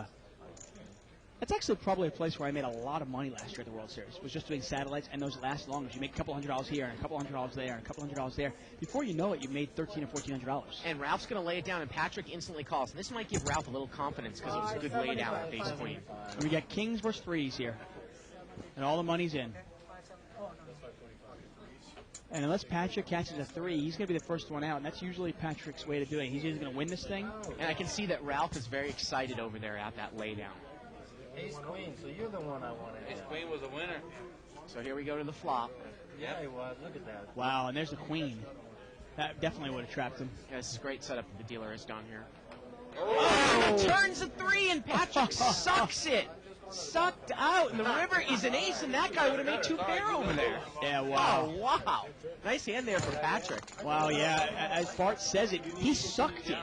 that's actually probably a place where I made a lot of money last year at the World Series, was just doing satellites and those last longers. You make a couple $100 here and a couple $100 there and a couple $100 there. Before you know it, you've made $1,300 or $1,400. And Ralph's going to lay it down, and Patrick instantly calls. And this might give Ralph a little confidence because it was a good lay down with ace-queen. And we got kings versus threes here. And all the money's in. And unless Patrick catches a 3, he's going to be the first one out, and that's usually Patrick's way to do it. He's either going to win this thing. And I can see that Ralph is very excited over there at that laydown. Ace-queen, so you're the one I wanted. Ace-queen was a winner. So here we go to the flop. Yeah, he was. Look at that. Wow, and there's the queen. That definitely would have trapped him. Yeah, this is a great setup that the dealer has done here. Oh! Turns a 3, and Patrick sucks it. Sucked out, and the river is an ace, and that guy would have made 2 pair over there. Yeah, wow. Oh, wow. Nice hand there from Patrick. Wow, yeah, as Bart says it, he sucked it.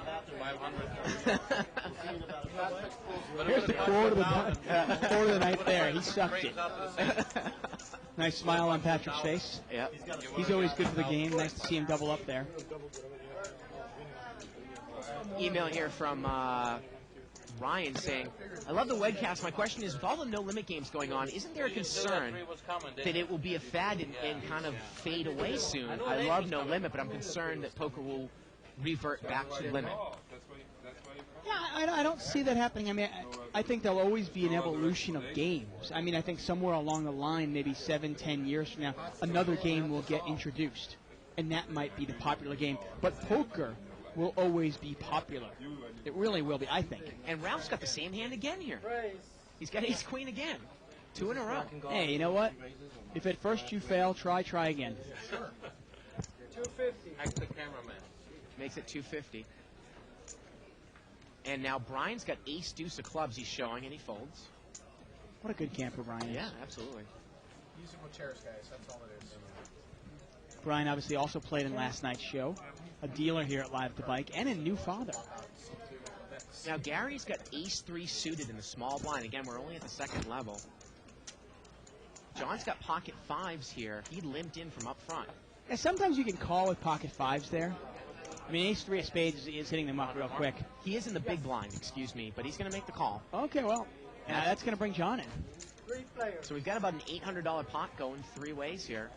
Here's the quote of the night there. He sucked it. Nice smile on Patrick's face. Yep. He's always good for the game. Nice to see him double up there. Email here from Ryan saying, I love the webcast. My question is, with all the no-limit games going on, isn't there a concern that it will be a fad and kind of fade away soon? I love no-limit, but I'm concerned that poker will revert back to limit. Yeah, I don't see that happening. I mean, I think there'll always be an evolution of games. I mean, I think somewhere along the line, maybe 7-10 years from now, another game will get introduced, and that might be the popular game. But poker will always be popular. It really will be, I think. And Ralph's got the same hand again here. He's got ace-queen again. 2 in a row. Hey, you know what? If at first you fail, try again. 250. Ask the cameraman. Makes it 250. And now Brian's got ace-deuce of clubs he's showing, and he folds. What a good camper Brian is. Yeah, absolutely. Musical chairs, guys. That's all it is. Brian obviously also played in last night's show. A dealer here at Live at the Bike, and a new father. Now Gary's got ace-3 suited in the small blind. Again, we're only at the second level. John's got pocket 5s here. He limped in from up front. Yeah, sometimes you can call with pocket 5s there. I mean, ace-3 of spades is hitting them up real quick. He is in the big blind, excuse me, but he's going to make the call. Okay, well, that's going to bring John in. 3 players. So we've got about an $800 pot going 3 ways here.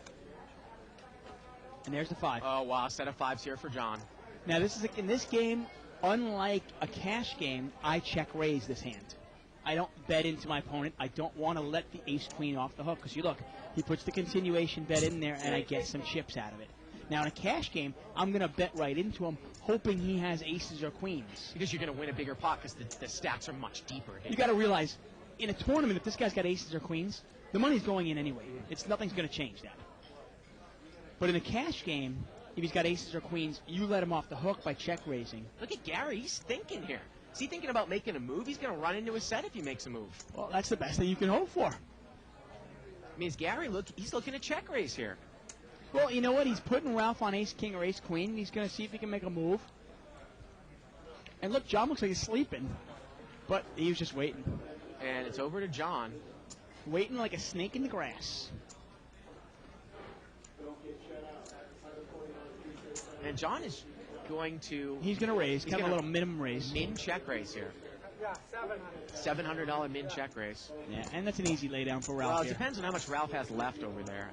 And there's the 5. Oh, wow, set of 5s here for John. Now, this is in this game, unlike a cash game, I check raise this hand. I don't bet into my opponent. I don't want to let the ace-queen off the hook. Because you look, he puts the continuation bet in there, and I get some chips out of it. Now, in a cash game, I'm going to bet right into him, hoping he has aces or queens. Because you're going to win a bigger pot because the stacks are much deeper here. You got to realize, in a tournament, if this guy's got aces or queens, the money's going in anyway. Nothing's going to change that. But in a cash game, if he's got aces or queens, you let him off the hook by check raising. Look at Gary. He's thinking here. Is he thinking about making a move? He's going to run into a set if he makes a move. Well, that's the best thing you can hope for. I mean, is Gary he's looking at check raise here. Well, you know what? He's putting Ralph on ace-king or ace-queen, and he's going to see if he can make a move. And look, John looks like he's sleeping, but he was just waiting. And it's over to John. Waiting like a snake in the grass. And John is going to... He's going to raise, kind of a little minimum raise. Min check raise here. Yeah, $700. $700 min check raise. Yeah, and that's an easy laydown for Ralph. Well, it depends on how much Ralph has left over there.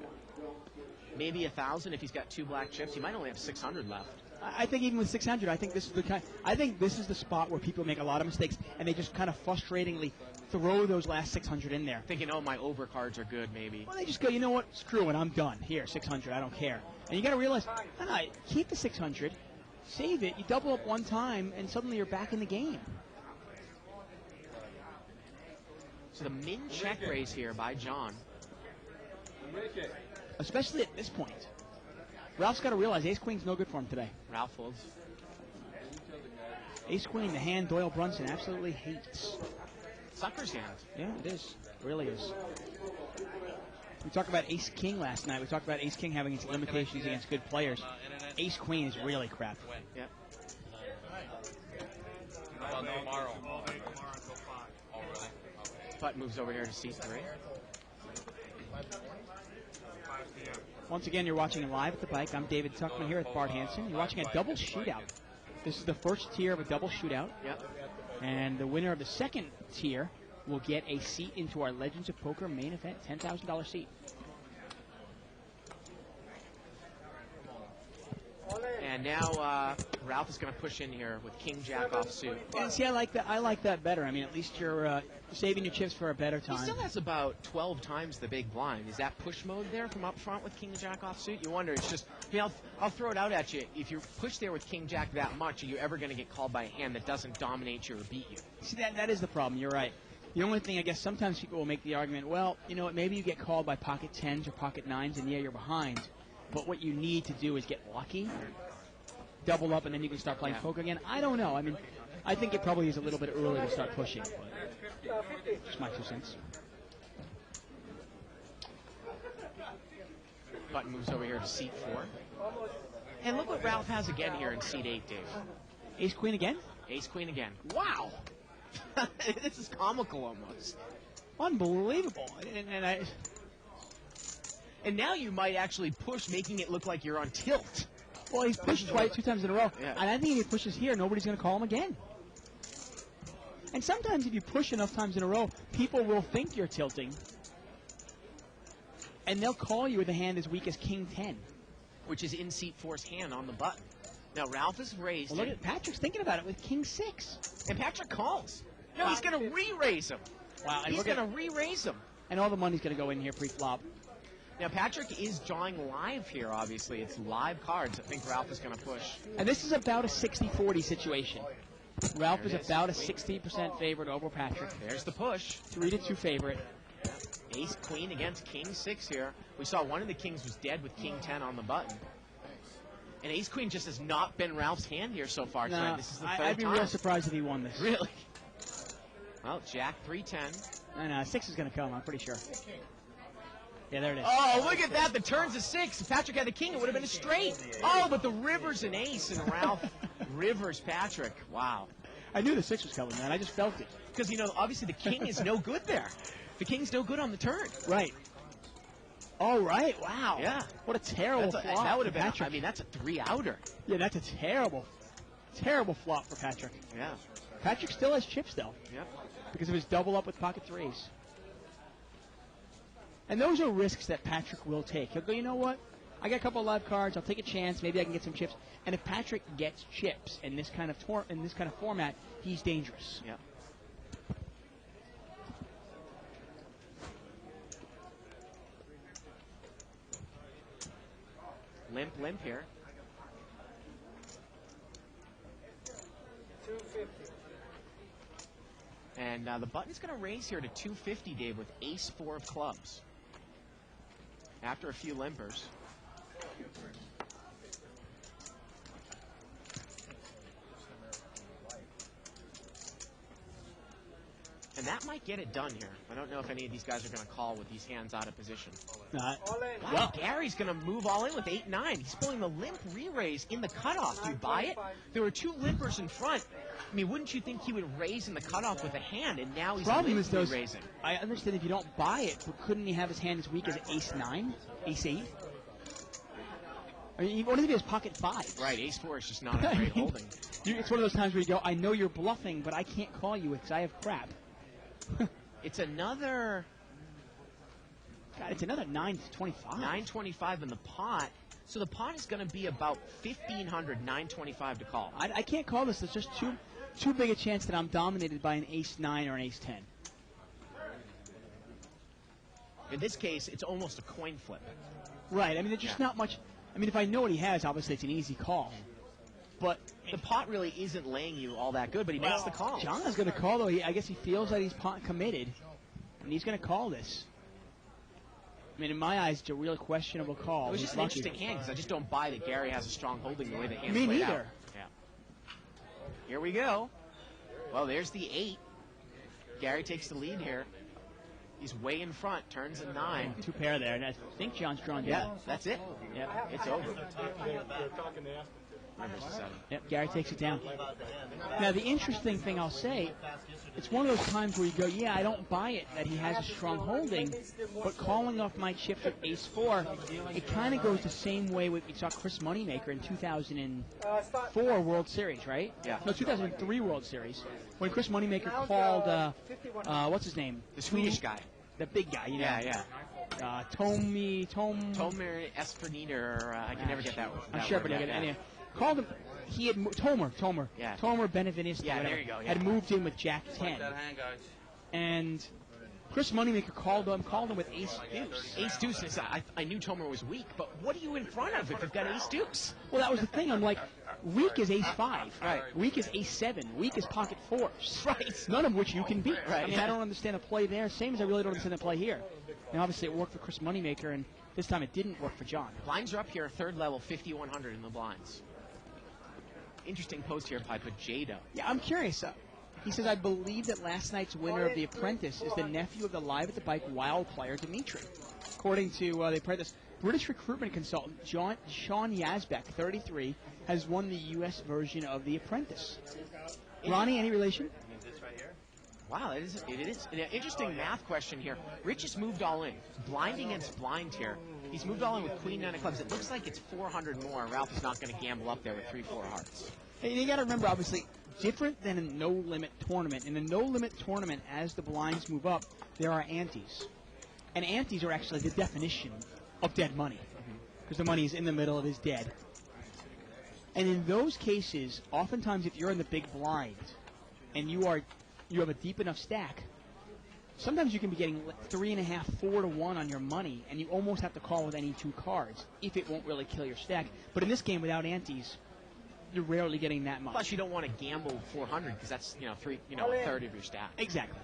Maybe 1,000 if he's got 2 black chips. He might only have 600 left. I think even with 600, I think this is the spot where people make a lot of mistakes, and they just kind of frustratingly throw those last 600 in there. Thinking, oh, my overcards are good, maybe. Well, they just go, you know what, screw it, I'm done. Here, 600, I don't care. And you got to realize, keep the 600, save it, you double up one time, and suddenly you're back in the game. So the min check raise here by John. Especially at this point. Ralph's got to realize ace-queen's no good for him today. Ralph folds. Ace-queen, the hand Doyle Brunson absolutely hates. Sucker's hand. Yeah, it is. It really is. We talked about ace-king last night. We talked about ace-king having its limitations against good players. Ace-queen is really crap. Yeah. Putt moves over here to C3. Once again, you're watching Live at the Bike. I'm David Tuckman here with Bart Hanson. You're watching a double shootout. This is the first tier of a double shootout. Yep. And the winner of the second tier will get a seat into our Legends of Poker main event, $10,000 seat. And now Ralph is going to push in here with King-Jack offsuit. And see, I like that better. I mean, at least you're saving your chips for a better time. He still has about 12 times the big blind. Is that push mode there from up front with King-Jack offsuit? You wonder, it's just, I'll throw it out at you. If you push there with King-Jack that much, are you ever going to get called by a hand that doesn't dominate you or beat you? See, that is the problem. You're right. The only thing, I guess, sometimes people will make the argument, well, you know what, maybe you get called by pocket 10s or pocket 9s, and yeah, you're behind. But what you need to do is get lucky, double up, and then you can start playing poker again. I don't know. I mean, I think it probably is a little bit early to start pushing. But Just my 2 cents. Button moves over here to seat 4. And look what Ralph has again here in seat 8, Dave. Ace Queen again? Ace Queen again. Wow! This is comical almost. Unbelievable. And now you might actually push, making it look like you're on tilt. Well, he's pushed twice, 2 times in a row. Yeah. And I think if he pushes here, nobody's going to call him again. And sometimes if you push enough times in a row, people will think you're tilting. And they'll call you with a hand as weak as King 10. Which is in seat 4's hand on the button. Now, Ralph is raised. Well, look at Patrick's thinking about it with King 6. And Patrick calls. No, he's going to re-raise him. Wow, and he's going to re-raise him. And all the money's going to go in here pre-flop. Now, Patrick is drawing live here, obviously. It's live cards. I think Ralph is going to push. And this is about a 60-40 situation. Ralph is about a 60% favorite over Patrick. There's the push. 3-2 favorite. Ace Queen against King 6 here. We saw one of the kings was dead with King 10 on the button. And Ace Queen just has not been Ralph's hand here so far tonight. This is the third I'd be time. real surprised if he won this. Really? Well, Jack 310. And 6 is going to come, I'm pretty sure. Yeah, there it is. Oh, look at that. The turn's a 6. If Patrick had the king, it would have been a straight. Oh, but the river's an ace, and Ralph rivers Patrick. Wow. I knew the 6 was coming, man. I just felt it. Because, obviously the king is no good there. The king's no good on the turn. Right. Oh, right. Wow. Yeah. What a terrible flop. That would have been, Patrick. I mean, that's a 3-outer. Yeah, that's a terrible, terrible flop for Patrick. Yeah. Patrick still has chips, though. Yep. Because of his double up with pocket 3s. And those are risks that Patrick will take. He'll go, you know what? I got a couple of live cards. I'll take a chance. Maybe I can get some chips. And if Patrick gets chips in this kind of format, he's dangerous. Yep. Limp here. 250. And the button's going to raise here to 250, Dave, with ace 4 of clubs. After a few limpers. And that might get it done here. I don't know if any of these guys are going to call with these hands out of position. Not. Wow, Gary's going to move all in with 8-9. He's pulling the limp re-raise in the cutoff. Do you buy it? There were 2 limpers in front. I mean, wouldn't you think he would raise in the cutoff with a hand, and now he's Problem is those, re-raising? I understand if you don't buy it, but couldn't he have his hand as weak as ace-9, ace-8? I mean, what if he has pocket 5? Right, ace 4 is just not a great holding. It's one of those times where you go, I know you're bluffing, but I can't call you because I have crap. It's another... God, it's another 925. 925 in the pot. So the pot is going to be about 1,500, 925 to call. I can't call this. There's just too big a chance that I'm dominated by an ace-9 or an ace-10. In this case, it's almost a coin flip. Right. I mean, there's just not much. I mean, if I know what he has, obviously it's an easy call. But the pot really isn't laying you all that good, but he makes the call. John is going to call, though. I guess he feels that he's pot committed, and he's going to call this. I mean, in my eyes, it's a real questionable call. It was just an interesting hand, because I just don't buy that Gary has a strong holding the way the hand's Me laid neither. out. Yeah. Here we go. Well, there's the 8. Gary takes the lead here. He's way in front, turns a 9. 2 pair there, and I think John's drawn down. Yeah, that's it. Yeah, it's over. Yep, Gary takes it down. Now, the interesting thing I'll say, it's one of those times where you go, yeah, I don't buy it that he has a strong holding, but calling off my chips with ace-4, it kind of goes the same way we saw Chris Moneymaker in 2004 World Series, right? Yeah. No, 2003 World Series, when Chris Moneymaker called, what's his name? The Swedish guy. The big guy, you know. Yeah. Tomer Espinita, I can never get that one. I'm sure, but anyway, called him. He had Tomer. Yeah. Tomer Benevenista. Yeah, there you go. Yeah. Had moved in with Jack 10. And Chris Moneymaker called him with ace deuce. Ace deuce is, I knew Tomer was weak, but what are you in front of if you've got ace deuce? Well, that was the thing. I'm like, weak is ace 5. Right. Weak is ace 7. Weak is pocket 4s. Right. None of which you can beat. Right. I mean, I don't understand the play there. Same as I really don't understand the play here. Now, obviously, it worked for Chris Moneymaker, and this time it didn't work for John. Blinds are up here, third level, 5,100 in the blinds. Interesting post here by Jado. Yeah, I'm curious. He says, I believe that last night's winner of The Apprentice is the nephew of the Live at the Bike wild player, Dimitri. According to The Apprentice, British recruitment consultant Sean Yazbek, 33, has won the U.S. version of The Apprentice. Ronnie, any relation? Wow, it is an interesting math question here. Rich has moved all in. Blind against blind here. He's moved all in with Queen 9 of clubs. It looks like it's 400 more. Ralph is not going to gamble up there with 3-4 hearts. Hey, you got to remember, obviously, different than a no-limit tournament. In a no-limit tournament, as the blinds move up, there are antes. And antes are actually the definition of dead money, because the money is in the middle, it is dead. And in those cases, oftentimes if you're in the big blind and you have a deep enough stack, sometimes you can be getting 3.5, 4 to 1 on your money, and you almost have to call with any 2 cards if it won't really kill your stack. But in this game, without antes, you're rarely getting that much. Plus, you don't want to gamble 400 because that's a third of your stack. Exactly.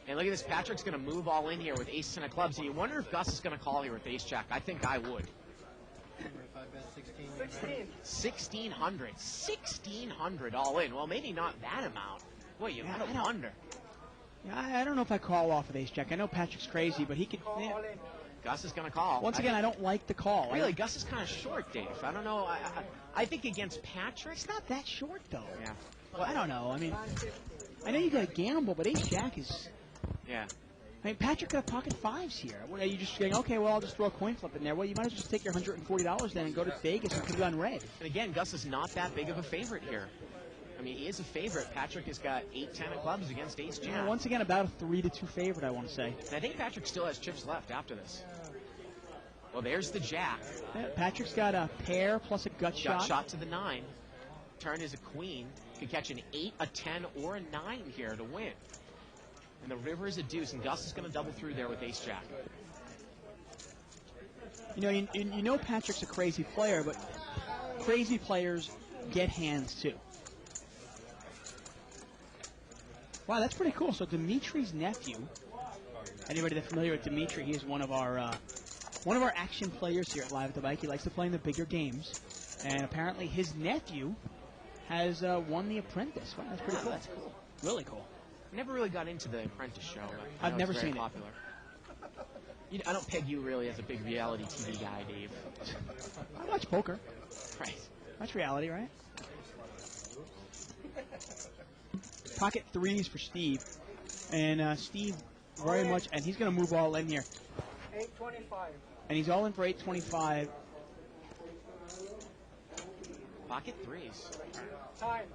And look at this. Patrick's going to move all in here with ace 10 of clubs. And you wonder if Gus is going to call here with ace jack. I think I would. 1,600. 1,600 all in. Well, maybe not that amount. Boy, you gotta wonder. Yeah, I don't know if I call off with ace jack. I know Patrick's crazy, but he could. Yeah. Gus is going to call. Once again, I don't like the call. Really, Gus is kind of short, Dave. I don't know. I think against Patrick. It's not that short, though. Yeah. Well, I don't know. I mean, I know you got to gamble, but ace jack is. Yeah. I mean, Patrick got pocket fives here. What, are you just saying, okay, well, I'll just throw a coin flip in there? Well, you might as well just take your $140 then and go to Vegas and put it on red. And again, Gus is not that big of a favorite here. I mean, he is a favorite. Patrick has got 8-10 of clubs against ace jack. Yeah, once again, about a 3-2 favorite, I want to say. And I think Patrick still has chips left after this. Well, there's the jack. Yeah, Patrick's got a pair plus a gut shot. Gut shot to the 9. Turn is a queen. Could catch an 8, a 10, or a 9 here to win. And the river is a deuce, and Gus is going to double through there with ace jack. You know Patrick's a crazy player, but crazy players get hands too. Wow, that's pretty cool. So Dimitri's nephew. Anybody that's familiar with Dimitri, he is one of our action players here at Live at the Bike. He likes to play in the bigger games, and apparently his nephew has won The Apprentice. Wow, that's pretty cool. That's cool. Really cool. Never really got into the Apprentice show. I've never seen popular. I don't peg you really as a big reality TV guy, Dave. I watch poker. Right. That's reality, right? Pocket threes for Steve. And Steve very much, and he's going to move all in here. 825. And he's all in for 825. Pocket threes. Time.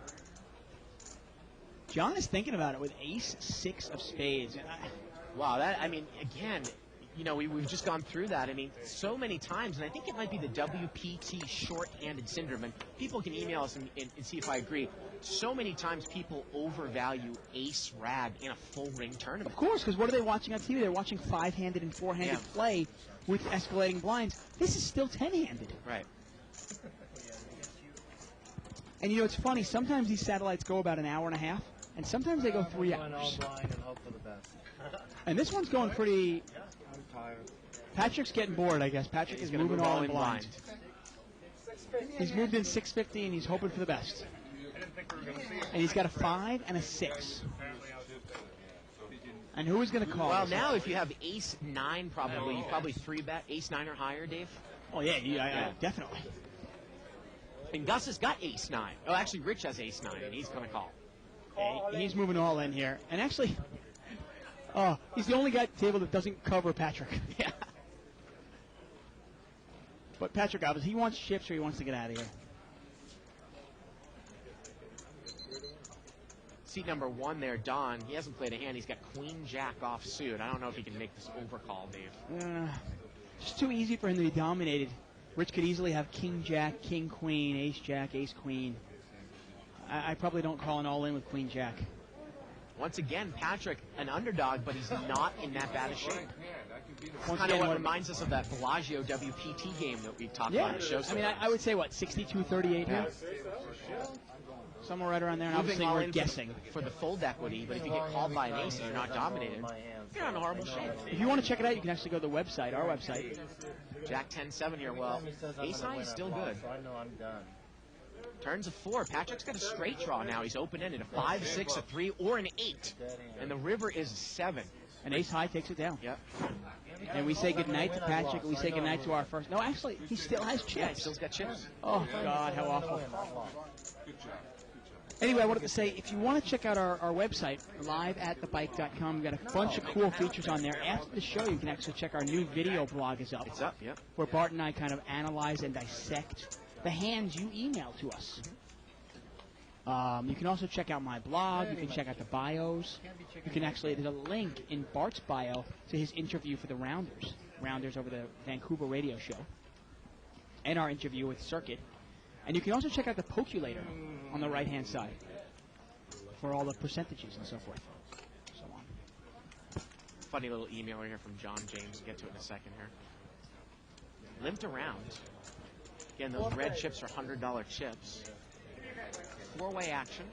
John is thinking about it with ace 6 of spades. Wow, again, we've just gone through that. I mean, so many times, and I think it might be the WPT short-handed syndrome, and people can email us and see if I agree. So many times people overvalue ace rag in a full ring tournament. Of course, because what are they watching on TV? They're watching 5-handed and 4-handed play with escalating blinds. This is still 10-handed. Right. And it's funny, sometimes these satellites go about an hour and a half, and sometimes they go 3 hours. And hope for the best. And this one's going pretty... I'm tired. Patrick's getting bored, I guess. Patrick is moving all in blind. He's moved in 650, and he's hoping for the best. And he's got a 5 and a 6. And who is going to call? Well, now if you have ace 9, you probably 3-bet ace 9 or higher, Dave. Oh, yeah, definitely. And Gus has got ace 9. Oh, actually, Rich has ace 9, and he's going to call. Yeah, he's moving all in here. And actually, he's the only guy at the table that doesn't cover Patrick. Yeah. But Patrick, obviously, he wants chips or he wants to get out of here. Seat number 1 there, Don. He hasn't played a hand. He's got queen jack off suit. I don't know if he can make this overcall, Dave. Just too easy for him to be dominated. Rich could easily have king jack, king queen, ace jack, ace queen. I probably don't call an all in with queen jack. Once again, Patrick, an underdog, but he's not in that bad a shape. Kind of what reminds us of that Bellagio WPT game that we talked about on the show. I mean, I would say, 62-38 here? Somewhere right around there, and obviously we're guessing. For the fold equity, but if you get called by an ace and you're not dominated, you're in a horrible shape. If you want to check it out, you can actually go to the website, our website. Jack 10-7 here. Well, ace high is still good. I know I'm done. Turns a 4. Patrick's got a straight draw now. He's open-ended, a 5, 6, a 3, or an 8. And the river is 7. And ace high takes it down. Yep. And we say goodnight to Patrick. We say goodnight to our first. No, actually, he still has chips. Yeah, he still's got chips. Oh, God, how awful. Good job. Anyway, I wanted to say, if you want to check out our website, liveatthebike.com, we've got a bunch of cool features on there. After the show, you can actually check our new video blog is up. It's up, yep. Where Bart and I kind of analyze and dissect the hands you email to us. You can also check out my blog. You can check out the bios. You can actually, there's a link in Bart's bio to his interview for the Rounders over the Vancouver radio show, and our interview with Circuit. And you can also check out the Pokulator on the right-hand side for all the percentages and so forth. So on. Funny little email right here from John James. We'll get to it in a second here. Limped around. Again, those red chips are $100 chips. 4-way action.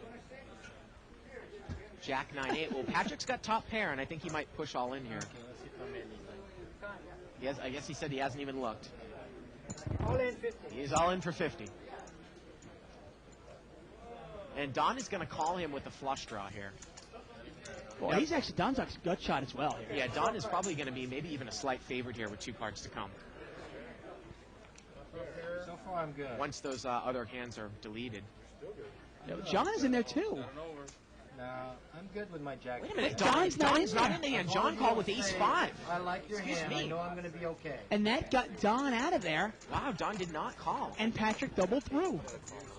Jack 9-8. Well, Patrick's got top pair, and I think he might push all in here. I guess he said he hasn't even looked. All in 50. He's all in for 50. And Don is going to call him with the flush draw here. Well, he's actually, Don's a gut shot as well here. Yeah, Don is probably going to be maybe even a slight favorite here with 2 cards to come. So far, I'm good. Once those other hands are deleted. John is in there too. No, I'm good with my jack. Wait a minute, Don's not in the hand. John called with ace 5. I like your Excuse hand. me. I know I'm going to be okay. And that got Don out of there. Wow, Don did not call. And Patrick doubled through.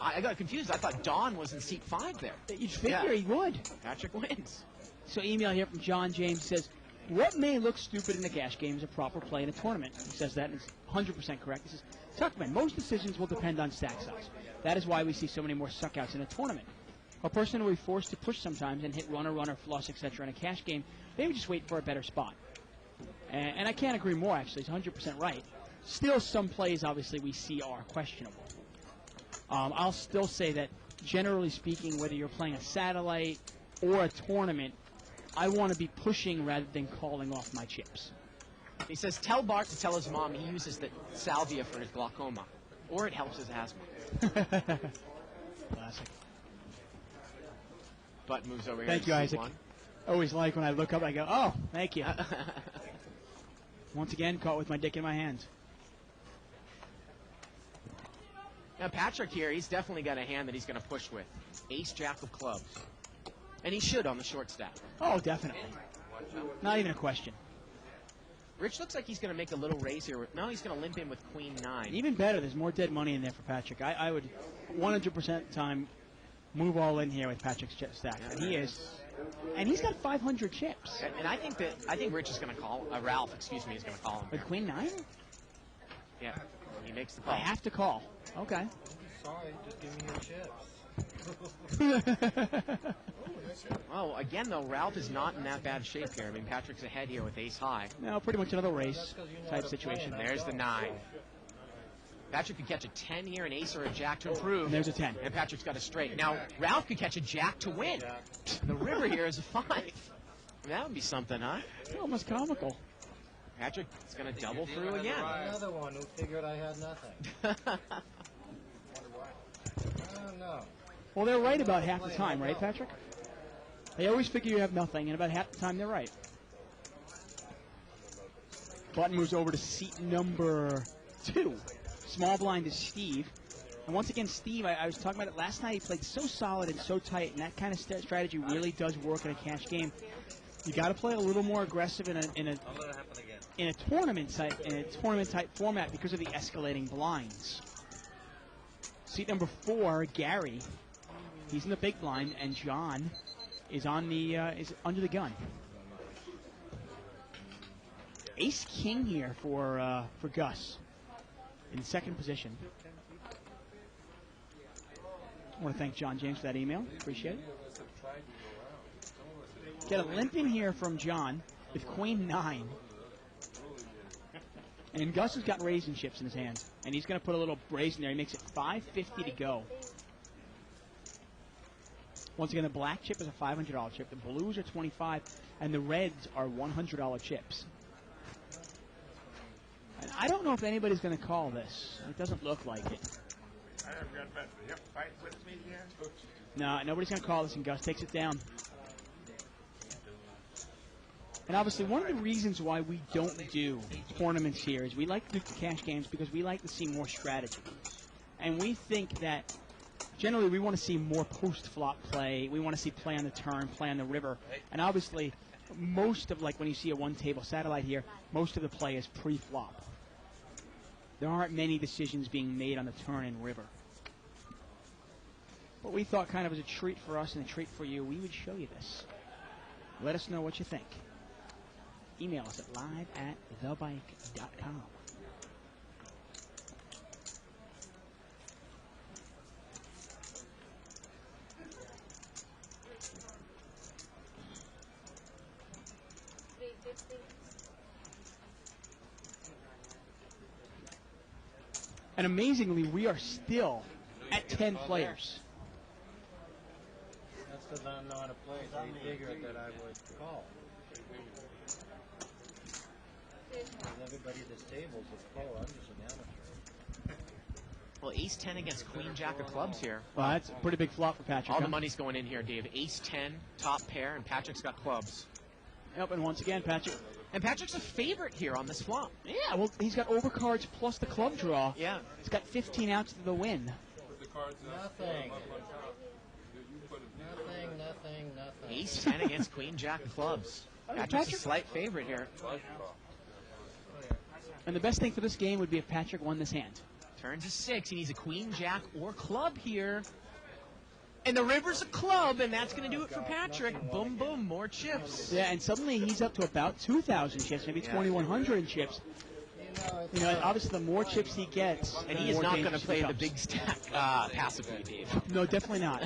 I got confused. I thought Don was in seat 5 there. You'd figure he would. Patrick wins. So email here from John James says, what may look stupid in a cash game is a proper play in a tournament. He says that, and it's 100% correct. He says, Tuckman, most decisions will depend on stack size. That is why we see so many more suckouts in a tournament. A person will be forced to push sometimes and hit runner, flush, etc. in a cash game. They would just wait for a better spot. And I can't agree more, actually. He's 100% right. Still, some plays, obviously, we see are questionable. I'll still say that, generally speaking, whether you're playing a satellite or a tournament, I want to be pushing rather than calling off my chips. He says, tell Bart to tell his mom he uses the salvia for his glaucoma, or it helps his asthma. Classic. Butt moves over here. Thank you, Isaac. 1. Always like when I look up, I go, oh, thank you. Once again, caught with my dick in my hand. Now, Patrick here, he's definitely got a hand that he's going to push with. Ace, jack of clubs. And he should on the short stack. Oh, definitely. Not even a question. Rich looks like he's going to make a little raise here. No, he's going to limp in with queen 9. Even better, there's more dead money in there for Patrick. I would 100% of the time move all in here with Patrick's chip stack. And he is. And he's got 500 chips. And I think Rich is going to call, Ralph, excuse me, is going to call him. With queen 9? Yeah, he makes the call. I have to call. Okay. Sorry, just give me your chips. Oh, again, though, Ralph is not in that bad shape here. I mean, Patrick's ahead here with ace high. No, pretty much another race type situation. There's the 9. Patrick could catch a 10 here, an ace or a jack to improve. And there's a 10. And Patrick's got a straight. Now, Ralph could catch a jack to win. The river here is a 5. That would be something, huh? It's almost comical. Patrick is going to double through again. Another one who figured I had nothing. I don't know. Well, they're right about half the time, right, Patrick? They always figure you have nothing, and about half the time they're right. Button moves over to seat number 2. Small blind is Steve. And once again, Steve, I was talking about it last night. He played so solid and so tight, and that kind of strategy really does work in a cash game. You got to play a little more aggressive in a tournament type format because of the escalating blinds. Seat number 4, Gary. He's in the big blind, and John is on the is under the gun. Ace King here for Gus in second position. I want to thank John James for that email. Appreciate it. Get a limp in here from John with queen 9. And Gus has got raisin chips in his hands. And he's going to put a little raise in there. He makes it $5.50 to go. Once again, the black chip is a $500 chip. The blues are $25, and the reds are $100 chips. And I don't know if anybody's going to call this. It doesn't look like it. No, nobody's going to call this, and Gus takes it down. And obviously, one of the reasons why we don't do tournaments here is we like to do the cash games because we like to see more strategy. And we think that generally we want to see more post-flop play. We want to see play on the turn, play on the river. And obviously, most of, like when you see a one-table satellite here, most of the play is pre-flop. There aren't many decisions being made on the turn and river. But we thought kind of as a treat for us and a treat for you, we would show you this. Let us know what you think. Email us at live@thebike.com. And amazingly, we are still at 10 players. That's because I don't know how to play, so you figured that I would call. Everybody at this table is a pro. I'm just an amateur. Well, ace-10 against queen-jack of clubs here. Well, that's a pretty big flop for Patrick. All the money's going in here, Dave. Ace-10, top pair, and Patrick's got clubs. Yep, and once again, Patrick. And Patrick's a favorite here on this flop. Yeah, well, he's got overcards plus the club draw. Yeah. He's got 15 outs to the win. Nothing. Nothing. Ace-10 against queen-jack of clubs. Patrick's a slight favorite here. And the best thing for this game would be if Patrick won this hand. Turn to 6. He needs a queen-jack or club here. And the river's a club, and that's going to do it for Patrick. Boom, boom, more chips. Yeah, and suddenly he's up to about 2,000 chips, maybe 2,100 in chips. You know, obviously the more chips he gets, and he is not going to play the big stack passively, Dave. No, definitely not.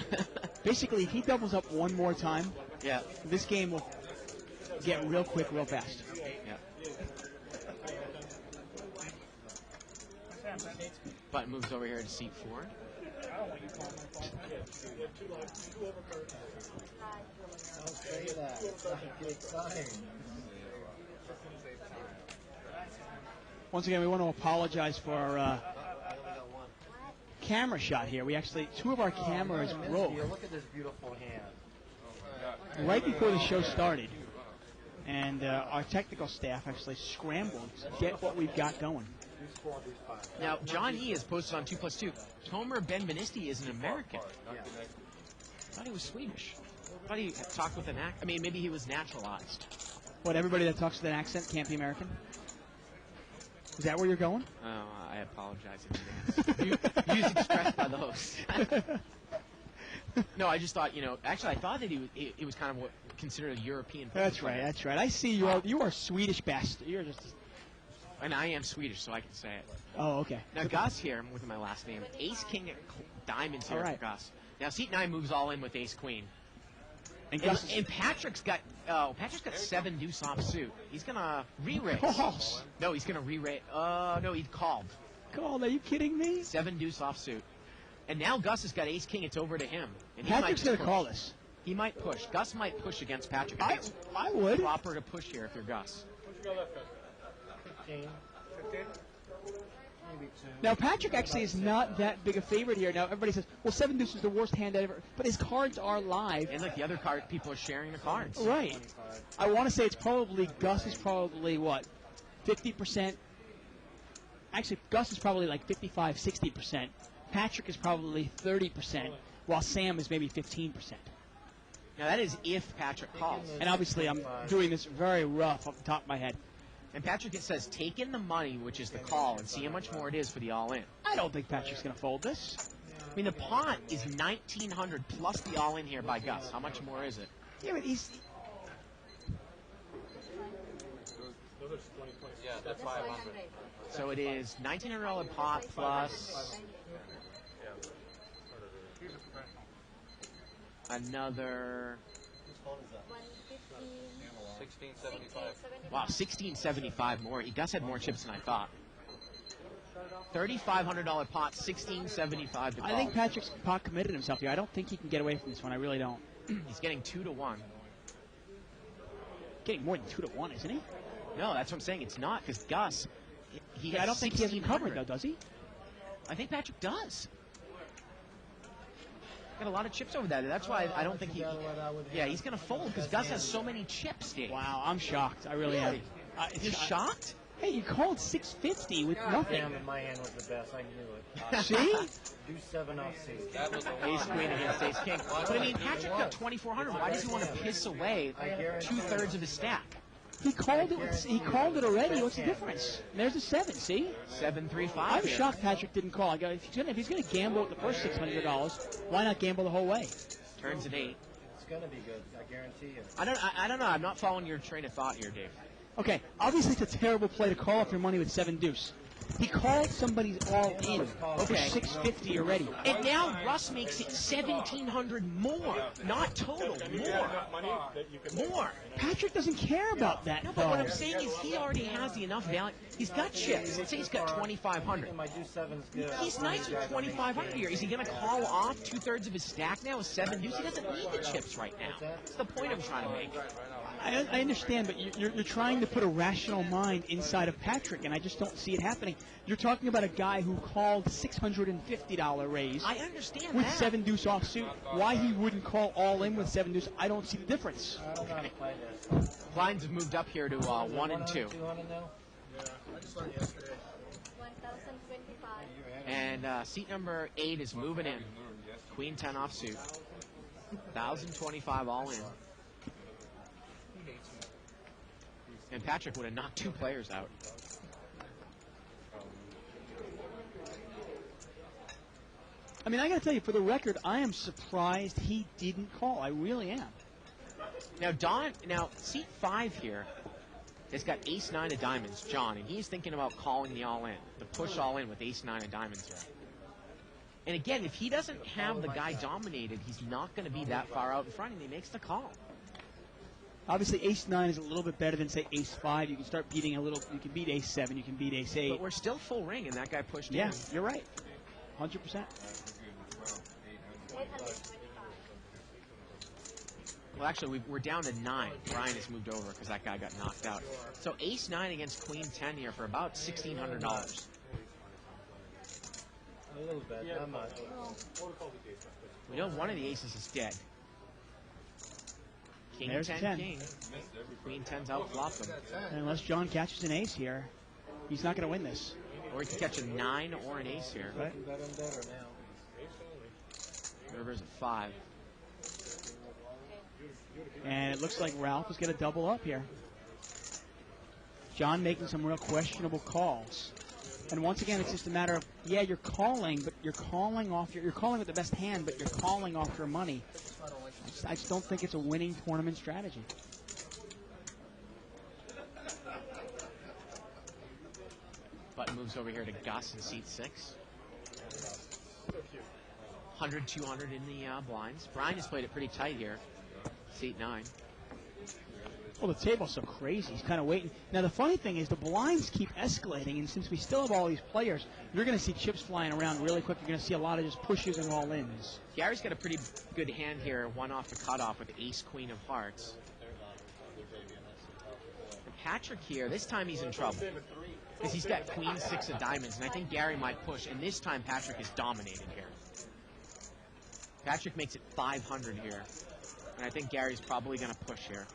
Basically, if he doubles up one more time, yeah, this game will get real quick, real fast. Yeah. Button moves over here to seat 4. Don't say that. Get excited. Once again, we want to apologize for our camera shot here. We actually, 2 of our cameras broke Look at this beautiful hand. right before the show started. And our technical staff actually scrambled to get what we've got going. Now, John E. has posted on 2+2. Tomer Benvenisti is an American. I thought he was Swedish. I thought he talked with an accent. I mean, maybe he was naturalized. What, everybody that talks with an accent can't be American? Is that where you're going? Oh, I apologize in advance. Views expressed by the host. No, I just thought, actually I thought that it was kind of what considered a European. That's right, that's right. I see you are Swedish bastard. You're just... And I am Swedish, so I can say it. Oh, okay. Now, Gus here, I'm with my last name. Ace-King diamonds here for Gus. Now, seat 9 moves all in with Ace-Queen. And Patrick's got 7 deuce offsuit. He's going to re-raise. Calls. No, he's going to re-raise. No, he called. Called? Are you kidding me? 7 deuce offsuit. And now Gus has got Ace-King. It's over to him. And Patrick's going to call this. He might push. Gus might push against Patrick. I would. Proper to push here if you're Gus. 15. Maybe 2. Now, Patrick actually is not that big a favorite here. Now, everybody says, well, 7 deuce is the worst hand ever. But his cards are live. And, like, the other people are sharing the cards. Right. 25. I want to say it's probably, Gus is probably, what, 50%? Actually, Gus is probably like 55, 60%. Patrick is probably 30%, while Sam is maybe 15%. Now, that is if Patrick calls. And obviously, I'm doing this very rough off the top of my head. And Patrick, it says, take in the money, which is the call, and see how much more it is for the all-in. I don't think Patrick's going to fold this. I mean, the pot is $1,900 plus the all-in here by Gus. How much more is it? Yeah, but he's... Yeah, that's 500. So it is $1,900 pot plus another... $16.75. Wow, $16.75 more. Gus had more chips than I thought. $3,500 pot, $16.75 to call. I think Patrick's pot committed himself here. I don't think he can get away from this one. I really don't. He's getting 2-1. Getting more than 2-1, isn't he? No, that's what I'm saying. It's not, because Gus, he has I don't think he has him covered, though, does he? I think Patrick does. Got a lot of chips over there. That's why I don't think he. Yeah, he's gonna fold because Gus has so many chips, Dave. Wow, I'm shocked. I really am. You're shocked? Hey, you called 650 with nothing. Damn it, my hand was the best. I knew it. See? Do 7 off season. Ace queen against ace king. But I mean, Patrick got 2,400. Why does he want to piss away 2/3 of his stack? He called it. He called it already. What's the difference? There's a 7. See? 7-3-5. I'm shocked Patrick didn't call. I go, if he's gonna gamble at the first $600, why not gamble the whole way? Turns at 8. It's gonna be good. I guarantee you. I don't know. I'm not following your train of thought here, Dave. Okay, obviously it's a terrible play to call off your money with 7 deuce. He called somebody's all in for 650 already. And now Russ makes it 1,700 more, not total, more. Patrick doesn't care about that. No, but what I'm saying is he already has the enough value. He's got chips. Let's say he's got 2,500. He's nice with 2,500 here. Is he going to call off 2/3 of his stack now with 7 deuce? He doesn't need the chips right now. That's the point I'm trying to make. I understand, but you're trying to put a rational mind inside of Patrick, and I just don't see it happening. You're talking about a guy who called $650 raise. I understand with that. 7 deuce offsuit. Why he wouldn't call all in with 7 deuce, I don't see the difference. Okay. Blinds have moved up here to 1 and 2. Yeah, I just learned yesterday. 1,025. And seat number 8 is moving in. Queen 10 offsuit. 1,025 all in. And Patrick would have knocked 2 players out. I mean, I got to tell you, for the record, I am surprised he didn't call. I really am. Now seat 5 here has got ace-9 of diamonds, John, and he's thinking about calling the all-in, the push all-in with ace-9 of diamonds here. And again, if he doesn't have the guy dominated, he's not going to be that far out in front, and he makes the call. Obviously, ace-9 is a little bit better than, say, ace-5. You can start beating a little. You can beat ace-7. You can beat ace-8. But we're still full ring, and that guy pushed in. Yeah, you're right. 100%. Well, actually, we're down to 9. Brian has moved over because that guy got knocked out. So ace-9 against queen 10 here for about $1,600. A little bit, not much. We know one of the aces is dead. King There's 10, 10. king. Queen 10's out flopping. Unless John catches an ace here, he's not going to win this. Or he could catch a 9 or an ace here. Right. River's at 5. And it looks like Ralph is going to double up here. John making some real questionable calls. And once again, it's just a matter of, yeah, you're calling, but you're calling off you're calling with the best hand, but you're calling off your money. I just don't think it's a winning tournament strategy. Button moves over here to Gus in seat 6. 100, 200 in the blinds. Brian has played it pretty tight here. Seat 9. Well, the table's so crazy. He's kind of waiting. Now, the funny thing is the blinds keep escalating, and since we still have all these players, you're going to see chips flying around really quick. You're going to see a lot of just pushes and all-ins. Gary's got a pretty good hand here, one off the cutoff with ace, queen of hearts. And Patrick here, this time he's in trouble. Because he's got queen 6 of diamonds, and I think Gary might push, and this time Patrick is dominated here. Patrick makes it 500 here, and I think Gary's probably going to push here.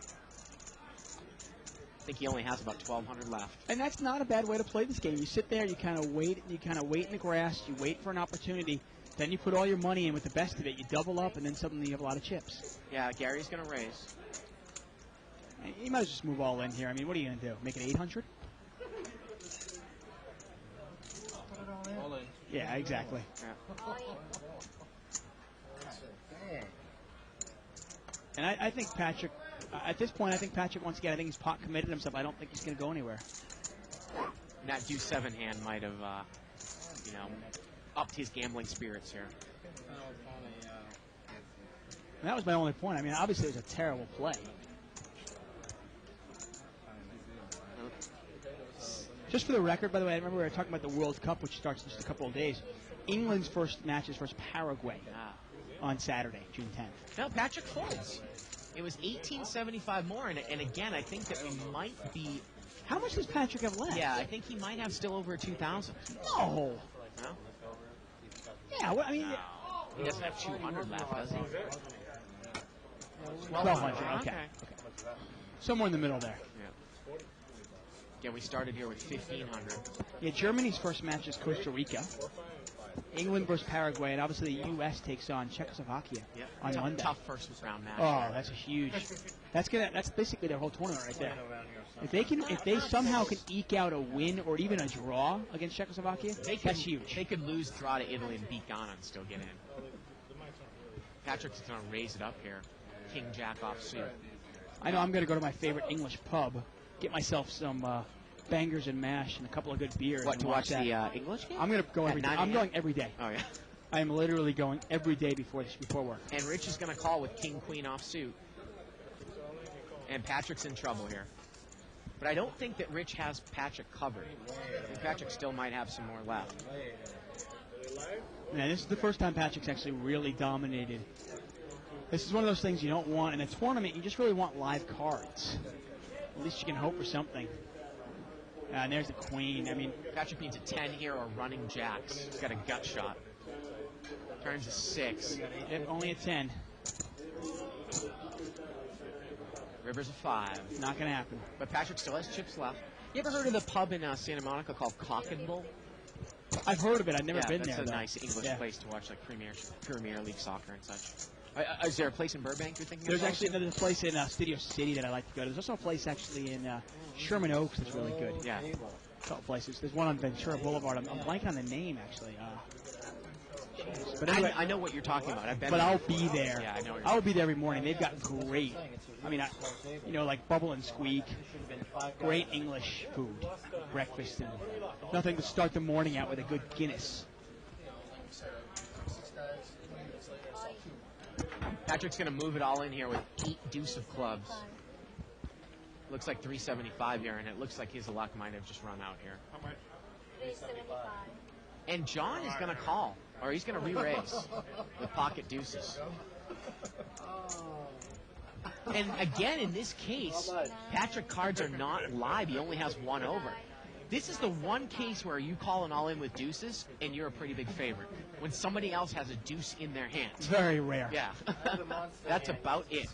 I think he only has about 1,200 left. And that's not a bad way to play this game. You sit there, you kind of wait in the grass, you wait for an opportunity, then you put all your money in with the best of it, you double up, and then suddenly you have a lot of chips. Yeah, Gary's going to raise. You might as well just move all in here. I mean, what are you going to do? Make it 800? All in. Yeah, exactly. Yeah. And I think Patrick, at this point, once again, I think he's pot committed himself. I don't think he's going to go anywhere. And that deuce 7 hand might have, upped his gambling spirits here. And that was my only point. I mean, obviously it was a terrible play. Just for the record, by the way, I remember we were talking about the World Cup, which starts in just a couple of days. England's first match is versus Paraguay on Saturday, June 10th. No, Patrick folds. It was 1875 more, and again, I think that we might be... How much does Patrick have left? Yeah, I think he might have still over 2,000. No. No? Yeah, well, I mean, He doesn't have 200 left, does he? 1,200. Okay. Somewhere in the middle there. Yeah, we started here with 1,500. Yeah, Germany's first match is Costa Rica. England versus Paraguay, and obviously the U.S. takes on Czechoslovakia on Monday. Tough first round match. Oh, that's a huge. That's basically their whole tournament right there. If they somehow can eke out a win or even a draw against Czechoslovakia, that's huge. They could lose, draw to Italy, and beat Ghana and still get in. Patrick's going to raise it up here. King Jack offsuit. I know I'm going to go to my favorite English pub, get myself some bangers and mash and a couple of good beers. What, to watch the English game? I'm going to go every day. I'm going every day. Oh, yeah. I am literally going every day before work. And Rich is going to call with King Queen offsuit. And Patrick's in trouble here. But I don't think that Rich has Patrick covered. I think Patrick still might have some more left. Yeah, this is the first time Patrick's actually really dominated. This is one of those things you don't want in a tournament. You just really want live cards. At least you can hope for something. And there's the queen. I mean, Patrick needs a 10 here or running jacks. He's got a gut shot. Turns a 6. Yep, only a 10. River's a 5. Not going to happen. But Patrick still has chips left. You ever heard of the pub in Santa Monica called Cock and Bull? I've heard of it. I've never been there. That's a nice English place to watch like Premier League soccer and such. Is there a place in Burbank you're thinking of? There's actually another place in Studio City that I like to go to. There's also a place actually in Sherman Oaks that's really good. Yeah. A couple places. There's one on Ventura Boulevard. I'm blanking on the name actually. But anyway, I know what you're talking about. I've been. But I'll be there. Yeah, I know. I'll be there every morning. They've got great. I mean, like Bubble and Squeak. Great English food, breakfast, and nothing to start the morning out with a good Guinness. Patrick's going to move it all in here with 8 deuce of clubs. Looks like 375 here, and it looks like his luck might have just run out here. How much? 375. And John is going to call, or he's going to re-raise with pocket deuces. And again, in this case, Patrick cards are not live. He only has 1 over. This is the one case where you call an all-in with deuces, and you're a pretty big favorite. When somebody else has a deuce in their hand. Very rare. Yeah. That's about it.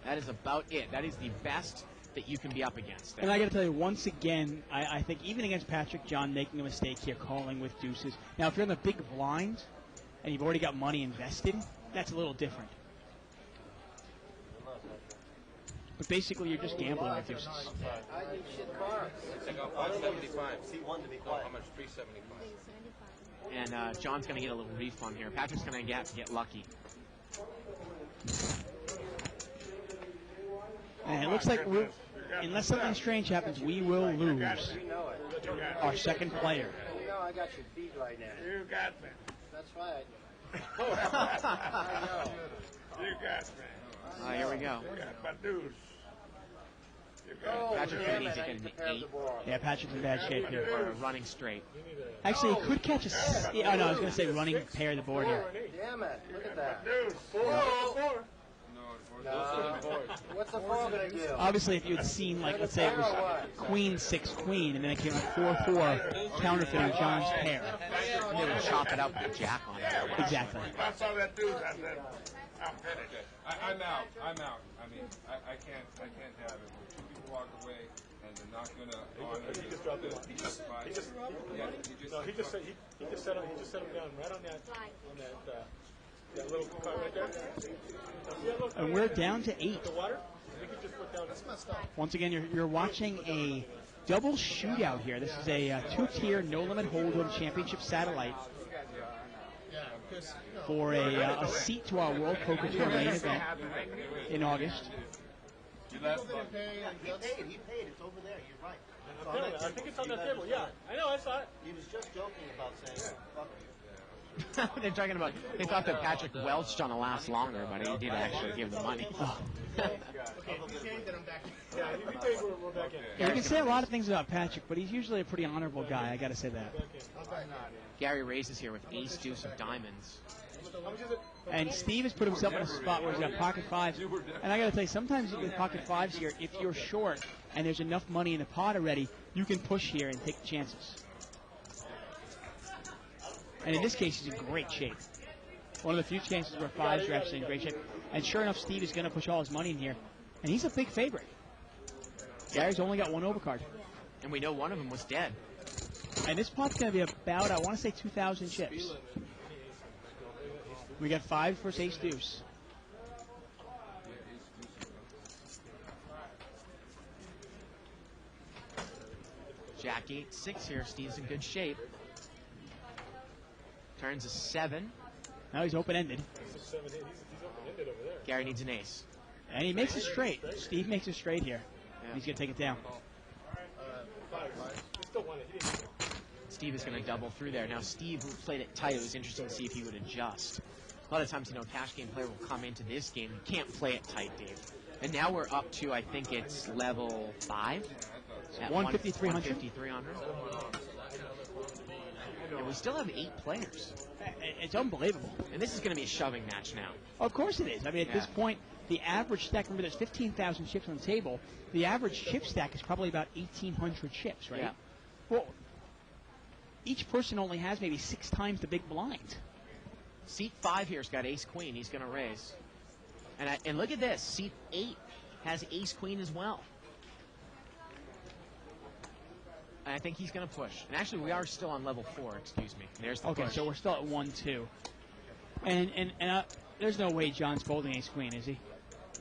That is about it. That is the best that you can be up against. And I got to tell you, once again, I think even against Patrick, John making a mistake here, calling with deuces. Now, if you're in the big blind and you've already got money invested, that's a little different. But basically, you're just gambling with deuces. I got 575. C1 to be quiet. How much? 375. And John's going to get a little refund here. Patrick's going to get lucky. And it looks like, unless something strange happens, we will lose our second player. You know I got you beat right now. You got me. That's right. I know. You got me. Here we go. You got my deuce. Patrick really needs to get an 8. Yeah, Patrick's in bad shape here. Or running straight. Actually, he could catch a... Yeah, oh, no, I was going to say running pair the board here. Damn it. Look at that. Deuce. 4. What's the 4 going to do? Obviously, if you had seen, like, let's say it was Queen 6 Queen, and then it came like 4-4 counterfeiting John's pair. And they would chop it up with a jack on it. Exactly. I saw that deuce. I said, I'm finished. I'm out. I mean, I can't have it. When 2 people walk away and they're not gonna honor He just dropped it. He just set him down right on that little car right there. And we're down to 8. The water? We could just put down this messed up. Once again, you're watching a double shootout here. This is a 2-tier No Limit Hold'em Championship satellite for a seat to our World Poker Tour main event in August. He paid. It's over there. You're right. I think it's on the table. Yeah, I know. I saw it. He was just joking about saying, fuck it. They're talking about, they thought that Patrick welched on the last longer, but he did actually give the money. Yeah, you can say a lot of things about Patrick, but he's usually a pretty honorable guy, I gotta say that. Gary raises here with ace deuce of diamonds. And Steve has put himself in a spot where he's got pocket 5s. And I gotta tell you, sometimes with pocket 5s here, if you're short and there's enough money in the pot already, you can push here and take chances. And in this case, he's in great shape. One of the few chances where fives are actually in great shape. And sure enough, Steve is going to push all his money in here. And he's a big favorite. Gary's only got one overcard. And we know one of them was dead. And this pot's going to be about, I want to say, 2,000 chips. We got 5 versus ace deuce. Jack 8-6 here. Steve's in good shape. Turns a 7. Now he's open-ended. He's open-ended over there. Gary needs an ace. And he makes it straight. Steve makes it straight here. Yeah. He's going to take it down. Steve is going to double through there. Now, Steve, who played it tight, it was interesting to see if he would adjust. A lot of times, a cash game player will come into this game. You can't play it tight, Dave. And now we're up to, I think it's level 5. At 15300. 15300. And we still have 8 players. It's unbelievable. And this is going to be a shoving match now. Of course it is. I mean, at this point, the average stack, remember there's 15,000 chips on the table. The average chip stack is probably about 1,800 chips, right? Yeah. Well, each person only has maybe 6 times the big blind. Seat 5 here's got ace-queen. He's going to raise. And look at this. Seat 8 has ace-queen as well. And I think he's going to push. And actually, we are still on level 4, excuse me. There's the push. So we're still at 1-2. And there's no way John's folding ace-queen, is he?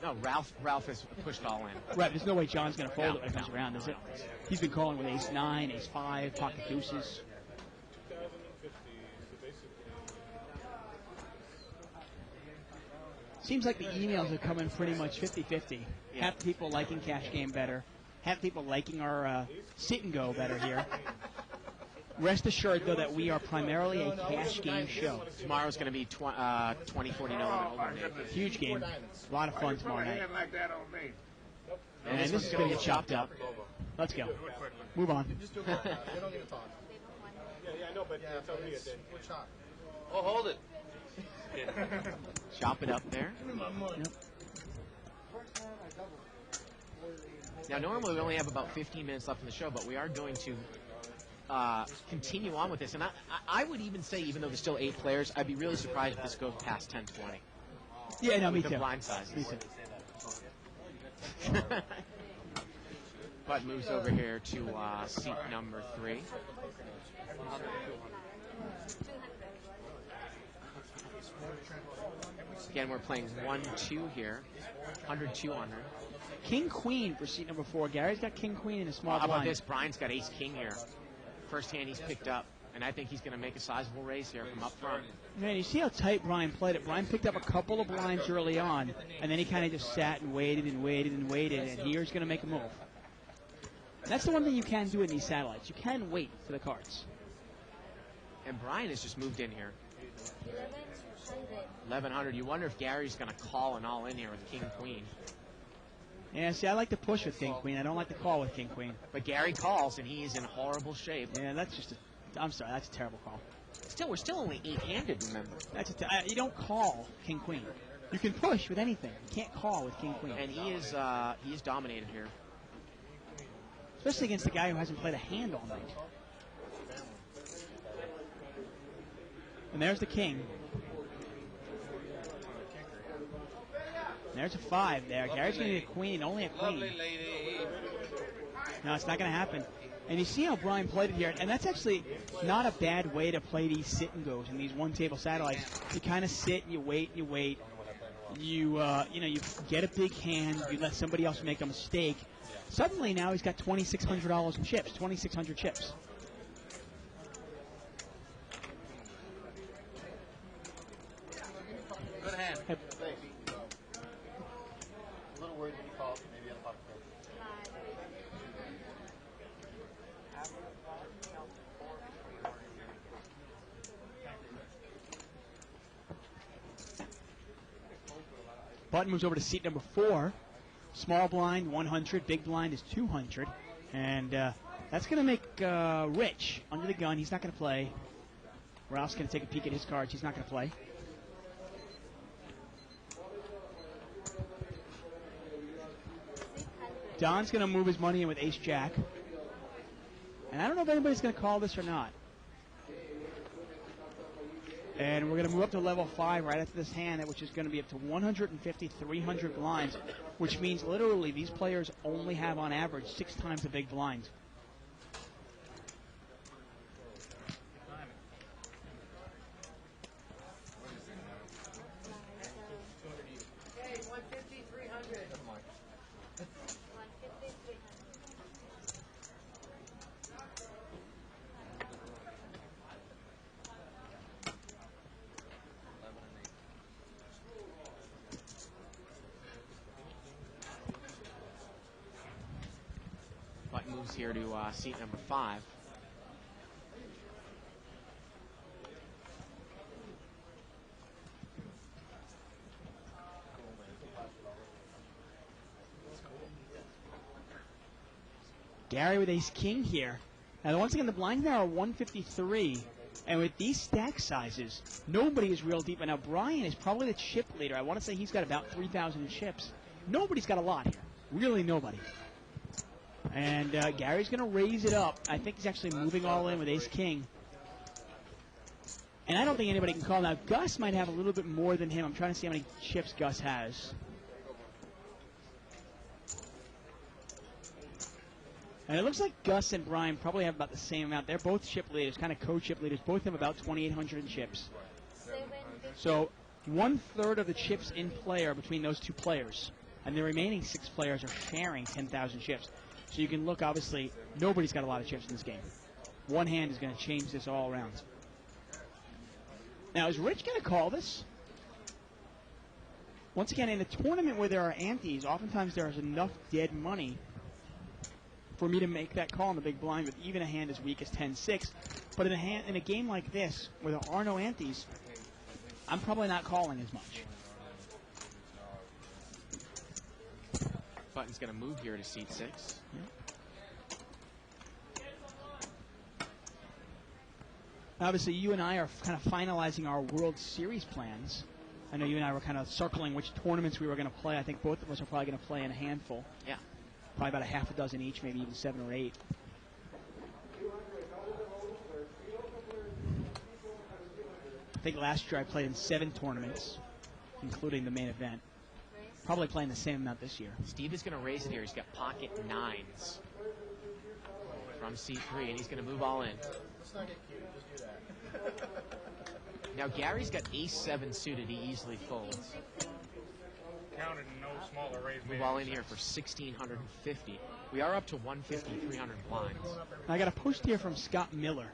No, Ralph has pushed all in. Right, there's no way John's going to fold it when it comes around, is it? He's been calling with ace-9, ace-5, pocket deuces. Seems like the emails are coming pretty much 50-50. Yeah. Half the people liking cash game better. Half the people liking our sit and go better here. Rest assured, though, that we are primarily a cash game show. Tomorrow's going to be 20-40 Huge game. A lot of fun tomorrow night. And this this is going to get chopped up. Let's go. Move on. Just do it. They don't need to talk. Yeah, I know, but it's over here. We're chopped. Oh, hold it. Chop it up there. Yep. Now, normally we only have about 15 minutes left in the show, but we are going to continue on with this. And I would even say, even though there's still 8 players, I'd be really surprised if this goes past 10-20. Yeah, no, me the too. blind sizes. Me too. Bud moves over here to seat number 3. Again, we're playing 1-2 here. 100-200. King Queen for seat number 4. Gary's got King Queen in a small How about blind. this? Brian's got ace king here. First hand he's picked up. And I think he's going to make a sizable raise here from up front. Man, you see how tight Brian played it. Brian picked up a couple of blinds early on, and then he kind of just sat and waited and waited and waited, and here's going to make a move. That's the one thing you can do in these satellites. You can wait for the cards. And Brian has just moved in here. 1100. 1100. You wonder if Gary's going to call an all in here with king queen. Yeah, see, I like to push with King Queen. I don't like to call with King Queen. But Gary calls, and he is in horrible shape. Yeah, that's just I'm sorry, that's a terrible call. Still, we're still only 8-handed, remember. That's you don't call King Queen. You can push with anything. You can't call with King Queen. And he is dominated here. Especially against a guy who hasn't played a hand all night. And there's the king. And there's a 5 there. Gary's going to need a queen, only a queen. No, it's not going to happen. And you see how Brian played it here. And that's actually not a bad way to play these sit and goes and these one-table satellites. You kind of sit and you wait and you wait. You get a big hand. You let somebody else make a mistake. Suddenly now he's got $2,600 in chips, 2,600 chips. Good hand. Hey, Thanks. A little worried when you called. Maybe I'll talk to him. Button moves over to seat number 4. Small blind, 100. Big blind is 200. And that's going to make Rich under the gun. He's not going to play. Ralph's going to take a peek at his cards. He's not going to play. Don's going to move his money in with ace-jack. And I don't know if anybody's going to call this or not. And we're going to move up to level 5 right after this hand, which is going to be up to 150, 300 blinds, which means literally these players only have on average 6 times the big blind. Okay, 150, 300. Button moves here to seat number 5. Gary with ace-king here. Now, once again, the blinds now are 153. And with these stack sizes, nobody is real deep. And now Brian is probably the chip leader. I want to say he's got about 3,000 chips. Nobody's got a lot here. Really nobody. And Gary's going to raise it up. I think he's actually moving all in with ace-king. And I don't think anybody can call. Now, Gus might have a little bit more than him. I'm trying to see how many chips Gus has. And it looks like Gus and Brian probably have about the same amount. They're both chip leaders, kind of co-chip leaders. Both have about 2,800 in chips. So 1/3 of the chips in play are between those two players. And the remaining 6 players are sharing 10,000 chips. So you can look, obviously, nobody's got a lot of chips in this game. One hand is going to change this all around. Now, is Rich going to call this? Once again, in a tournament where there are antes, oftentimes there is enough dead money for me to make that call in the big blind with even a hand as weak as 10-6. But in a game like this, where there are no antes, I'm probably not calling as much. Button's going to move here to seat 6. Yeah. Obviously, you and I are kind of finalizing our World Series plans. I know you and I were kind of circling which tournaments we were going to play. I think both of us are probably going to play in a handful. Yeah. Probably about a half a dozen each, maybe even 7 or 8. I think last year I played in 7 tournaments, including the main event. Probably playing the same amount this year. Steve is going to raise it here. He's got pocket 9s from seat 3, and he's going to move all in. Let's not get cute. Just do that. Now, Gary's got ace-7 suited. He easily folds. Counted no smaller raise. Move all in here for 1,650. We are up to 150, 300 blinds. I got a post here from Scott Miller.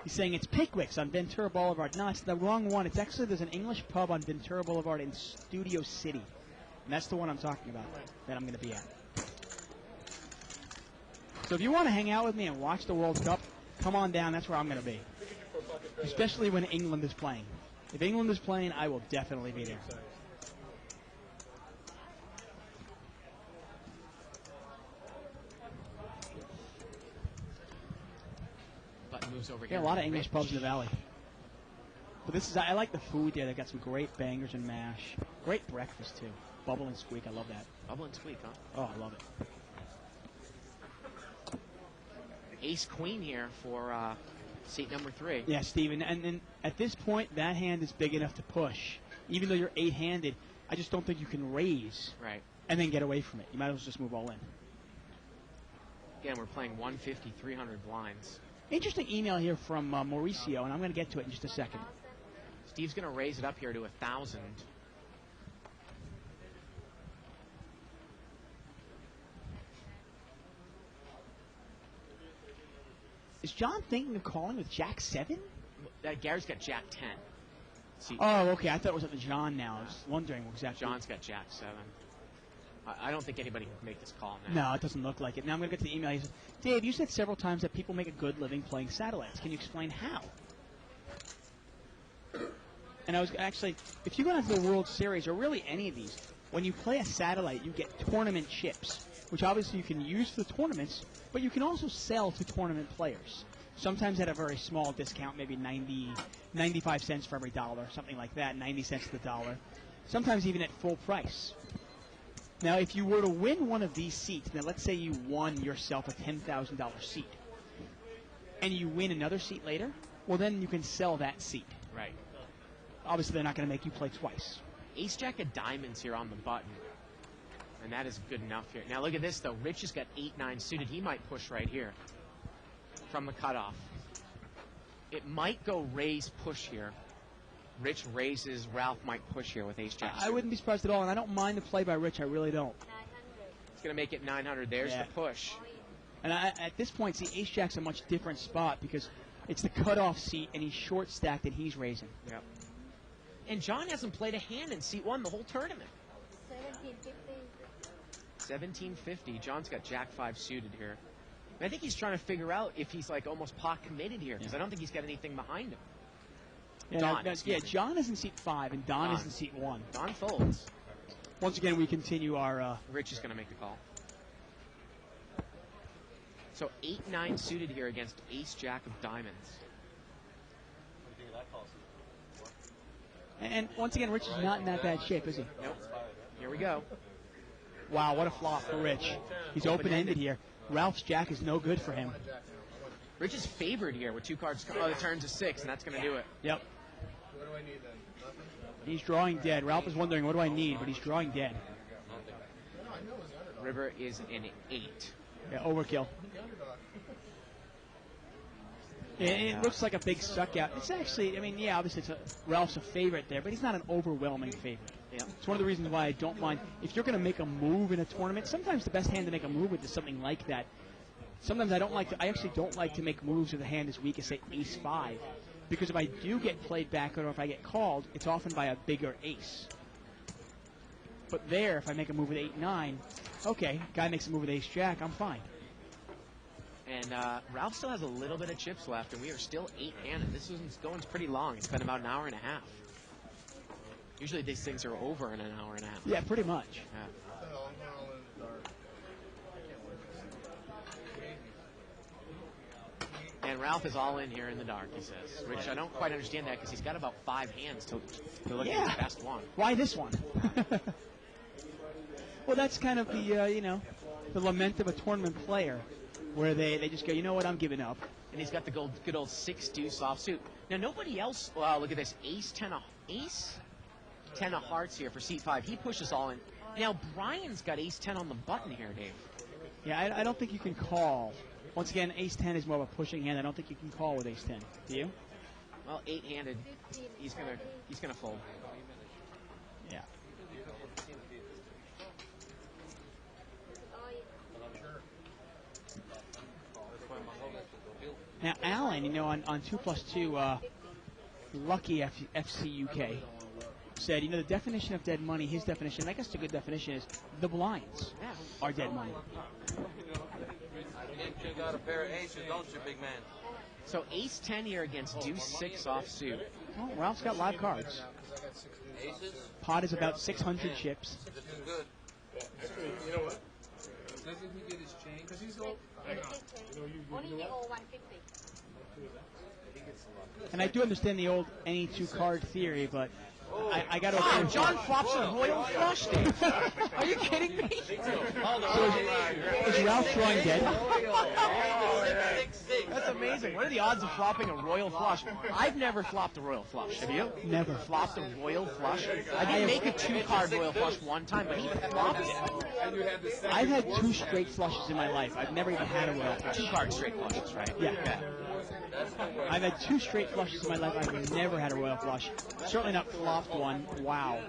He's saying it's Pickwick's on Ventura Boulevard. No, it's the wrong one. It's actually, there's an English pub on Ventura Boulevard in Studio City. And that's the one I'm talking about that I'm going to be at. So if you want to hang out with me and watch the World Cup, come on down. That's where I'm going to be. Especially when England is playing. If England is playing, I will definitely be there. Button moves over here. Yeah, a lot of English pubs in the Valley. But this is, I like the food there. They've got some great bangers and mash. Great breakfast, too. Bubble and squeak, I love that. Bubble and squeak, huh? Oh, I love it. Ace-queen here for seat number 3. Yeah, Steven, and at this point, that hand is big enough to push. Even though you're 8-handed, I just don't think you can raise and then get away from it. You might as well just move all in. Again, we're playing 150, 300 blinds. Interesting email here from Mauricio, and I'm going to get to it in just a second. Steve's going to raise it up here to 1,000. Is John thinking of calling with Jack 7? Gary's got Jack 10. See, oh, okay. I thought it was at the John now. I was wondering exactly. John's got Jack 7. I don't think anybody can make this call now. No, it doesn't look like it. Now I'm going to get to the email. He says, Dave, you said several times that people make a good living playing satellites. Can you explain how? And I was actually, if you go into the World Series, or really any of these, when you play a satellite, you get tournament chips, which obviously you can use for the tournaments, but you can also sell to tournament players. Sometimes at a very small discount, maybe 95 cents for every dollar, something like that, 90 cents to the dollar. Sometimes even at full price. Now, if you were to win one of these seats, now let's say you won yourself a $10,000 seat, and you win another seat later, well, then you can sell that seat. Right. obviously they're not going to make you play twice. Ace Jack of diamonds here on the button. And that is good enough here. Now look at this though. Rich has got 8-9 suited. He might push right here from the cutoff. It might go raise push here. Rich raises. Ralph might push here with Ace Jack. I wouldn't be surprised at all, and I don't mind the play by Rich. I really don't. It's going to make it 900. There's the push. And at this point, see, Ace Jack's a much different spot because it's the cutoff seat, and he's short stacked, and he's raising. Yep. And John hasn't played a hand in seat 1 the whole tournament. 1750. John's got Jack 5 suited here. And I think he's trying to figure out if he's like almost pot committed here because I don't think he's got anything behind him. Yeah, John is in seat 5 and Don is in seat 1. Don folds. Once again, we continue our... Rich is going to make the call. So 8-9 suited here against Ace Jack of diamonds. What do you think of that call? And once again, Rich is not in that bad shape, is he? Nope. Here we go. Wow, what a flop for Rich. He's open-ended here. Ralph's Jack is no good for him. Rich is favored here with 2 cards. Oh, the turn's a 6, and that's going to do it. Yep. What do I need then? Nothing? He's drawing dead. Ralph is wondering, what do I need? But he's drawing dead. River is an 8. Yeah, overkill. It looks like a big suck out. It's actually, I mean, yeah, obviously Ralph's a favorite there, but he's not an overwhelming favorite. Yeah. It's one of the reasons why I don't mind. If you're going to make a move in a tournament, sometimes the best hand to make a move with is something like that. Sometimes I actually don't like to make moves with a hand as weak as, say, Ace 5. Because if I do get played back or if I get called, it's often by a bigger ace. But there, if I make a move with 8-9, okay, guy makes a move with Ace Jack, I'm fine. And Ralph still has a little bit of chips left, and we are still 8-handed. This one's going pretty long. It's been about an hour and a half. Usually these things are over in an hour and a half. Yeah, pretty much. Yeah. And Ralph is all in here in the dark, he says. Which I don't quite understand that because he's got about 5 hands to look at his best one. Why this one? Well, that's kind of the, the lament of a tournament player, where they just go, you know what, I'm giving up. And he's got the good old 6 deuce offsuit. Now, nobody else, wow, look at this, Ace 10 of hearts here for seat 5. He pushes all in. Now, Brian's got Ace 10 on the button here, Dave. Yeah, I don't think you can call. Once again, Ace 10 is more of a pushing hand. I don't think you can call with Ace 10. Do you? Well, 8-handed, he's gonna fold. Yeah. Now, Alan, on 2+2, Lucky FC UK said, the definition of dead money, his definition, I guess a good definition is the blinds are dead money. You got a pair of aces, don't you, big man? So Ace 10 here against Deuce 6 offsuit. Oh, Ralph's got live cards. Aces? Pot is about 600 chips. This is good. You know what? Doesn't he get his change? Because he's old. Only he owe 150. And I do understand the old any 2 card theory, but I got to. Oh, John flops a royal flush, Dave. Are you kidding me? Is Ralph drawing dead? That's amazing. What are the odds of flopping a royal flush? I've never flopped a royal flush. Have you? Never. Flopped a royal flush? I did make a 2-card royal flush one time, but he flopped it. I've had 2 straight flushes in my life. I've never even had a royal flush. 2-card straight flushes, right? Yeah. I've had 2 straight flushes in my life. I've never had a royal flush. Certainly not flopped one. Wow.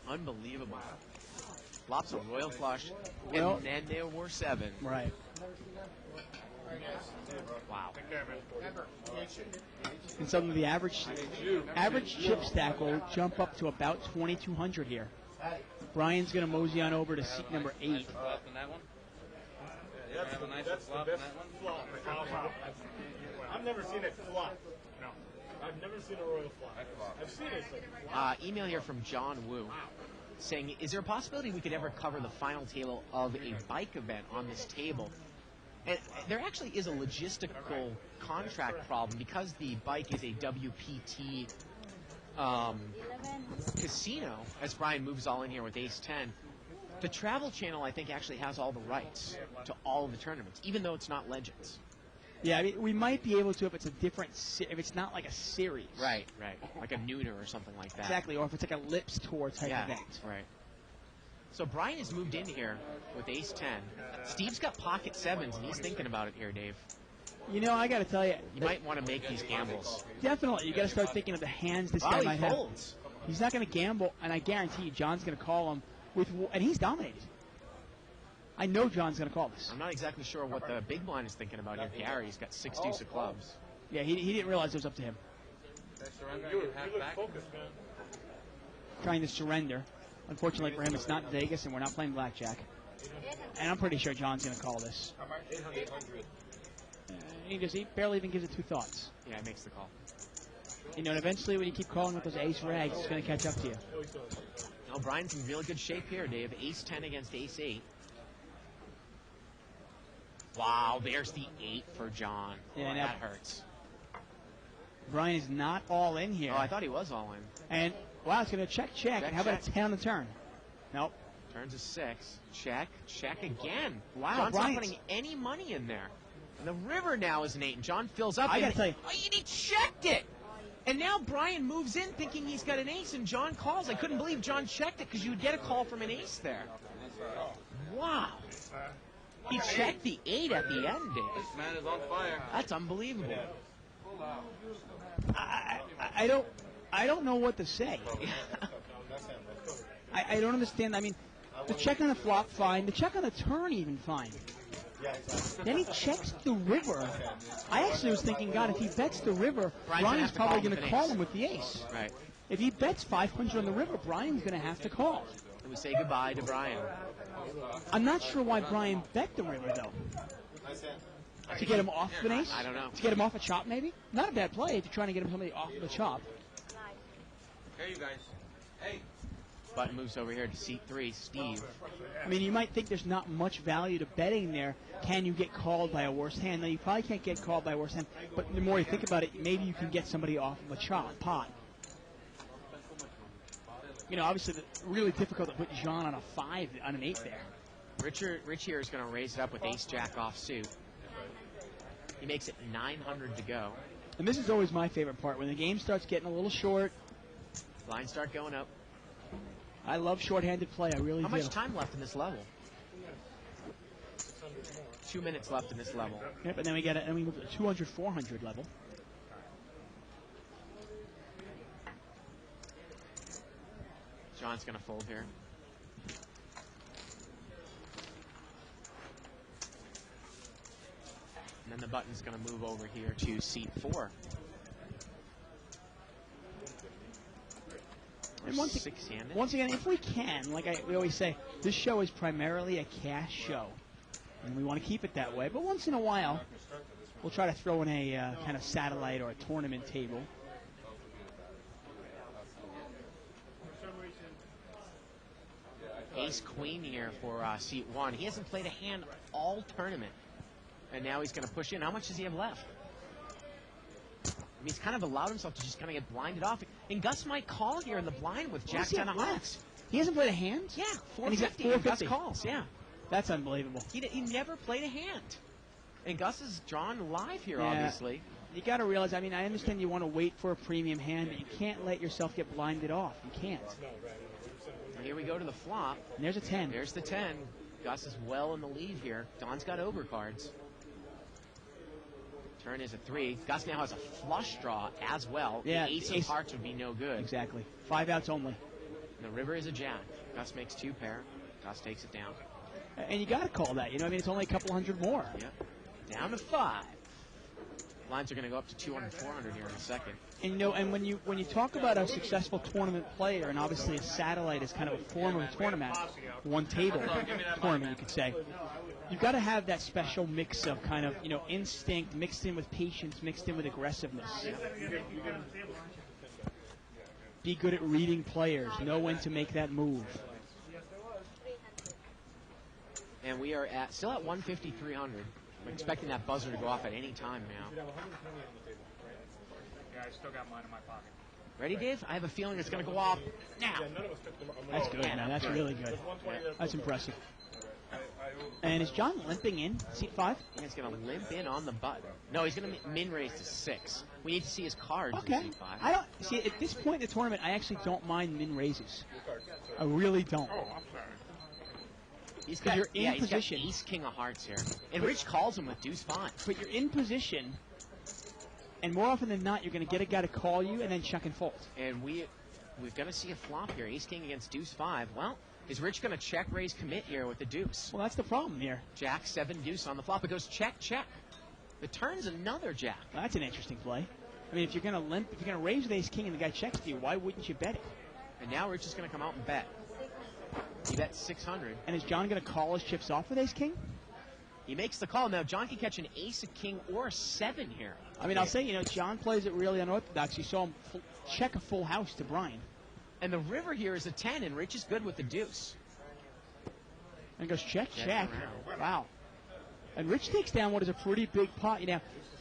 Unbelievable. Flops a royal flush, and then there were 7. Right. Wow. And so the average chip stack will jump up to about 2,200 here. Brian's going to mosey on over to seat number 8. That's the best flop. I've never seen it flop. No. I've never seen a royal flop. I've seen it flop. Email here from John Wu saying, is there a possibility we could ever cover the final table of a bike event on this table? And there actually is a logistical contract problem because the bike is a WPT casino, as Brian moves all in here with Ace 10. The Travel Channel, I think, actually has all the rights to all of the tournaments, even though it's not Legends. Yeah, I mean, we might be able to if it's a different, if it's not like a series. Right. Like a neuter or something like that. Exactly, or if it's like a lips tour type event. Right. So Brian has moved in here with ace 10. Steve's got pocket 7s, and he's thinking about it here, Dave. You know, I got to tell you. You might want to make these gambles. Definitely. You got to start thinking of the hands this guy might have. He's not going to gamble, and I guarantee you John's going to call him and he's dominated. I know John's going to call this. I'm not exactly sure what the big blind is thinking about here. Gary's got 6 deuce of clubs. Yeah, he didn't realize it was up to him. You look focused, man. Trying to surrender. Unfortunately for him, it's not Vegas, and we're not playing blackjack. And I'm pretty sure John's going to call this. 800. He barely even gives it 2 thoughts. Yeah, he makes the call. You know, and eventually when you keep calling with those ace rags, it's going to catch up to you. No, Brian's in really good shape here, Dave. Ace 10 against ace 8. Wow, there's the 8 for John. Yeah, that hurts. Brian is not all in here. Oh, I thought he was all in. And, wow, it's going to check. And how about a 10 on the turn? Nope. Turns a 6. Check again. Wow, John's not putting any money in there. And the river now is an 8, and John fills up. I got to tell you. Oh, and he checked it. And now Brian moves in thinking he's got an ace, and John calls. I couldn't believe John checked it because you would get a call from an ace there. Wow. He checked the 8 at the end, Dave. This man is on fire. That's unbelievable. I don't know what to say. I don't understand. I mean, the check on the flop, fine. The check on the turn, even fine. Then he checks the river. I actually was thinking, God, if he bets the river, Brian's probably going to call him with the ace. Right. If he bets 500 on the river, Brian's going to have to call. And we say goodbye to Brian. I'm not sure why Brian bet the river, though. To get him off an ace? I don't know. To get him off a chop, maybe? Not a bad play if you're trying to get him somebody off the chop. Here, you guys. Hey. Button moves over here to seat 3, Steve. I mean, you might think there's not much value to betting there. Can you get called by a worse hand? No, you probably can't get called by a worse hand. But the more you think about it, maybe you can get somebody off of a pot. You know, obviously, really difficult to put John on a 5, on an 8 there. Rich here is going to raise it up with ace-jack offsuit. He makes it 900 to go. And this is always my favorite part. When the game starts getting a little short. Lines start going up. I love short-handed play. I really do. How much time left in this level? 2 minutes left in this level. Yep, and then we move to the 200, 400 level. John's going to fold here. And then the button's going to move over here to seat 4. And once again, if we can, like we always say, this show is primarily a cash show. And we want to keep it that way. But once in a while, we'll try to throw in a kind of satellite or a tournament table. Ace-queen here for seat 1. He hasn't played a hand all tournament. And now he's going to push in. How much does he have left? I mean, he's kind of allowed himself to just kind of get blinded off. And Gus might call here in the blind with Jack 10 of hearts. He hasn't played a hand? Yeah, 450. And he's got 450. Gus calls, yeah. That's unbelievable. He never played a hand. And Gus is drawn live here, obviously. You got to realize, I mean, I understand you want to wait for a premium hand, but you can't let yourself get blinded off. You can't. Here we go to the flop. And there's a 10. There's the 10. Gus is well in the lead here. Don's got overcards. Turn is a 3. Gus now has a flush draw as well. Yeah, the ace of hearts would be no good. Exactly. 5 outs only. And the river is a jack. Gus makes 2 pair. Gus takes it down. And you got to call that. You know, I mean, it's only a couple hundred more. Yep. Down to 5. Lines are going to go up to 200, 400 here in a second. And you know, and when you talk about a successful tournament player, and obviously a satellite is kind of a form of a tournament, one table tournament, you could say. You've got to have that special mix of kind of, you know, instinct mixed in with patience, mixed in with aggressiveness. Be good at reading players, know when to make that move. And we are still at 150, 300. I'm expecting that buzzer to go off at any time now. Yeah, I still got mine in my pocket. Ready, Dave? I have a feeling it's going to go off now. That's good, man. That's really good. That's impressive. I And is John limping in seat 5? He's going to limp in on the button. No, he's going to min raise to 6. We need to see his cards Okay. in seat 5. I don't see at this point in the tournament. I actually don't mind min raises. I really don't. Oh, I'm sorry. He's got, you're in position. He's got ace king of hearts here. And Rich calls him with deuce 5. But you're in position, and more often than not, you're going to get a guy to call you and then chuck and fold. And we're going to see a flop here. Ace king against deuce 5. Well, is Rich going to check raise commit here with the deuce? Well, that's the problem here. Jack 7 deuce on the flop. It goes check check. The turn's another jack. Well, that's an interesting play. I mean, if you're going to limp, if you're going to raise with ace king and the guy checks to you, why wouldn't you bet it? And now Rich is going to come out and bet. He bets 600. And is John going to call his chips off with ace king? He makes the call. Now, John can catch an ace, a king, or a 7 here. I mean, I'll say, John plays it really unorthodox. You saw him check a full house to Brian. And the river here is a 10, and Rich is good with the deuce. And goes check, check. Wow. And Rich takes down what is a pretty big pot.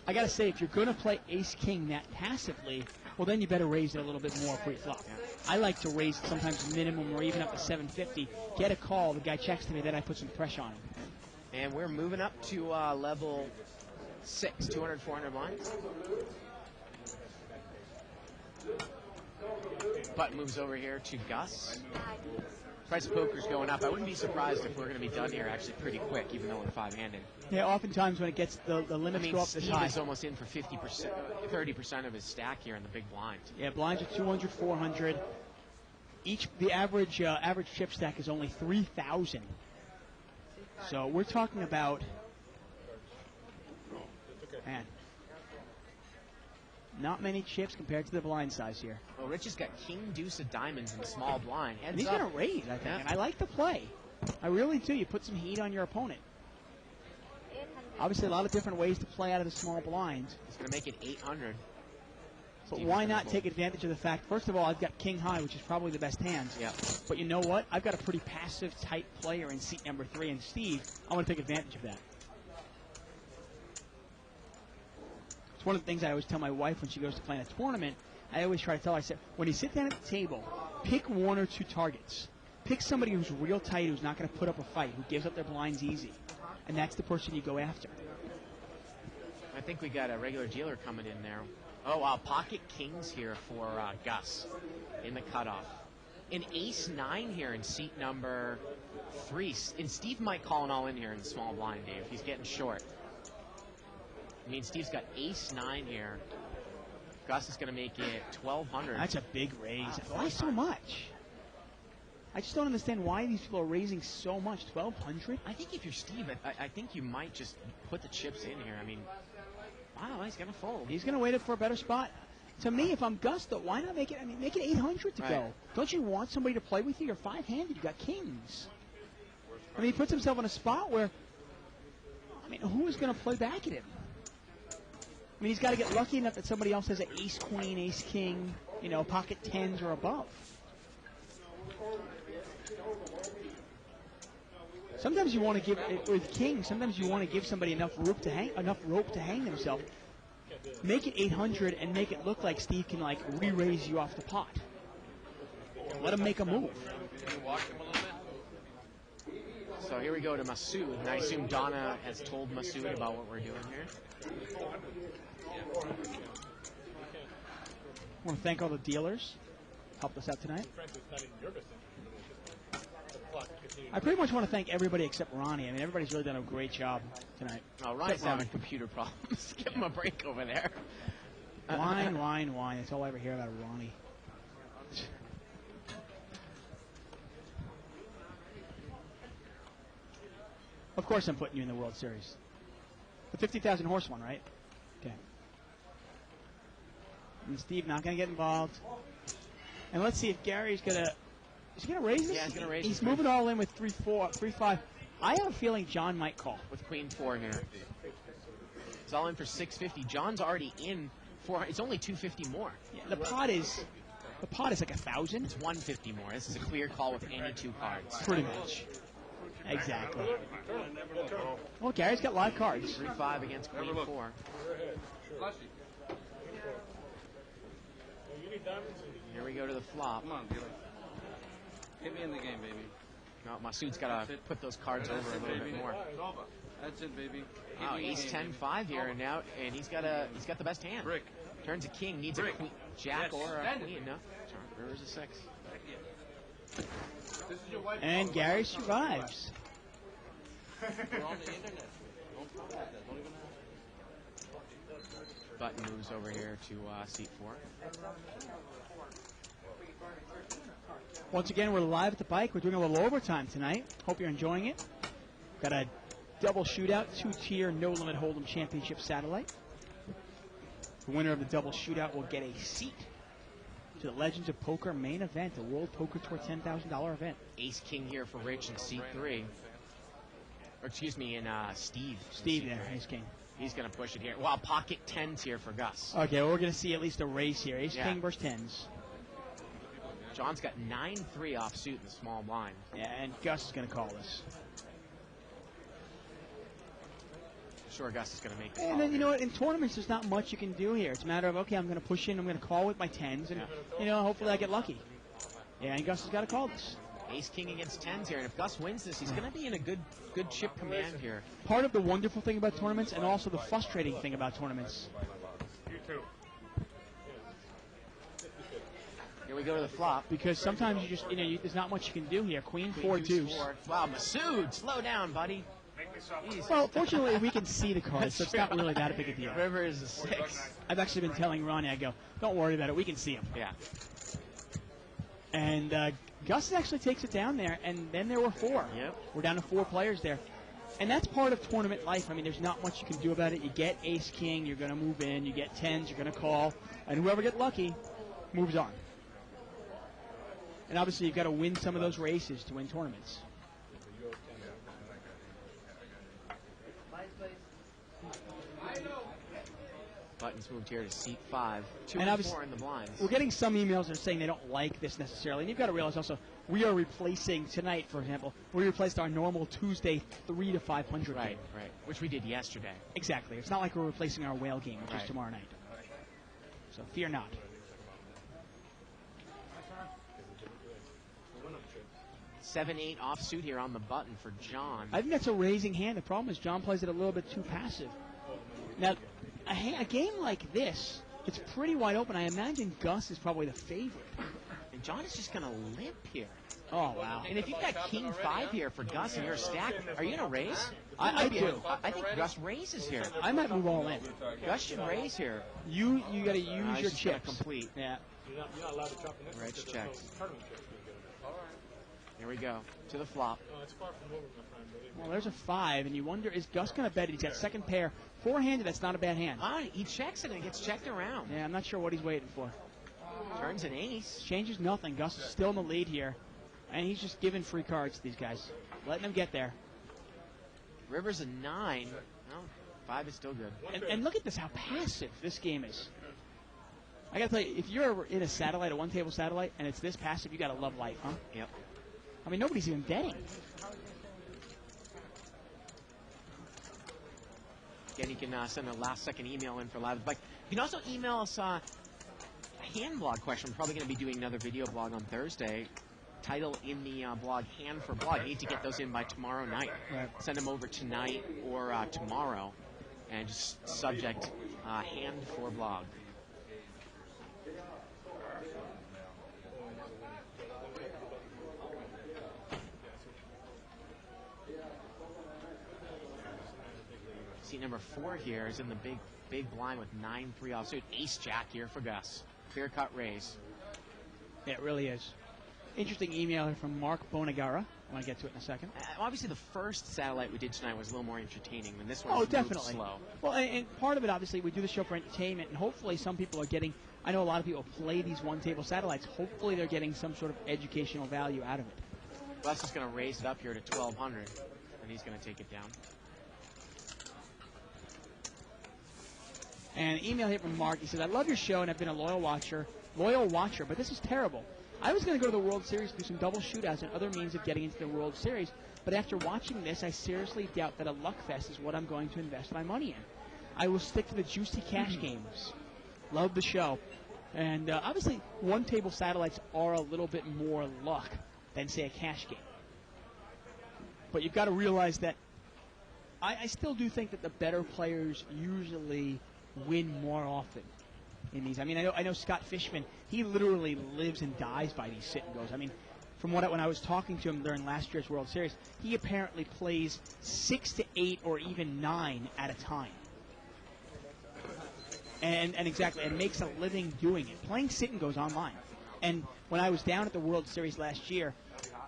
I got to say, if you're going to play ace-king that passively, well, then you better raise it a little bit more pre-flop. Yeah. I like to raise sometimes minimum or even up to 750. Get a call, the guy checks to me, then I put some pressure on him. And we're moving up to level 6, 200, 400 blinds. Button moves over here to Gus. Price of poker's going up. I wouldn't be surprised if we're going to be done here actually pretty quick, even though we're 5-handed. Yeah, oftentimes when it gets the limits go up this high. Steve is almost in for 50%, 30% of his stack here in the big blind. Yeah, blinds are 200, 400. The average chip stack is only 3,000. So we're talking about, man, not many chips compared to the blind size here. Well, Rich has got king, deuce of diamonds in the small blind. And he's going to raise, I think. Yeah. And I like the play. I really do. You put some heat on your opponent. Obviously, a lot of different ways to play out of the small blind. He's going to make it 800. But why not take advantage of the fact, first of all, I've got king high, which is probably the best hand. Yeah. But you know what? I've got a pretty passive type player in seat number 3. And Steve, I want to take advantage of that. It's one of the things I always tell my wife when she goes to play in a tournament. I always try to tell her, I said, when you sit down at the table, pick 1 or 2 targets. Pick somebody who's real tight, who's not going to put up a fight, who gives up their blinds easy. And that's the person you go after. I think we got a regular dealer coming in there. Oh, pocket kings here for Gus in the cutoff. An ace-9 here in seat number 3. And Steve might call an all-in here in the small blind, Dave. He's getting short. I mean, Steve's got ace-9 here. Gus is going to make it 1,200. That's a big raise. Why so much? I just don't understand why these people are raising so much. 1,200? I think if you're Steve, I think you might just put the chips in here. I mean, wow, he's going to fold. He's going to wait it for a better spot. To me, if I'm Gus, though, why not make it? I mean, make it 800 to go. Don't you want somebody to play with you? You're 5-handed. You got kings. I mean, he puts himself in a spot where, I mean, who is going to play back at him? I mean, he's got to get lucky enough that somebody else has an ace-queen, ace-king, pocket 10s or above. Sometimes you want to give, with king, sometimes you want to give somebody enough rope to hang themselves. Make it 800 and make it look like Steve can, re-raise you off the pot. Let him make a move. So here we go to Masood, and I assume Donna has told Masood about what we're doing here. I want to thank all the dealers who helped us out tonight. I pretty much want to thank everybody except Ronnie. I mean, everybody's really done a great job tonight. Oh, Ronnie's having computer problems. Give him a break over there. Wine. That's all I ever hear about Ronnie. Of course I'm putting you in the World Series. The 50,000 horse one, right? Okay. And Steve not going to get involved. And let's see if Gary's going to... Is he going to raise this? Yeah, he's going to raise He's moving all in with 3-4, 3-5. I have a feeling John might call. With queen 4 here. It's all in for 650. John's already in for... It's only 250 more. Yeah, the pot is like 1,000. It's 150 more. This is a clear call with any 2 cards. Pretty much. Exactly. Well, Gary's got live cards. 3-5 against queen 4. You need diamonds? Here we go to the flop. Come on, dealer. Get me in the game, baby. No, Masood's got to put those cards over a little bit more. That's it, baby. Oh, ace 10-5 here, and he's got the best hand. Brick. Turns a king, needs a queen, jack or a queen. No, Rivers a 6. And Gary survives. We're on the internet. Don't promote that. Don't even Button moves over here to seat 4. Once again, we're live at the bike. We're doing a little overtime tonight. Hope you're enjoying it. Got a double shootout, 2-tier, no limit hold'em championship satellite. The winner of the double shootout will get a seat to the Legends of Poker main event, the World Poker Tour $10,000 event. Ace King here for Rich in seat 3. Or excuse me, in Steve. Steve there, Ace King. He's going to push it here. Wow, pocket 10s here for Gus. Okay, well, we're going to see at least a race here. Ace King versus 10s. John's got 9-3 offsuit in the small blind. Yeah, and Gus is going to call this. Sure, Gus is going to make this. And then, you know what, in tournaments, there's not much you can do here. It's a matter of, okay, I'm going to push in, I'm going to call with my 10s, and, you know, hopefully I get lucky. Yeah, and Gus has got to call this. Ace King against 10s here, and if Gus wins this, he's going to be in a good chip command here. Part of the wonderful thing about tournaments, and also the frustrating thing about tournaments. You too. Here we go to the flop. Because sometimes you just, you know, there's not much you can do here. Queen 4 deuce. Wow, Masood, slow down, buddy. Well, fortunately, we can see the cards, so it's not really that big a deal. River is a 6. I've actually been telling Ronnie, I go, don't worry about it, we can see him. Yeah. And Gus actually takes it down there, and then there were 4. Yep. We're down to 4 players there. And that's part of tournament life. I mean, there's not much you can do about it. You get ace king, you're going to move in. You get 10s, you're going to call. And whoever gets lucky moves on. And obviously, you've got to win some of those races to win tournaments. Buttons moved here to seat 5. 2 and and 4 in the blinds. We're getting some emails that are saying they don't like this necessarily. And you've got to realize also, we are replacing tonight, for example, we replaced our normal Tuesday 3 to 500 Right, game. right. Which we did yesterday. Exactly. It's not like we're replacing our whale game, which is tomorrow night. So fear not. Seven, 8 offsuit here on the button for John. I think that's a raising hand. The problem is John plays it a little bit too passive. Now, a game like this, it's pretty wide open. I imagine Gus is probably the favorite. And John is just going to limp here. Oh, wow. And if you've got King 5 here for Gus and you're stacked, are you going to raise? I do. I think Gus raises here. I might move all in. Gus should raise here. You got to use your chips. Complete. Yeah. You're not allowed to chop in this. Rich checks. Tournament checks we get. Here we go. To the flop. Oh, it's far from over, my friend. Well, there's a 5, and you wonder, is Gus going to bet it? He's got second pair. 4-handed, that's not a bad hand. He checks it and it gets checked around. Yeah, I'm not sure what he's waiting for. Turns an ace. Changes nothing. Gus is still in the lead here. And he's just giving free cards to these guys. Letting them get there. River's a 9. No, 5 is still good. And look at this, how passive this game is. I got to tell you, if you're in a satellite, a one-table satellite, and it's this passive, you got to love life, huh? Yep. I mean, nobody's even betting. Again, you can send a last-second email in for Live at the Bike. You can also email us a hand blog question. We're probably going to be doing another video blog on Thursday. Title in the blog, Hand for Blog. You need to get those in by tomorrow night. Right. Send them over tonight or tomorrow. And just subject, Hand for Blog. Seat number 4 here is in the big blind with 9-3 offsuit. Ace-Jack here for Gus. Clear-cut raise. Yeah, it really is. Interesting email here from Mark Bonagara. I want to get to it in a second. Obviously, the first satellite we did tonight was a little more entertaining than this one. Oh, definitely. Slow. Well, and part of it, obviously, we do the show for entertainment, and hopefully some people are getting, I know a lot of people play these one-table satellites. Hopefully they're getting some sort of educational value out of it. Gus is going to raise it up here to 1,200, and he's going to take it down. And an email here from Mark. He says, I love your show, and I've been a loyal watcher, but this is terrible. I was going to go to the World Series, do some double shootouts and other means of getting into the World Series, but after watching this, I seriously doubt that a luck fest is what I'm going to invest my money in. I will stick to the juicy cash games. Love the show. And obviously, one-table satellites are a little bit more luck than, say, a cash game. But you've got to realize that I still do think that the better players usually win more often in these. I mean, I know Scott Fishman, he literally lives and dies by these sit-and-goes. I mean, from when I was talking to him during last year's World Series, he apparently plays 6 to 8 or even 9 at a time. And exactly, and makes a living doing it, playing sit-and-goes online. And when I was down at the World Series last year,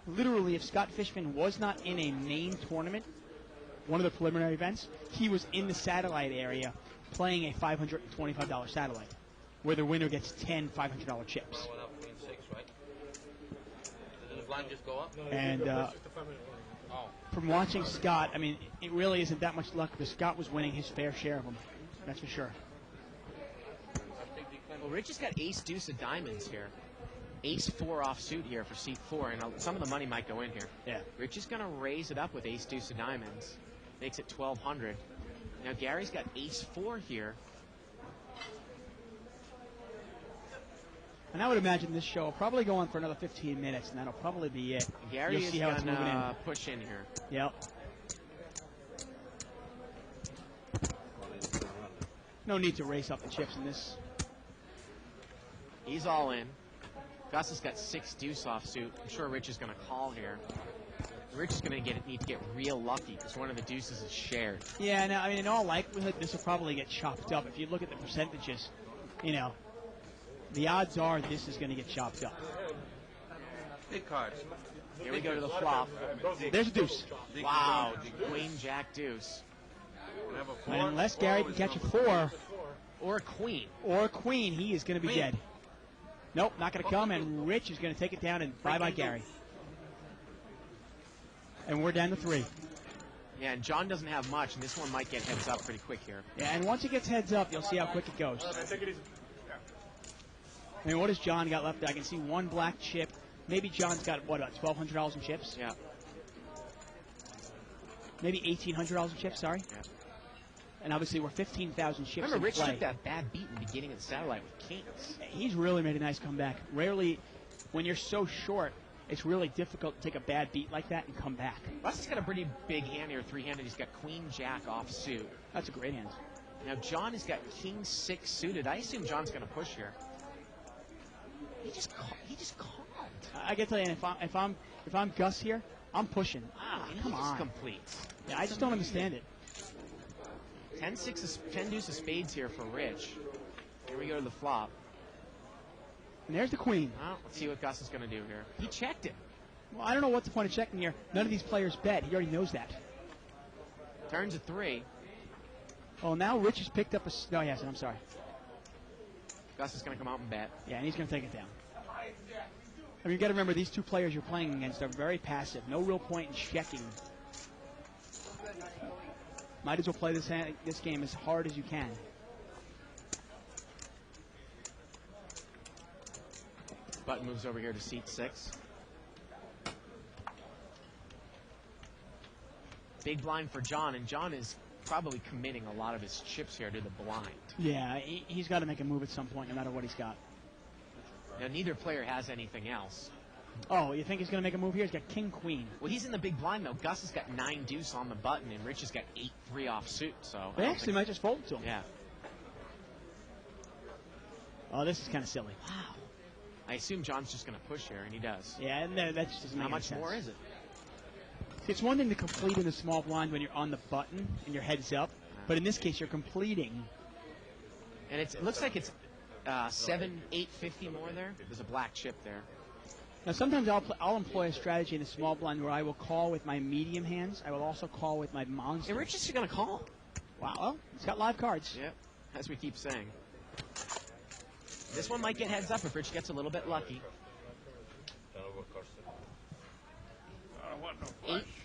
literally, if Scott Fishman was not in a main tournament, one of the preliminary events, he was in the satellite area playing a $525 satellite, where the winner gets 10 $500 chips. Went up in 6, right? Did the blind just go up? And from watching Scott, I mean, it really isn't that much luck because Scott was winning his fair share of them. That's for sure. Well, Rich has got ace deuce of diamonds here. Ace 4 offsuit here for seat 4, and some of the money might go in here. Yeah. Rich is going to raise it up with ace deuce of diamonds. Makes it 1,200. Now Gary's got ace 4 here. And I would imagine this show will probably go on for another 15 minutes, and that'll probably be it. Gary You'll see is how it's moving in. going to push in here. Yep. No need to race up the chips in this. He's all in. Gus has got 6 deuce offsuit. I'm sure Rich is going to call here. Rich is going to need to get real lucky because one of the deuces is shared. Yeah, no, I mean, in all likelihood, this will probably get chopped up. If you look at the percentages, you know, the odds are this is going to get chopped up. Big cards. Here we go to the flop. There's a deuce. Wow, queen, jack, deuce. And unless Gary can catch a 4 or a queen, he is going to be dead. Nope, not going to come, and Rich is going to take it down, and bye-bye, Gary. And we're down to 3. Yeah, and John doesn't have much, and this one might get heads up pretty quick here. Yeah, and once it gets heads up, you'll see how quick it goes. I mean, what has John got left? I can see 1 black chip. Maybe John's got, what, about $1,200 in chips? Yeah. Maybe $1,800 in chips, sorry. Yeah. And obviously, we're 15,000 chips Remember, in Rich play. took that bad beat in the beginning of the satellite with kings. He's really made a nice comeback. Rarely, when you're so short, it's really difficult to take a bad beat like that and come back. Russ has got a pretty big hand here, 3-handed. He's got queen, jack offsuit. That's a great hand. Now, John has got king 6 suited. I assume John's going to push here. He just called. I can tell you, if I'm Gus here, I'm pushing. And Come he just on. completes. Yeah, I just don't understand it. 10 deuce of spades here for Rich. Here we go to the flop. And there's the queen. Well, let's see what Gus is going to do here. He checked it. Well, I don't know what's the point of checking here. None of these players bet. He already knows that. Turns at 3. Oh, now Rich has picked up a... No, yes, I'm sorry. Gus is going to come out and bet. Yeah, and he's going to take it down. I mean, you've got to remember, these two players you're playing against are very passive. No real point in checking. Might as well play this game as hard as you can. Button moves over here to seat 6. Big blind for John, and John is probably committing a lot of his chips here to the blind. Yeah, he's got to make a move at some point, no matter what he's got. Now, neither player has anything else. Oh, you think he's going to make a move here? He's got king, queen. Well, he's in the big blind, though. Gus has got 9 deuce on the button, and Rich has got 8-3 offsuit. So They actually might just fold it to him. Yeah. Oh, this is kind of silly. Wow. I assume John's just going to push here, and he does. Yeah, and that just doesn't make How any much sense. more is it? It's one thing to complete in the small blind when you're on the button and your head's up, but in this case, you're completing. And it looks like it's 850 more there. There's a black chip there. Now, sometimes I'll employ a strategy in the small blind where I will call with my medium hands. I will also call with my monster. And Rich is going to call. Wow, well, he's got live cards. Yep, as we keep saying. This one might get heads up if Rich gets a little bit lucky.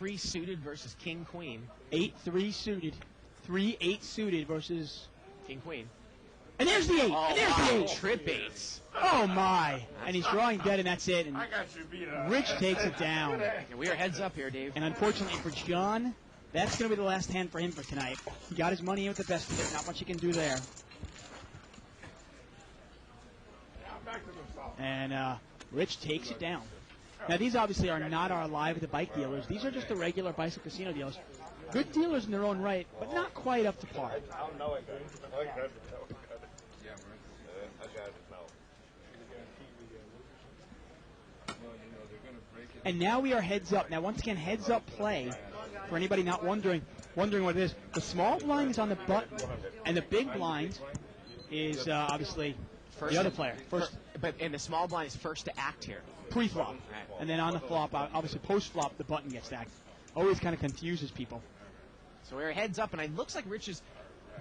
8-3 suited versus king queen. 8-3 suited. 3-8 suited versus king queen. And there's the 8. Oh, and there's the 8. Trip 8s. Oh my! And he's drawing dead, and that's it. And I got you beat up. Rich takes it down. And we are heads up here, Dave. And unfortunately for John, that's going to be the last hand for him for tonight. He got his money in with the best of it. Not much he can do there. And Rich takes it down. Now, these obviously are not our live at the bike dealers. These are just the regular bicycle casino dealers. Good dealers in their own right, but not quite up to par. And now we are heads up. Now, once again, heads up play. For anybody not wondering what it is, the small blind is on the button, and the big blind is obviously the other player. And the small blind is first to act here. Pre-flop. Right. And then on the flop, obviously post-flop, the button gets to act. Always kind of confuses people. So we're heads up, and it looks like Rich has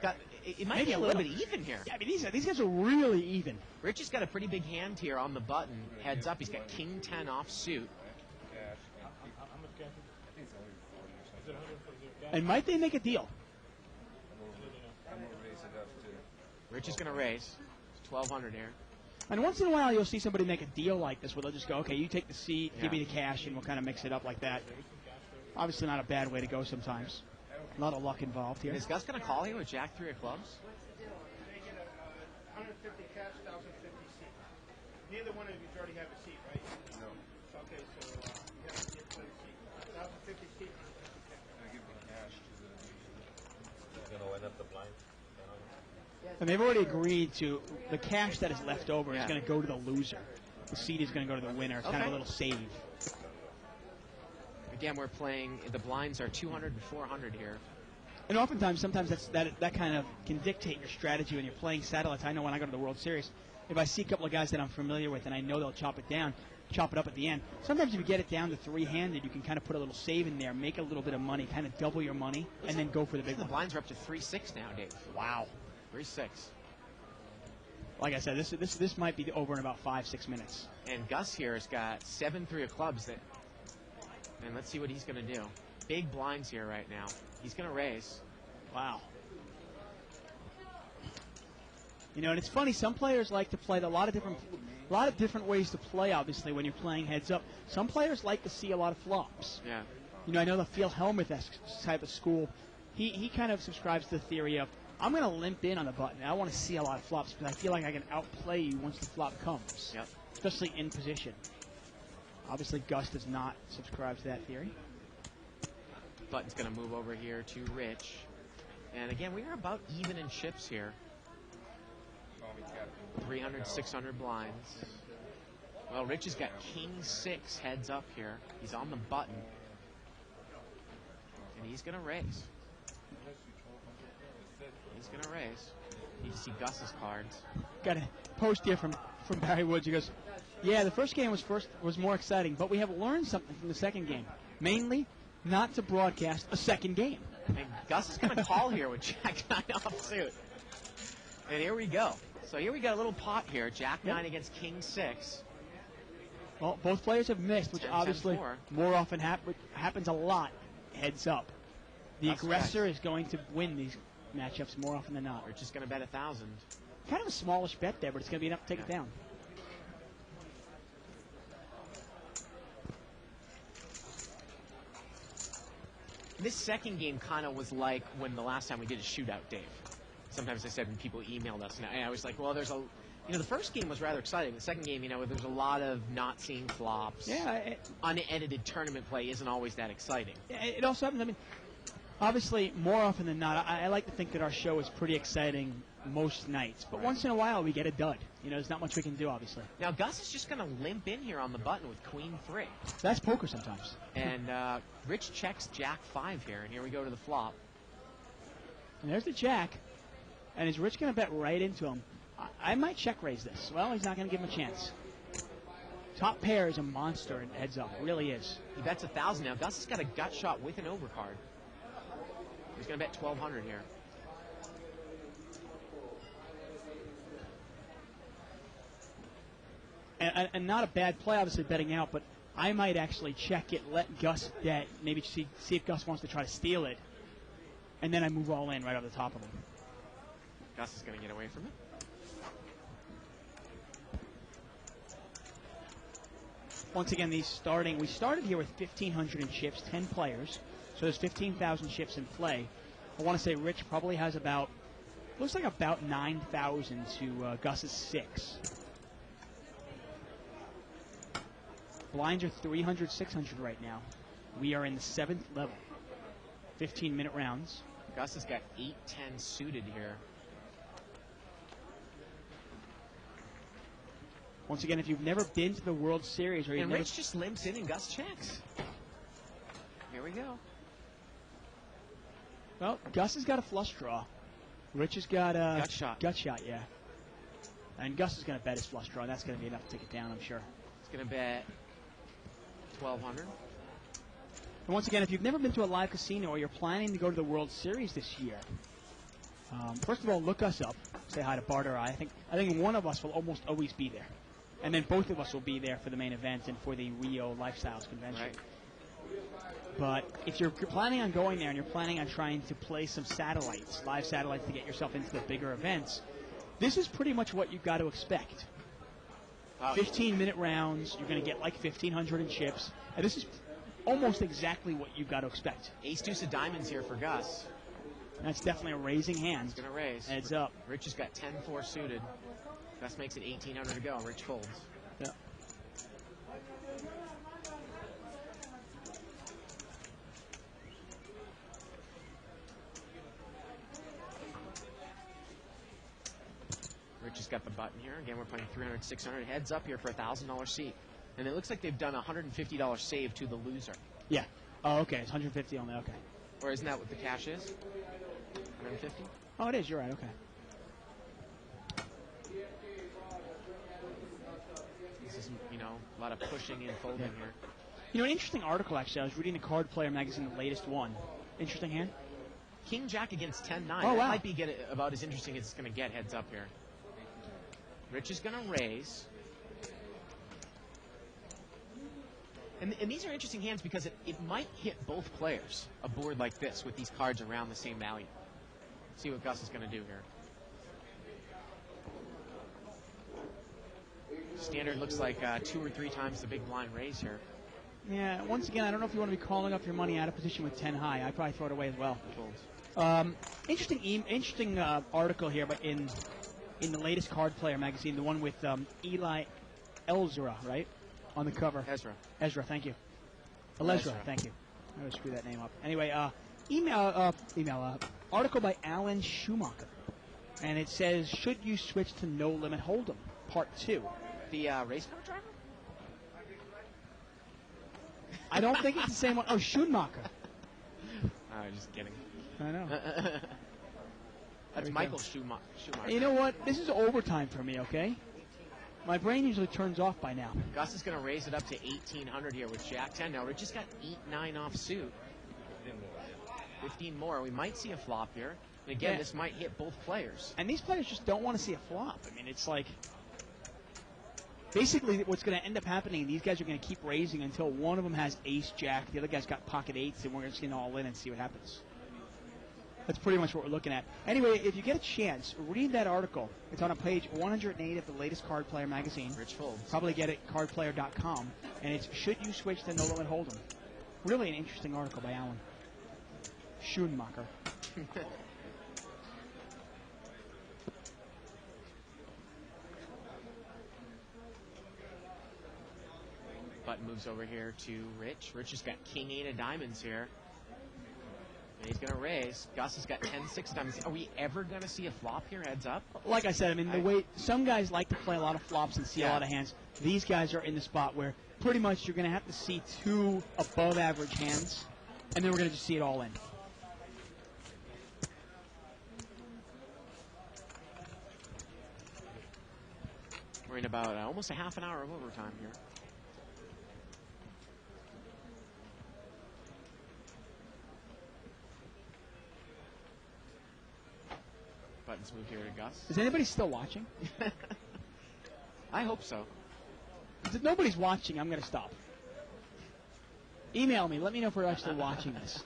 got. It might be a little bit even here. Yeah, I mean, these guys are really even. Rich has got a pretty big hand here on the button. Heads up, he's got King 10 off suit. And might they make a deal? Rich is going to raise. It's 1,200 here. And once in a while, you'll see somebody make a deal like this where they'll just go, okay, you take the seat, give me the cash, and we'll kind of mix it up like that. Obviously not a bad way to go sometimes. A lot of luck involved here. Is Gus going to call here with Jack 3 of clubs? 150 cash, 1,050 seat. Neither one of you already have a seat, right? No. Okay, so you have to get to the seat. 1,050 seat. And they've already agreed to the cash that is left over is going to go to the loser. The seat is going to go to the winner. It's kind of a little save. Again, we're playing, the blinds are 200 and 400 here. And oftentimes, that kind of can dictate your strategy when you're playing satellites. I know when I go to the World Series, if I see a couple of guys that I'm familiar with and I know they'll chop it up at the end. Sometimes if you get it down to three-handed, you can kind of put a little save in there, make a little bit of money, kind of double your money, and then go for the big one. The blinds are up to 3-6 now, Dave. Wow. 3-6. Like I said, this might be over in about 5-6 minutes. And Gus here has got 7-3 of clubs. And let's see what he's going to do. Big blinds here right now. He's going to raise. Wow. You know, and it's funny. Some players like to play a lot of different ways to play. Obviously, when you're playing heads up, some players like to see a lot of flops. Yeah. You know, I know the Phil Hellmuth type of school. He kind of subscribes to the theory of, I'm going to limp in on the button. I want to see a lot of flops because I feel like I can outplay you once the flop comes. Yep. Especially in position. Obviously, Gus does not subscribe to that theory. Button's going to move over here to Rich. And again, we are about even in chips here. 300, 600 blinds. Well, Rich has got King 6 heads up here. He's on the button. And he's going to raise. He's going to raise. You see Gus's cards. Got a post here from Barry Woods. He goes, yeah, the first game was more exciting, but we have learned something from the second game. Mainly, not to broadcast a second game. And Gus is going to call here with Jack 9 off suit. And here we go. So here we got a little pot here. Jack 9 against King 6. Well, both players have missed, which 10, obviously 10, more often happens a lot. Heads up. The aggressor is going to win these matchups more often than not. We're just going to bet 1,000. Kind of a smallish bet there, but it's going to be enough to take it down. This second game kind of was like when the last time we did a shootout, Dave. Sometimes I said when people emailed us, and I was like, well, the first game was rather exciting. The second game, there's a lot of not seeing flops. Yeah. Unedited tournament play isn't always that exciting. It also happens, obviously, more often than not, I like to think that our show is pretty exciting most nights. But once in a while, we get a dud. There's not much we can do, obviously. Now, Gus is just going to limp in here on the button with Queen 3. That's poker sometimes. And Rich checks Jack 5 here, and here we go to the flop. And there's the Jack. And is Rich going to bet right into him? I might check raise this. Well, he's not going to give him a chance. Top pair is a monster and heads up. It really is. He bets 1,000 now. Gus has got a gut shot with an overcard. He's going to bet 1,200 here. And not a bad play, obviously, betting out, but I might actually check it, let Gus bet, maybe see if Gus wants to try to steal it, and then I move all in right over the top of him. Gus is going to get away from it. Once again, we started here with 1,500 in chips, 10 players, so there's 15,000 chips in play. I want to say Rich probably has looks like about 9,000 to Gus's 6. Blinds are 300, 600 right now. We are in the 7th level. 15-minute rounds. Gus has got 8-10 suited here. Once again, if you've never been to the World Series or you've And never... Rich just limps in and Gus checks. Here we go. Well, Gus has got a flush draw. Rich has got a... Gut shot. Gut shot, yeah. And Gus is going to bet his flush draw, and that's going to be enough to take it down, I'm sure. He's going to bet 1,200. And once again, if you've never been to a live casino or you're planning to go to the World Series this year, first of all, look us up. Say hi to Bart or I think one of us will almost always be there. And then both of us will be there for the main event and for the Rio Lifestyles Convention. Right. But if you're planning on going there and you're planning on trying to play some satellites, live satellites to get yourself into the bigger events, this is pretty much what you've got to expect. 15-minute rounds, you're going to get like 1,500 in chips. And this is almost exactly what you've got to expect. Ace deuce of diamonds here for Gus. That's definitely a raising hand. He's going to raise. Heads up. Rich has got 10-4 suited. Gus makes it 1,800 to go. Rich folds. Yeah. Rich has got the button here. Again, we're playing 300, 600. Heads up here for a $1,000 seat. And it looks like they've done a $150 save to the loser. Yeah. Oh, okay. It's 150 only. Okay. Or isn't that what the cash is? 150? Oh, it is. You're right. Okay. This is, a lot of pushing and folding here. An interesting article, actually. I was reading the Card Player magazine, the latest one. Interesting hand. King Jack against 10-9. Oh, that wow. might be about as interesting as it's going to get. Heads up here. Rich is going to raise. And these are interesting hands because it might hit both players, a board like this, with these cards around the same value. See what Gus is going to do here. Standard looks like 2 or 3 times the big blind raise here. Yeah, once again, I don't know if you want to be calling up your money out of position with 10 high. I'd probably throw it away as well. Interesting article here, but in the latest Card Player magazine, the one with Eli Elzra, right? On the cover. Ezra, thank you. Elezra, thank you. I always screw that name up. Anyway, article by Alan Schumacher. And it says, should you switch to No Limit Hold'em? Part 2. The race car driver? I don't think it's the same one. Oh, Schumacher. Just kidding. I know. That's Michael Schumacher. You know what? This is overtime for me, okay? My brain usually turns off by now. Gus is going to raise it up to 1,800 here with Jack 10. Now, Rich just got 8-9 off suit. 15 more. We might see a flop here. And again, this might hit both players. And these players just don't want to see a flop. I mean, it's like... Basically, what's going to end up happening, these guys are going to keep raising until one of them has ace-jack, the other guy's got pocket eights, and we're just going to all in and see what happens. That's pretty much what we're looking at. Anyway, if you get a chance, read that article. It's on page 108 of the latest Card Player magazine. Rich folds. Probably get it at cardplayer.com. And it's Should You Switch to No Limit Hold'em? Really an interesting article by Alan Schumacher. Button moves over here to Rich. Rich has got King 8 of diamonds here. And he's going to raise. Gus has got 10-6 diamonds. Are we ever going to see a flop here? Heads up. Like I said, I mean, the way some guys like to play a lot of flops and see a lot of hands, these guys are in the spot where pretty much you're going to have to see 2 above-average hands, and then we're going to just see it all in. We're in about almost a half an hour of overtime here. Buttons moved here to Gus. Is anybody still watching? I hope so. If nobody's watching, I'm going to stop. Email me. Let me know if we're actually watching this.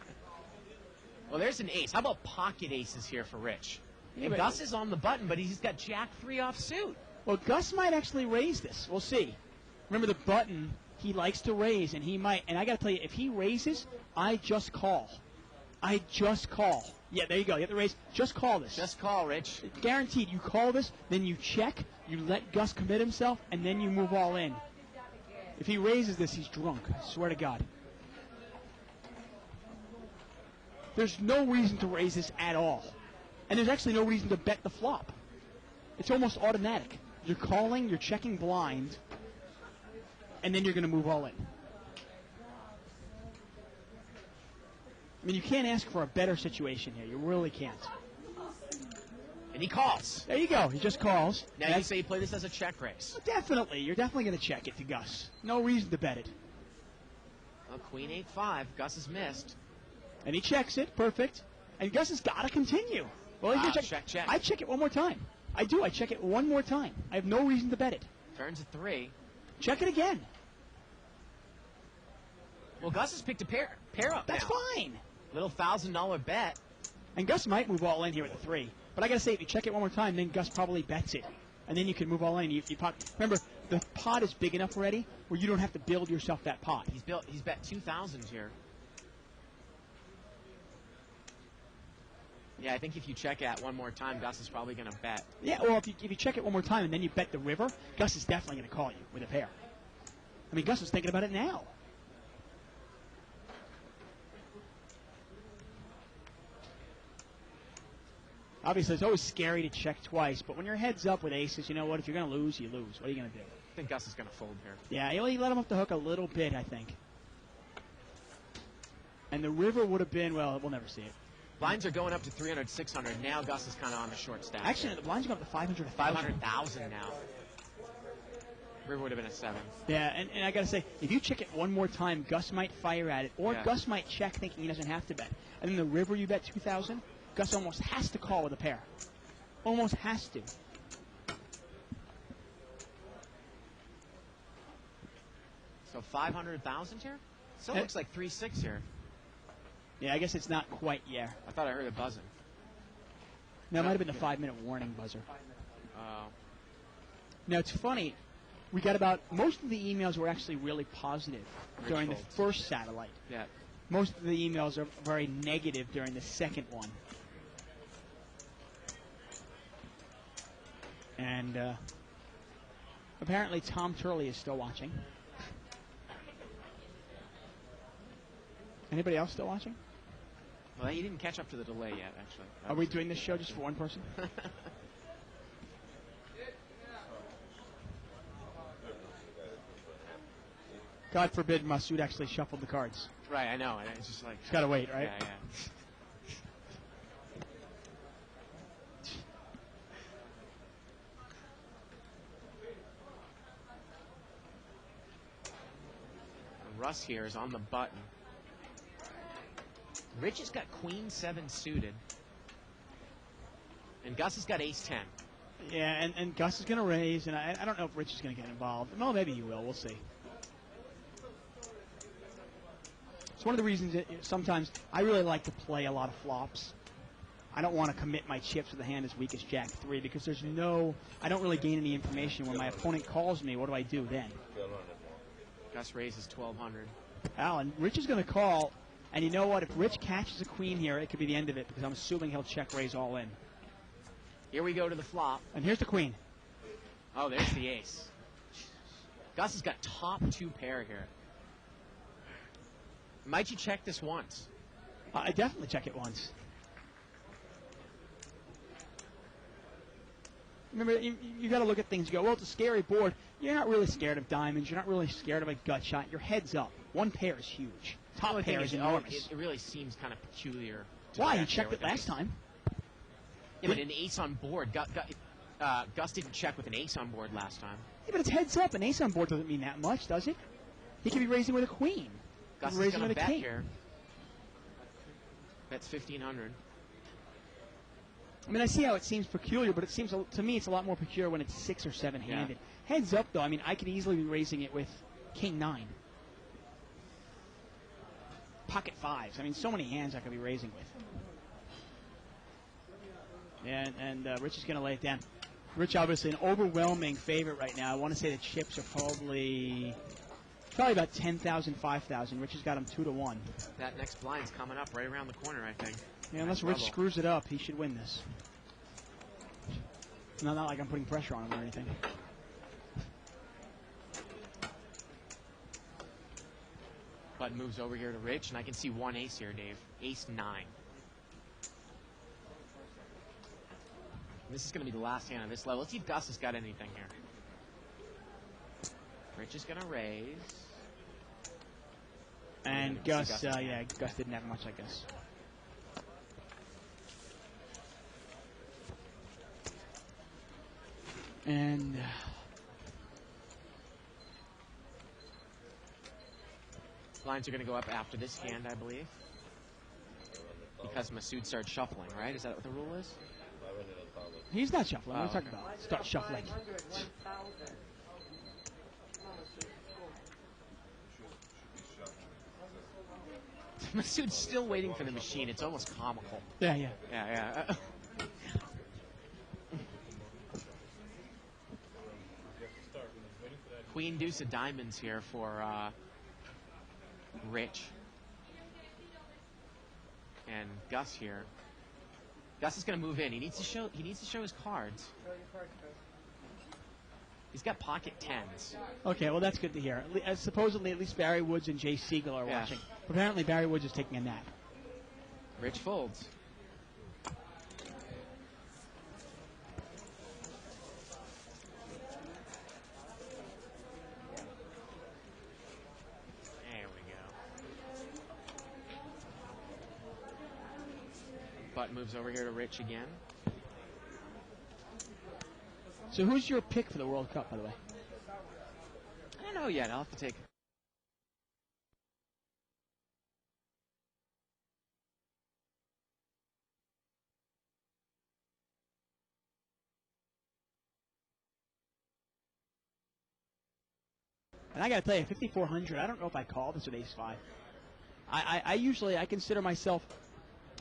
Well, there's an ace. How about pocket aces here for Rich? Yeah, and Gus is on the button, but he's got Jack 3 off suit. Well, Gus might actually raise this. We'll see. Remember the button, he likes to raise, and he might. And I got to tell you, if he raises, I just call. I just call. Yeah, there you go. You have to raise. Just call this. Just call, Rich. Guaranteed. You call this, then you check, you let Gus commit himself, and then you move all in. If he raises this, he's drunk. I swear to God. There's no reason to raise this at all. And there's actually no reason to bet the flop. It's almost automatic. You're calling, you're checking blind, and then you're going to move all in. I mean, you can't ask for a better situation here. You really can't. And he calls. There you go. He just calls. Now you say you play this as a check raise. Definitely. You're definitely going to check it to Gus. No reason to bet it. Well, Queen 8-5. Gus has missed. And he checks it. Perfect. And Gus has got to continue. Well, he's gonna check. I check it one more time. I do. I check it one more time. I have no reason to bet it. Turns at 3. Check it again. Well, Gus has picked a pair up. That's now. fine. Little $1,000 bet. And Gus might move all in here with a 3. But I got to say, if you check it one more time, then Gus probably bets it. And then you can move all in. You pot. Remember, the pot is big enough already where you don't have to build yourself that pot. He's bet 2,000 here. Yeah, I think if you check it one more time, Gus is probably going to bet. Yeah, well, if you check it one more time and then you bet the river, Gus is definitely going to call you with a pair. I mean, Gus is thinking about it now. Obviously, it's always scary to check twice, but when your head's up with aces, you know what? If you're going to lose, you lose. What are you going to do? I think Gus is going to fold here. Yeah, he only let him off the hook a little bit, I think. And the river would have been, well, we'll never see it. Blinds are going up to 300, 600. Now Gus is kind of on the short stack. Actually, the blinds are going up to 500, 500,000 now. River would have been a 7. Yeah, and I got to say, if you check it one more time, Gus might fire at it, or Gus might check thinking he doesn't have to bet. And then the river you bet 2,000, Gus almost has to call with a pair. Almost has to. So 500,000 here? Still looks like 3-6 here. Yeah, I guess it's not quite, yeah. I thought I heard a buzzing. No, it might have been the 5-minute warning buzzer. Oh. Now, it's funny. We got about, most of the emails were actually really positive during the first satellite. Yeah. Most of the emails are very negative during the second one. And apparently Tom Turley is still watching. Anybody else still watching? Well, he didn't catch up to the delay yet, actually. Are we doing this show just for one person? God forbid Masood actually shuffled the cards. Right, I know. It's just like... He's got to wait, right? Yeah. Russ here is on the button. Rich has got Queen 7 suited. And Gus has got Ace 10. Yeah, and Gus is going to raise, and I don't know if Rich is going to get involved. Well, maybe he will. We'll see. It's one of the reasons that sometimes I really like to play a lot of flops. I don't want to commit my chips with a hand as weak as Jack 3 because I don't really gain any information. When my opponent calls me, what do I do then? Gus raises 1,200. Alan, Rich is going to call, and you know what? If Rich catches a queen here, it could be the end of it because I'm assuming he'll check raise all in. Here we go to the flop. And here's the queen. Oh, there's the ace. Gus has got top 2 pair here. Might you check this once? I definitely check it once. Remember, you got to look at things and go, well, it's a scary board. You're not really scared of diamonds. You're not really scared of a gut shot. Your head's up. One pair is huge. Top pair is enormous. It really seems kind of peculiar. Why? You checked it last time. Yeah, but an ace on board. Gus didn't check with an ace on board last time. Yeah, but it's heads up. An ace on board doesn't mean that much, does it? He could be raising with a queen. Gus is going to bet here. That's 1,500. I mean, I see how it seems peculiar, but it seems to me it's a lot more peculiar when it's 6 or 7 handed. Yeah. Heads up, though. I mean, I could easily be raising it with King 9. Pocket 5s. I mean, so many hands I could be raising with. And Rich is going to lay it down. Rich, obviously, an overwhelming favorite right now. I want to say the chips are probably about 10,000, 5,000. Rich has got him 2-1. That next blind's coming up right around the corner, I think. Yeah, unless Rich screws it up, he should win this. Not like I'm putting pressure on him or anything. Button moves over here to Rich, and I can see one ace here, Dave. Ace 9. This is going to be the last hand on this level. Let's see if Gus has got anything here. Rich is going to raise. And Gus didn't have much, I guess. And blinds are going to go up after this hand, I believe. Because Masood starts shuffling, right? Is that what the rule is? He's not shuffling. What are you talking about? Start shuffling. Masood's still waiting for the machine. It's almost comical. Yeah. Yeah. Queen deuce of diamonds here for Rich. And Gus here. Gus is going to move in. He needs to show his cards. He's got pocket tens. Okay, well that's good to hear. Supposedly, at least Barry Woods and Jay Siegel are watching. Apparently, Barry Woods is taking a nap. Rich folds. There we go. Button moves over here to Rich again. So who's your pick for the World Cup, by the way? I don't know yet. I'll have to take. And I got to tell you, 5,400, I don't know if I call this with ace-5. I consider myself,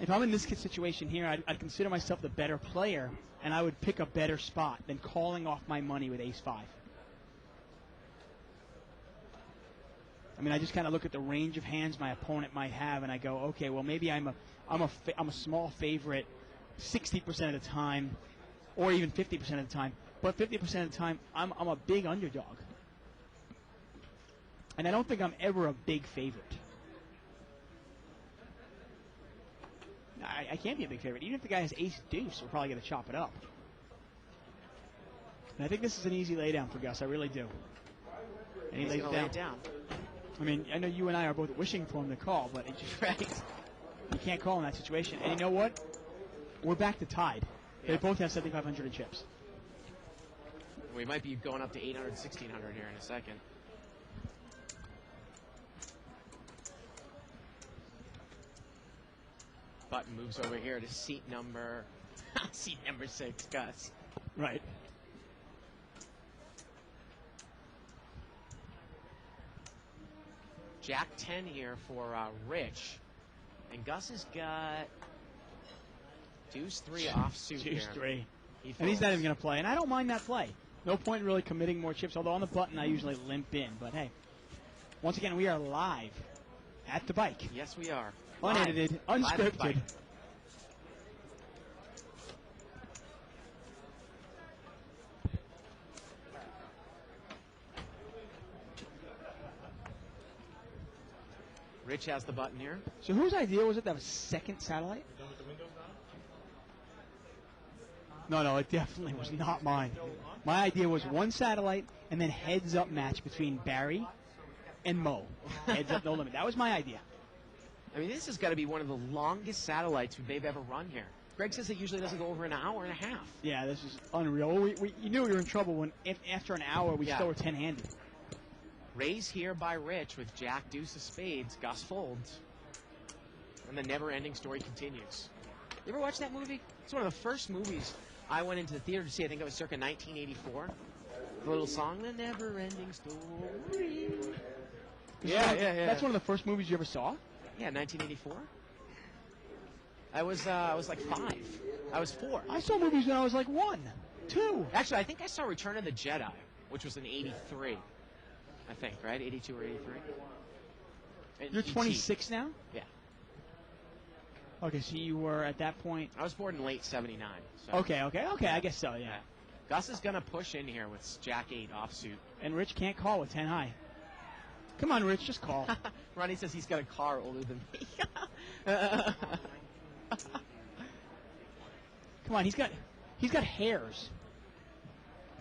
if I'm in this situation here, I'd consider myself the better player, and I would pick a better spot than calling off my money with ace-5. I mean, I just kind of look at the range of hands my opponent might have, and I go, okay, well, maybe I'm a small favorite 60% of the time, or even 50% of the time. But 50% of the time, I'm a big underdog. And I don't think I'm ever a big favorite. I can't be a big favorite. Even if the guy has ace-deuce, we're probably going to chop it up. And I think this is an easy laydown for Gus. I really do. And he lays it down. I mean, I know you and I are both wishing for him to call, but it just you can't call in that situation. And you know what? We're back to tied. They both have 7,500 in chips. We might be going up to 800, 1,600 here in a second. Button moves over here to seat number 6, Gus. Right. Jack 10 here for Rich. And Gus has got deuce 3 offsuit here. Deuce 3. And he's not even going to play. And I don't mind that play. No point in really committing more chips, although on the button I usually limp in. But hey, once again, we are live at the bike. Yes, we are. Unedited, unscripted. Rich has the button here. So whose idea was it to have a second satellite? No, it definitely was not mine. My idea was one satellite and then heads-up match between Barry and Mo. Heads up, no limit. That was my idea. I mean, this has got to be one of the longest satellites they've ever run here. Greg says it usually doesn't go over an hour and a half. Yeah, this is unreal. You knew we were in trouble when, after an hour, we still were 10-handed. Raise here by Rich with Jack, deuce of spades. Gus folds. And the never-ending story continues. You ever watch that movie? It's one of the first movies I went into the theater to see. I think it was circa 1984. The little song, The Never-Ending Story. Yeah. That's one of the first movies you ever saw? Yeah, 1984. I was like 5. I was 4. I saw movies when I was like 1, 2. Actually, I think I saw Return of the Jedi, which was in 83. I think, right? 82 or 83? You're 26 now? Yeah. Okay, so you were at that point... I was born in late 79. So. Okay, I guess so, yeah. Gus is going to push in here with Jack 8 offsuit. And Rich can't call with 10 high. Come on, Rich, just call. Ronnie says he's got a car older than me. Come on, he's got hairs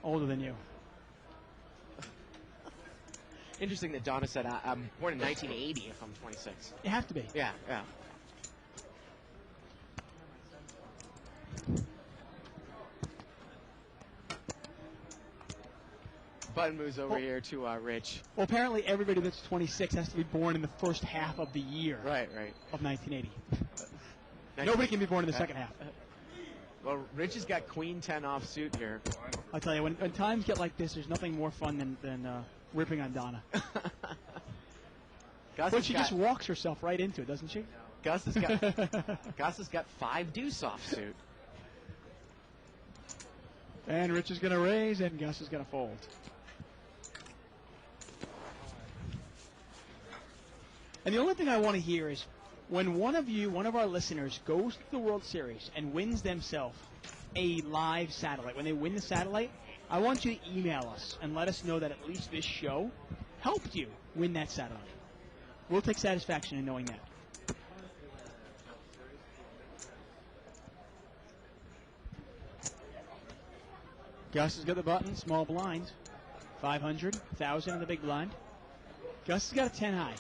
older than you. Interesting that Donna said I'm born in 1980 if I'm 26. You have to be. Yeah, yeah. Button moves over here to Rich. Well, apparently everybody that's 26 has to be born in the first half of the year. Right. Of 1980. Nobody can be born in the second half. Well, Rich has got Queen 10 offsuit here. I'll tell you, when times get like this, there's nothing more fun than ripping on Donna. But she just walks herself right into it, doesn't she? Gus has got 5 deuce offsuit. And Rich is going to raise, and Gus is going to fold. And the only thing I want to hear is when one of our listeners, goes to the World Series and wins themselves a live satellite, when they win the satellite, I want you to email us and let us know that at least this show helped you win that satellite. We'll take satisfaction in knowing that. Gus has got the button, small blind. 500, 1,000 in the big blind. Gus has got a 10 high.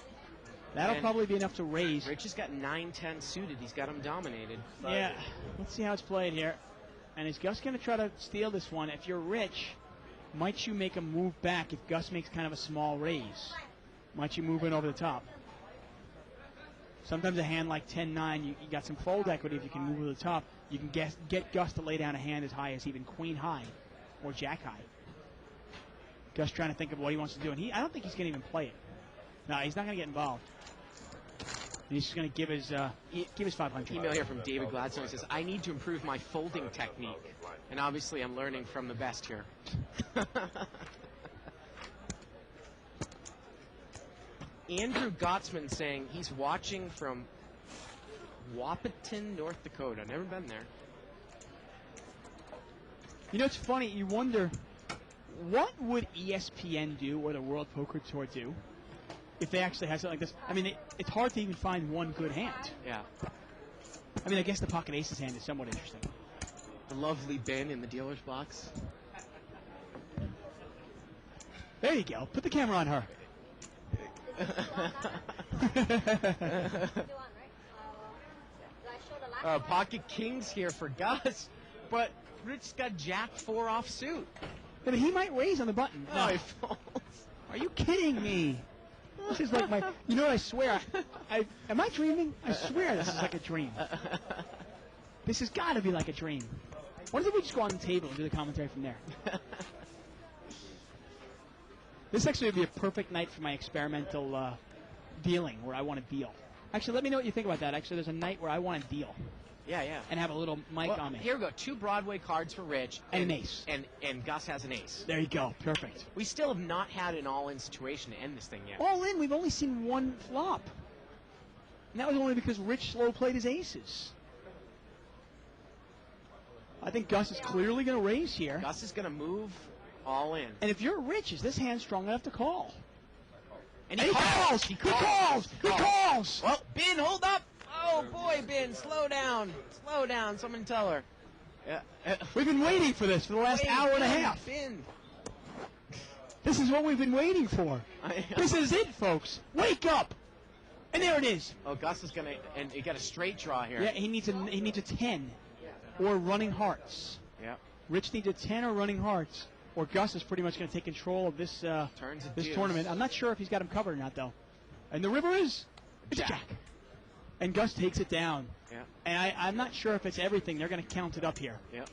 That'll probably be enough to raise. Rich has got 9-10 suited. He's got him dominated. Yeah, let's see how it's played here. And is Gus going to try to steal this one? If you're Rich, might you make a move back if Gus makes kind of a small raise? Might you move in over the top? Sometimes a hand like 10-9, you got some fold equity if you can move over the top. You can get Gus to lay down a hand as high as even queen high or jack high. Gus trying to think of what he wants to do. And I don't think he's going to even play it. No, he's not going to get involved. And he's just going to give his 500. Email here from David Gladstone. He says, I need to improve my folding technique. And obviously I'm learning from the best here. Andrew Gottsman saying he's watching from Wahpeton, North Dakota. Never been there. You know, it's funny. You wonder, what would ESPN do or the World Poker Tour do if they actually had something like this? I mean, it's hard to even find one good hand. Yeah. I mean, I guess the pocket aces hand is somewhat interesting. The lovely bin in the dealer's box. There you go. Put the camera on her. Pocket kings here for Gus, but Rich got jack 4 offsuit. Yeah, but he might raise on the button. No, he folds. Are you kidding me? This is like my. You know what? I swear. Am I dreaming? I swear this is like a dream. This has got to be like a dream. What if we just go on the table and do the commentary from there? This actually would be a perfect night for my experimental dealing, where I want to deal. Actually, let me know what you think about that. Actually, there's a night where I want to deal. Yeah. And have a little mic on me. Here we go. 2 Broadway cards for Rich. And an ace. And Gus has an ace. There you go. Perfect. We still have not had an all-in situation to end this thing yet. All in, we've only seen one flop. And that was only because Rich slow played his aces. I think Gus is clearly going to raise here. Gus is going to move all in. And if you're Rich, is this hand strong enough to call? And he calls! He calls! Well, Bin, hold up! Oh, boy, Bin, slow down. Slow down. Someone tell her. We've been waiting for this for the last hour and a half. Bin. This is what we've been waiting for. This is it, folks. Wake up! And there it is. Oh, Gus is going to... And he got a straight draw here. Yeah, he needs a 10 or running hearts. Yeah. Rich needs a 10 or running hearts, or Gus is pretty much going to take control of this tournament. I'm not sure if he's got him covered or not, though. And the river is it's a jack. And Gus takes it down. Yeah. And I'm not sure if it's everything. They're going to count it up here. Yeah.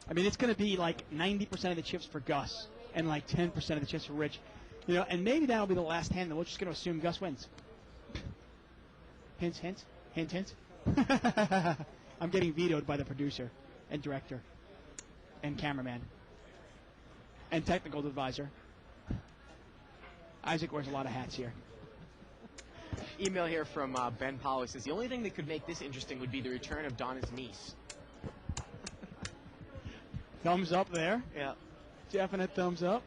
I mean, it's going to be like 90% of the chips for Gus and like 10% of the chips for Rich. You know, and maybe that'll be the last hand, and we're just going to assume Gus wins. Hint, hint. Hint, hint. I'm getting vetoed by the producer and director and cameraman and technical advisor. Isaac wears a lot of hats here. Email here from Ben Powell. He says, the only thing that could make this interesting would be the return of Donna's niece. Thumbs up there. Yeah. Definite thumbs up.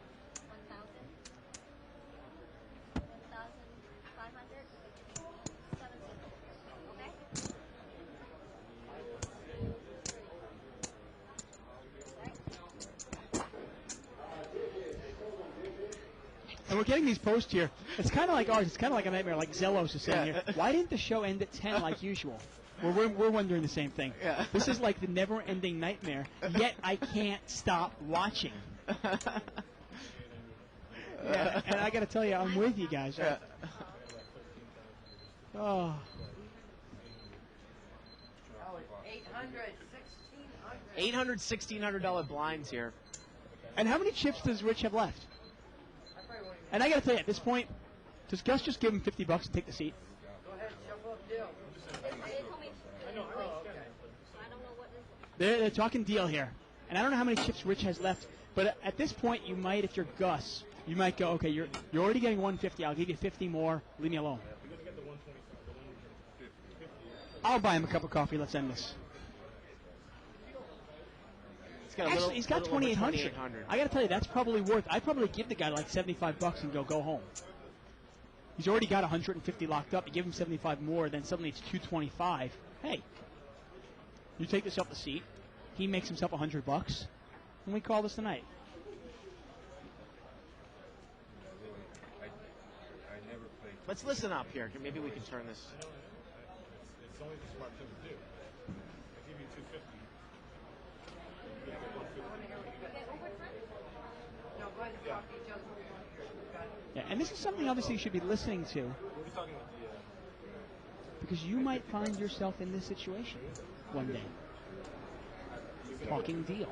And we're getting these posts here. It's kind of like ours. It's kind of like a nightmare, like Zellos is saying here. Why didn't the show end at 10 like usual? Well, we're wondering the same thing. Yeah. This is like the never-ending nightmare, yet I can't stop watching. Yeah, and I got to tell you, I'm with you guys. Yeah. Oh. 800, $1,600 blinds here. And how many chips does Rich have left? And I got to tell you, at this point, does Gus just give him $50 and take the seat? Go ahead, shuffle up deal. They're talking deal here. And I don't know how many chips Rich has left, but at this point, you might, if you're Gus, you might go, okay, you're already getting 150. I'll give you 50 more. Leave me alone. I'll buy him a cup of coffee. Let's end this. Actually, he's got 2,800. I got to tell you, that's probably worth. I'd probably give the guy like $75 and go home. He's already got 150 locked up. You give him 75 more, then suddenly it's 225. Hey, you take this off the seat. He makes himself $100, and we call this the night. Let's listen up here. Maybe we can turn this. It's only the smart thing to do. I give you 250. Yeah, and this is something obviously you should be listening to, because you might find yourself in this situation one day. Talking deal.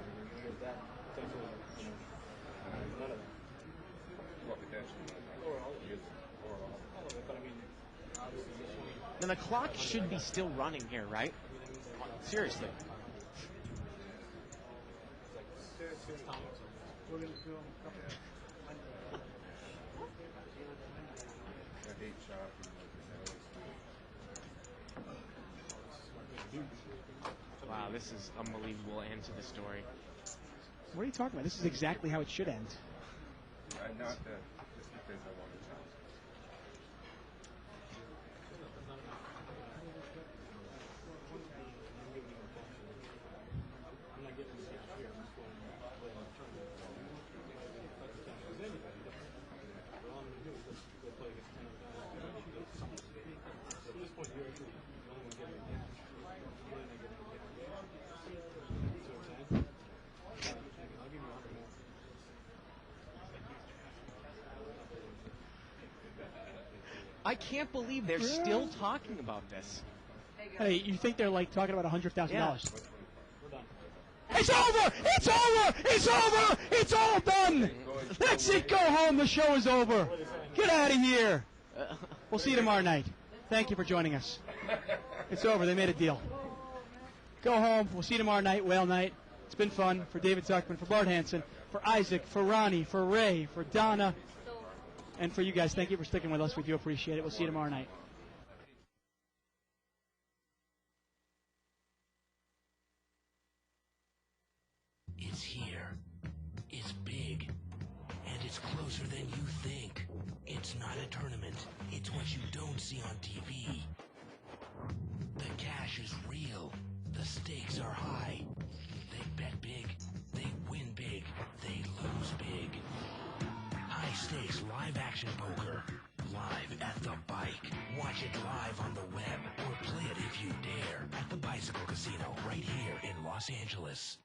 Now the clock should be still running here, right? Seriously. Wow, this is unbelievable end to the story. What are you talking about? This is exactly how it should end. Not that. Just because I want to challenge. I can't believe they're still talking about this. Hey, you think they're like talking about $100,000? Yeah. It's over! It's over! It's over! It's all done! That's it. Go home. The show is over. Get out of here. We'll see you tomorrow night. Thank you for joining us. It's over. They made a deal. Go home. We'll see you tomorrow night. Whale night. It's been fun. For David Zuckman, for Bart Hanson, for Isaac, for Ronnie, for Ray, for Donna, and for you guys. Thank you for sticking with us. We do appreciate it. We'll see you tomorrow night. It's here. It's big. And it's closer than you think. It's not a tournament. It's what you don't see on TV. The cash is real. The stakes are high. They bet big. They win big. They lose big. High stakes live action poker. Live at the bike. Watch it live on the web. Or play it if you dare. At the Bicycle Casino right here in Los Angeles.